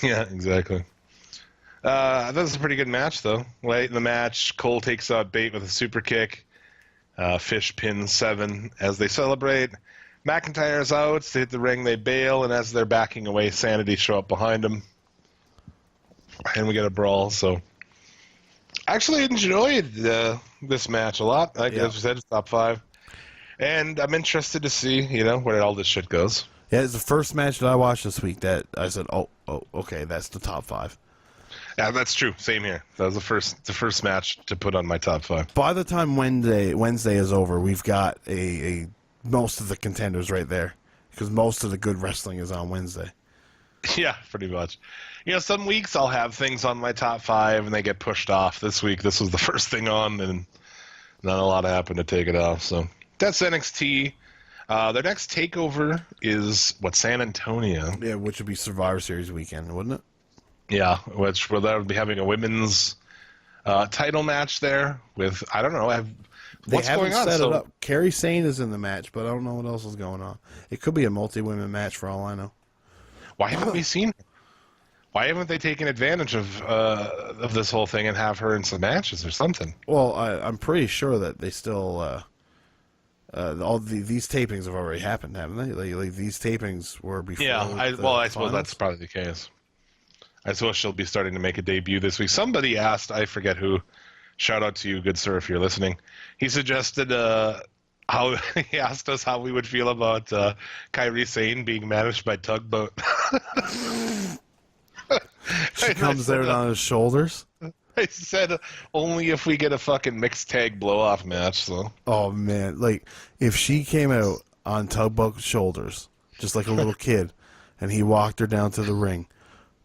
Yeah, exactly. I thought it was a pretty good match, though. Late in the match, Cole takes out Bate with a super kick. Fish pins 7 as they celebrate. McIntyre's out. They hit the ring. They bail, and as they're backing away, Sanity show up behind them. And we get a brawl, so... I actually enjoyed this match a lot. As you said, it's top 5. And I'm interested to see, you know, where all this shit goes. Yeah, it's the first match that I watched this week that I said, oh, okay, that's the top 5. Yeah, that's true. Same here. That was the first match to put on my top 5. By the time Wednesday is over, we've got a most of the contenders right there because most of the good wrestling is on Wednesday. Yeah, pretty much. You know, some weeks I'll have things on my top 5 and they get pushed off. This week, this was the first thing on, and not a lot happened to take it off. So that's NXT. Their next takeover is San Antonio. Yeah, which would be Survivor Series weekend, wouldn't it? Yeah, where they'll be having a women's title match there with, I don't know, what's they going haven't on? set it up. Kairi Sane is in the match, but I don't know what else is going on. It could be a multi-women match for all I know. Why haven't we seen her? Why haven't they taken advantage of this whole thing and have her in some matches or something? Well, I'm pretty sure that they still these tapings have already happened, haven't they? Like these tapings were before. Yeah, I suppose finals. that's probably the case. I suppose she'll be starting to make a debut this week. Somebody asked, I forget who. Shout out to you, good sir, if you're listening. He suggested he asked us how we would feel about Kairi Sane being managed by Tugboat. She comes out on his shoulders. I said only if we get a fucking mixed tag blow-off match. So. Oh man, like if she came out on Tugboat's shoulders, just like a little kid, and he walked her down to the ring,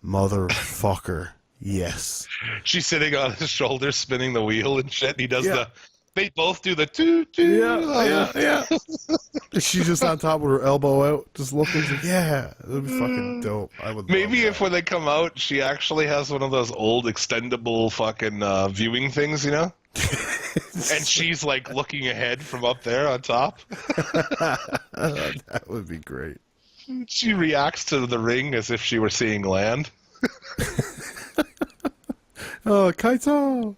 motherfucker, yes. She's sitting on his shoulder, spinning the wheel and shit. And he does They both do the toot. Yeah. She's just on top with her elbow out, just looking. Like, yeah, it would be fucking dope. I would. Maybe if when they come out, she actually has one of those old extendable fucking viewing things, you know? And she's like looking ahead from up there on top. That would be great. She reacts to the ring as if she were seeing land. Oh, Kaito!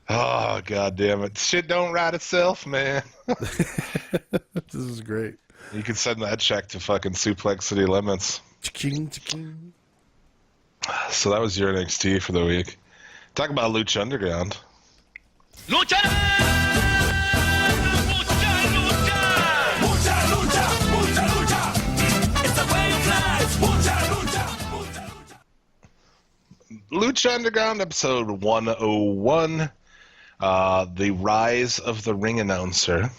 Oh, god damn it. Shit don't write itself, man. This is great. You can send that check to fucking Suplex City Limits. Cha-ching. So that was your NXT for the week. Talk about Lucha Underground. Lucha! Lucha, lucha, lucha, lucha! It's the way of life! Lucha, lucha, lucha, lucha! Lucha Underground, episode 101. The Rise of the Ring Announcer.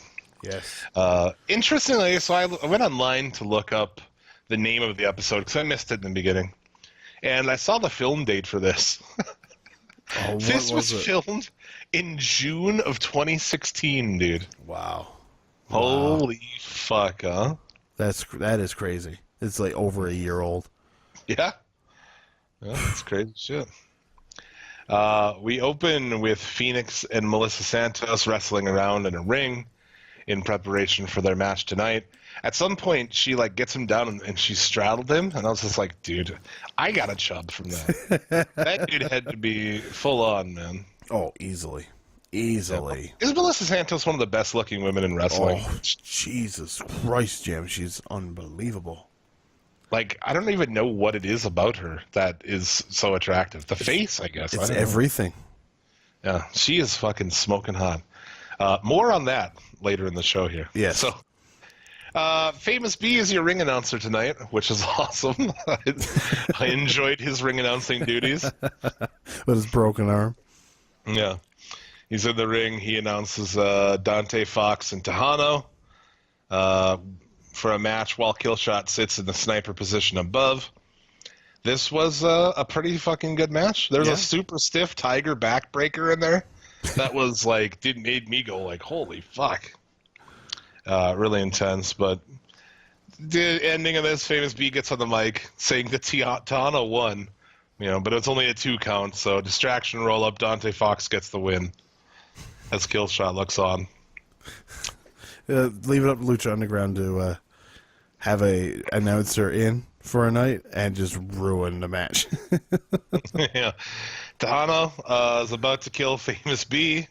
Yes. Interestingly, so I went online to look up the name of the episode because I missed it in the beginning. And I saw the film date for this. This was filmed in June of 2016, dude. Wow. Holy fuck, huh? That is crazy. It's like over a year old. Yeah. That's crazy shit. We open with Phoenix and Melissa Santos wrestling around in a ring in preparation for their match tonight. At some point, she like gets him down and she straddled him, and I was just like, dude, I got a chub from that. That dude had to be full on, man. Oh, easily. Is Melissa Santos one of the best looking women in wrestling? Oh, Jesus Christ, Jim. She's unbelievable. Like, I don't even know what it is about her that is so attractive. The face, I guess. It's I don't know. everything. Yeah, she is fucking smoking hot. More on that later in the show here. Yes. So, Famous B is your ring announcer tonight, which is awesome. I enjoyed his ring announcing duties. With his broken arm. Yeah. He's in the ring. He announces Dante Fox and Tejano for a match while Killshot sits in the sniper position above. This was a pretty fucking good match. There's a super stiff Tiger backbreaker in there. That was like, made me go like, holy fuck. Really intense, but the ending of this, Famous B gets on the mic saying that Tejano won, but it's only a 2 count, so distraction roll up, Dante Fox gets the win as Killshot looks on. Leave it up to Lucha Underground to have a announcer in for a night and just ruin the match. Yeah. Tejano is about to kill Famous B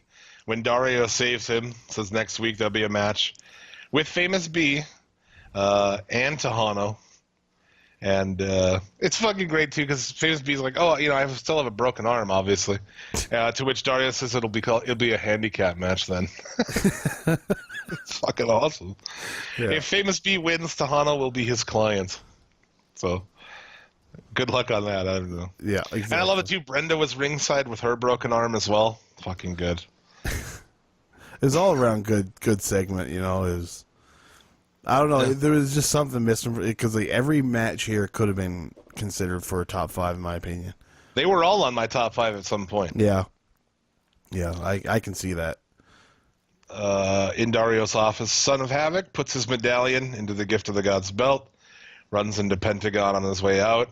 when Dario saves him. Says next week there'll be a match with Famous B and Tejano. And it's fucking great, too, because Famous B's like, I still have a broken arm, obviously. To which Dario says it'll be a handicap match then. It's fucking awesome. Yeah. If Famous B wins, Tejano will be his client. So, good luck on that. I don't know. Yeah, exactly. And I love it, too. Brenda was ringside with her broken arm as well. Fucking good. It's all around good segment, is... I don't know. Yeah. There was just something missing because every match here could have been considered for a top 5, in my opinion. They were all on my top 5 at some point. Yeah, I can see that. In Dario's office, Son of Havoc puts his medallion into the Gift of the Gods belt, runs into Pentagon on his way out,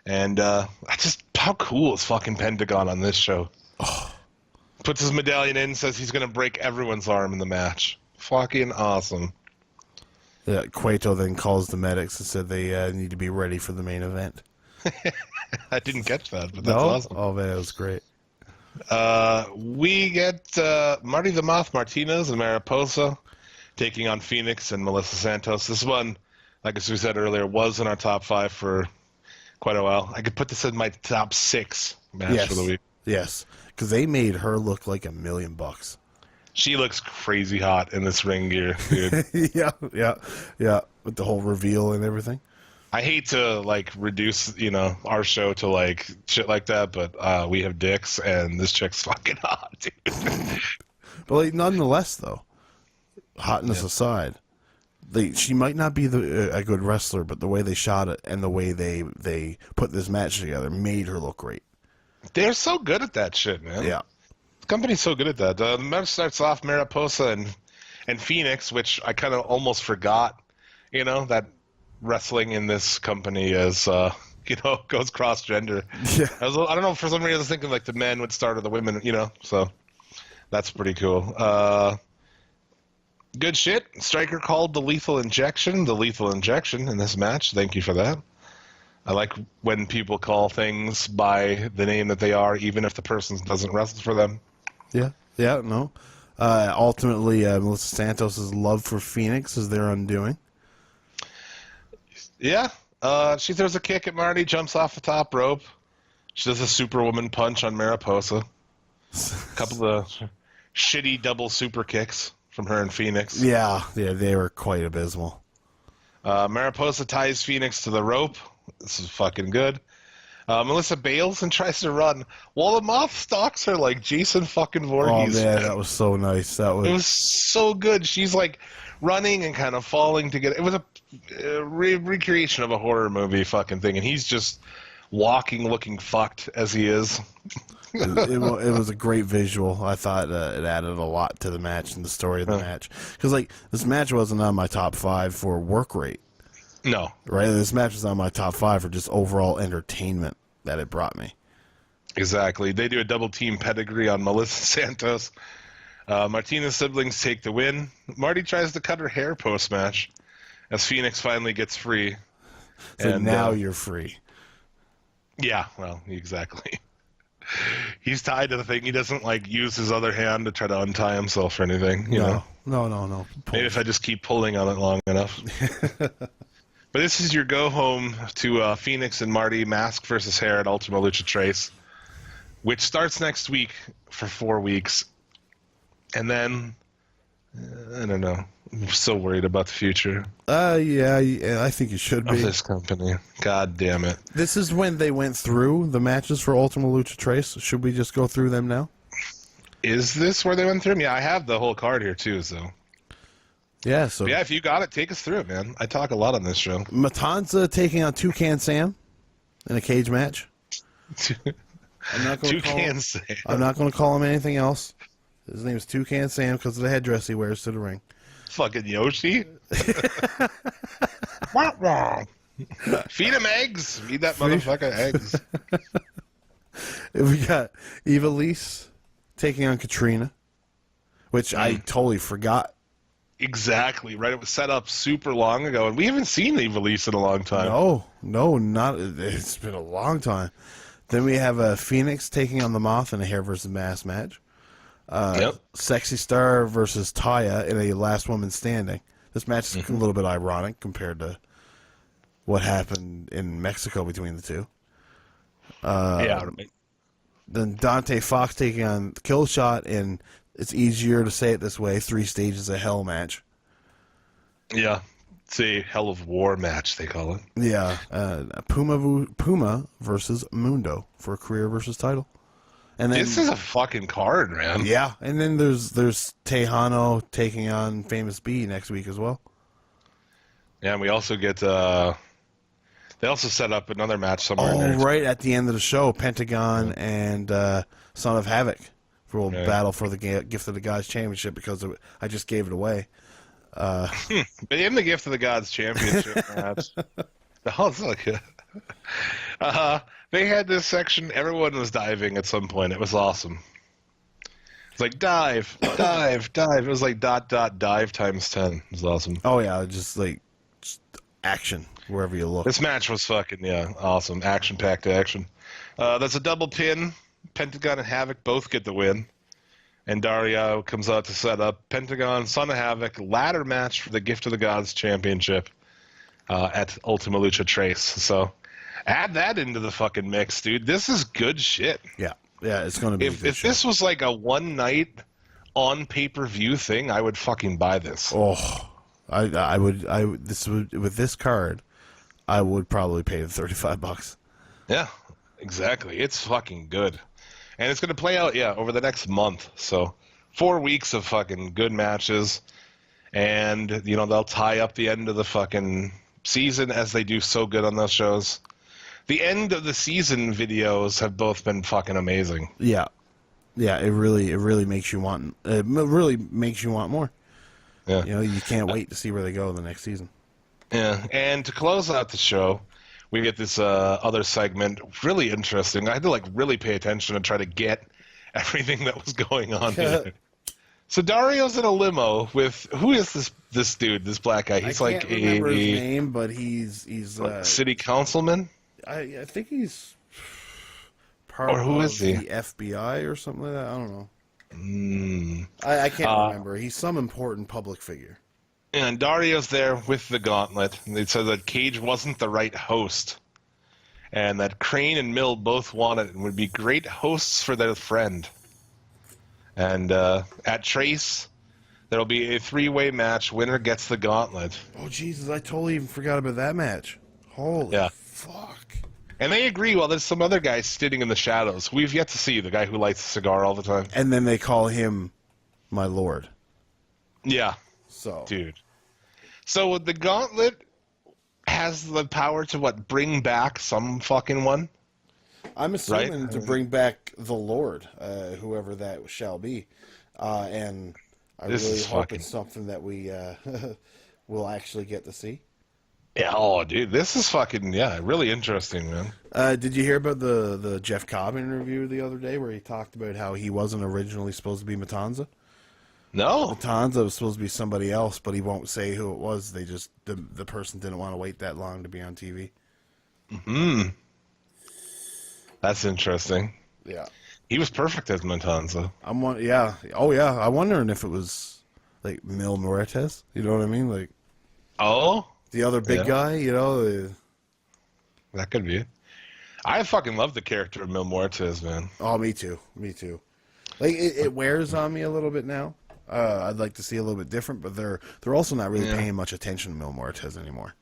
and how cool is fucking Pentagon on this show? Puts his medallion in, says he's going to break everyone's arm in the match. Fucking awesome. Yeah, Cueto then calls the medics and said they need to be ready for the main event. I didn't catch that, but that's No? awesome. Oh, man, it was great. We get Marty the Moth Martinez and Mariposa taking on Phoenix and Melissa Santos. This one, like as we said earlier, was in our top 5 for quite a while. I could put this in my top 6 match for the week. Yes, because they made her look like $1 million. She looks crazy hot in this ring gear, dude. yeah, with the whole reveal and everything. I hate to like reduce, our show to like shit like that, but we have dicks, and this chick's fucking hot, dude. But like, nonetheless, though, hotness aside, she might not be a good wrestler, but the way they shot it and the way they put this match together made her look great. They're so good at that shit, man. Yeah. The company's so good at that. The match starts off Mariposa and Phoenix, which I kind of almost forgot, that wrestling in this company is, goes cross-gender. Yeah. I don't know, for some reason I was thinking like the men would start or the women, so that's pretty cool. Good shit. Stryker called the lethal injection in this match. Thank you for that. I like when people call things by the name that they are, even if the person doesn't wrestle for them. Yeah, no. Ultimately, Melissa Santos' love for Phoenix is their undoing. Yeah. She throws a kick at Marty, jumps off the top rope. She does a Superwoman punch on Mariposa. A couple of shitty double super kicks from her and Phoenix. Yeah, they were quite abysmal. Mariposa ties Phoenix to the rope. This is fucking good. Melissa bails and tries to run while the Moth stalks her like Jason fucking Voorhees. Oh, man, that was so nice. It was so good. She's like running and kind of falling to get... It was a recreation of a horror movie fucking thing, and he's just walking looking fucked as he is. it was a great visual. I thought it added a lot to the match and the story of the match. Because, this match wasn't on my top 5 for work rate. No. Right? This match was on my top 5 for just overall entertainment that it brought me. Exactly. They do a double team pedigree on Melissa Santos. Martinez siblings take the win. Marty tries to cut her hair post-match as Phoenix finally gets free. So now you're free. Yeah, well, exactly. He's tied to the thing. He doesn't, use his other hand to try to untie himself or anything, you know? No. Maybe if I just keep pulling on it long enough. But this is your go-home to Phoenix and Marty, mask versus hair at Ultima Lucha Trace, which starts next week for 4 weeks. And then, I don't know. I'm so worried about the future. Yeah, I think you should be. Of this company. God damn it. This is when they went through the matches for Ultima Lucha Trace. Should we just go through them now? Is this where they went through them? Yeah, I have the whole card here, too, so... Yeah, so... Yeah, if you got it, take us through it, man. I talk a lot on this show. Matanza taking on Toucan Sam in a cage match. I'm not going to call him anything else. His name is Toucan Sam because of the headdress he wears to the ring. Fucking Yoshi. Feed him eggs. Feed that motherfucker eggs. We got Ivelisse taking on Katrina, which I totally forgot. Exactly, right? It was set up super long ago, and we haven't seen Ivelisse in a long time. No, not. It's been a long time. Then we have Phoenix taking on the Moth in a hair versus mask match. Sexy Star versus Taya in a last woman standing. This match is a little bit ironic compared to what happened in Mexico between the two. Then Dante Fox taking on Killshot in, it's easier to say it this way, 3 Stages of Hell match. Yeah. It's a Hell of War match, they call it. Yeah. Puma versus Mundo for a career versus title. And then, this is a fucking card, man. Yeah. And then there's Tejano taking on Famous B next week as well. Yeah, and we also get... they also set up another match somewhere. Oh, right at the end of the show, Pentagon and Son of Havoc will battle for the Gift of the Gods Championship because I just gave it away. But in the Gift of the Gods Championship match, that was so good. They had this section. Everyone was diving at some point. It was awesome. It's like dive, dive, dive. It was like ... dive times 10. It was awesome. Oh yeah, just action wherever you look. This match was fucking awesome. Action-packed action. That's a double pin. Pentagon and Havoc both get the win. And Dario comes out to set up Pentagon, Son of Havoc, ladder match for the Gift of the Gods Championship at Ultima Lucha Trace. So add that into the fucking mix, dude. This is good shit. Yeah, it's going to be. If this was like a one-night on pay-per-view thing, I would fucking buy this. Oh, I would. With this card, I would probably pay the $35. Yeah, exactly. It's fucking good. And it's going to play out, over the next month. So 4 weeks of fucking good matches. And, they'll tie up the end of the fucking season as they do so good on those shows. The end of the season videos have both been fucking amazing. Yeah. Yeah, it really makes you want more. Yeah. You can't wait to see where they go in the next season. Yeah. And to close out the show, we get this other segment, really interesting. I had to really pay attention and try to get everything that was going on here. So Dario's in a limo with who is this dude, this black guy? He's I can't remember his name, but he's city councilman. I think he's part Or who of is he? the FBI or something like that. I don't know. I can't remember. He's some important public figure. And Dario's there with the gauntlet. And they said that Cage wasn't the right host. And that Crane and Mill both want it and would be great hosts for their friend. And at Trace, there'll be a 3-way match. Winner gets the gauntlet. Oh, Jesus, I totally even forgot about that match. Holy fuck. And they agree while there's some other guy sitting in the shadows. We've yet to see the guy who lights a cigar all the time. And then they call him my lord. Yeah. So, Dude. So the gauntlet has the power to, bring back some fucking one? I'm assuming Right? to bring back the Lord, whoever that shall be. And I This really is hope fucking- it's something that we will actually get to see. Yeah, oh, dude, this is fucking, really interesting, man. Did you hear about the Jeff Cobb interview the other day where he talked about how he wasn't originally supposed to be Matanza? No. Matanza was supposed to be somebody else, but he won't say who it was. They just the person didn't want to wait that long to be on TV. That's interesting. Yeah. He was perfect as Matanza. Yeah. Oh yeah. I'm wondering if it was like Mil Muertes. You know what I mean? Like Oh? the other big Yeah. guy. That could be it. I fucking love the character of Mil Muertes, man. Oh, me too. Me too. Like it wears on me a little bit now. I'd like to see a little bit different, but they're also not really paying much attention to Mil Muertes anymore.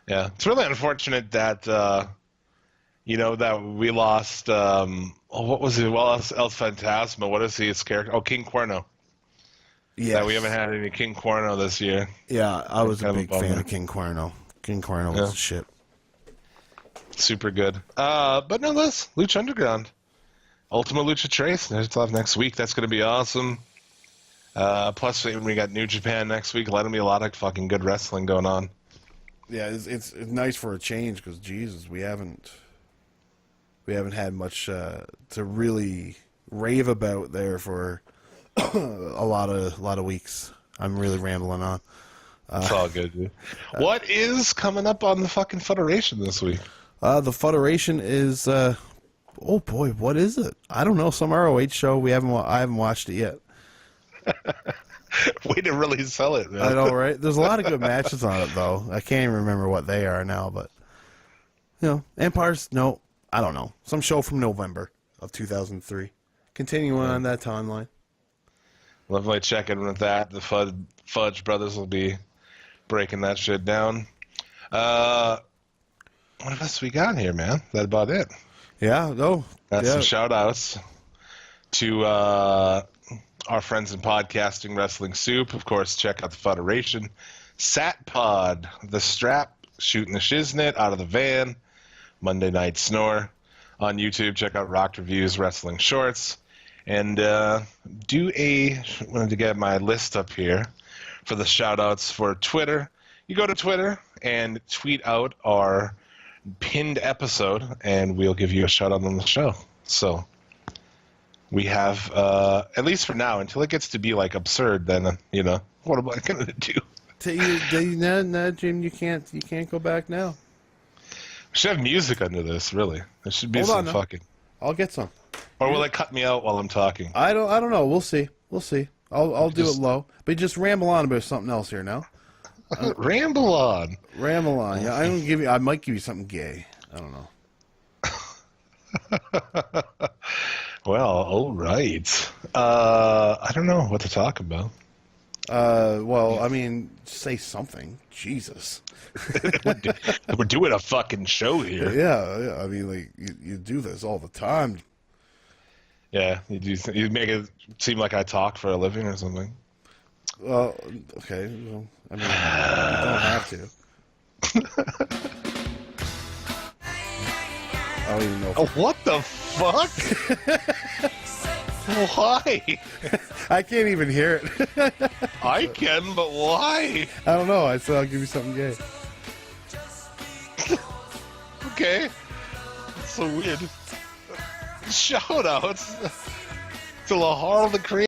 Yeah. It's really unfortunate that, that we lost, what was it? Well, El Fantasma. What is his character? Oh, King Cuerno. Yeah. Yeah, we haven't had any King Cuerno this year. Yeah, I was a Kind of big a fan bummer. of King Cuerno. King Cuerno was Yeah. shit. Super good. But no less, Lucha Underground. Ultima Lucha Trace. That's off next week. That's going to be awesome. Plus, we got New Japan next week. Letting be a lot of fucking good wrestling going on. Yeah, it's nice for a change because Jesus, we haven't had much to really rave about there for a lot of weeks. I'm really rambling on. It's all good, dude. What is coming up on the fucking Federation this week? The Federation is oh boy, what is it? I don't know. Some ROH show. I haven't watched it yet. Way to really sell it, man. I know, right? There's a lot of good matches on it, though. I can't even remember what they are now, but Empire's no, I don't know. Some show from November of 2003. Continuing on that timeline. Lovely checking with that. The Fudge Brothers will be breaking that shit down. What else we got here, man? That about it. Yeah, no. Got yeah. some shout outs to our friends in podcasting, Wrestling Soup. Of course, check out the Federation. Sat Pod, The Strap, Shooting the Shiznit, Out of the Van, Monday Night Snore. On YouTube, check out Rock Reviews, Wrestling Shorts. And wanted to get my list up here for the shout outs for Twitter. You go to Twitter and tweet out our pinned episode, and we'll give you a shout out on the show. So we have, at least for now, until it gets to be like absurd, then, you know, what am I going to do? No, Jim, you can't go back now. We should have music under this, really. There should be Hold some on, no. fucking. I'll get some. Or will it cut me out while I'm talking? I don't know. We'll see. I'll do it low. But just ramble on about something else here now. Ramble on. Ramble on. Yeah, I might give you something gay. I don't know. Well, all right. I don't know what to talk about. Well, I mean, say something. Jesus. We're doing a fucking show here. Yeah. I mean, like you do this all the time. Yeah, you make it seem like I talk for a living or something. Well, okay. Well, I mean, you don't have to. I don't even know. Oh, what the fuck? Why? I can't even hear it. I can, but why? I don't know. I said I'll give you something gay. Okay. That's so weird. Shout outs to Lahar the Creator.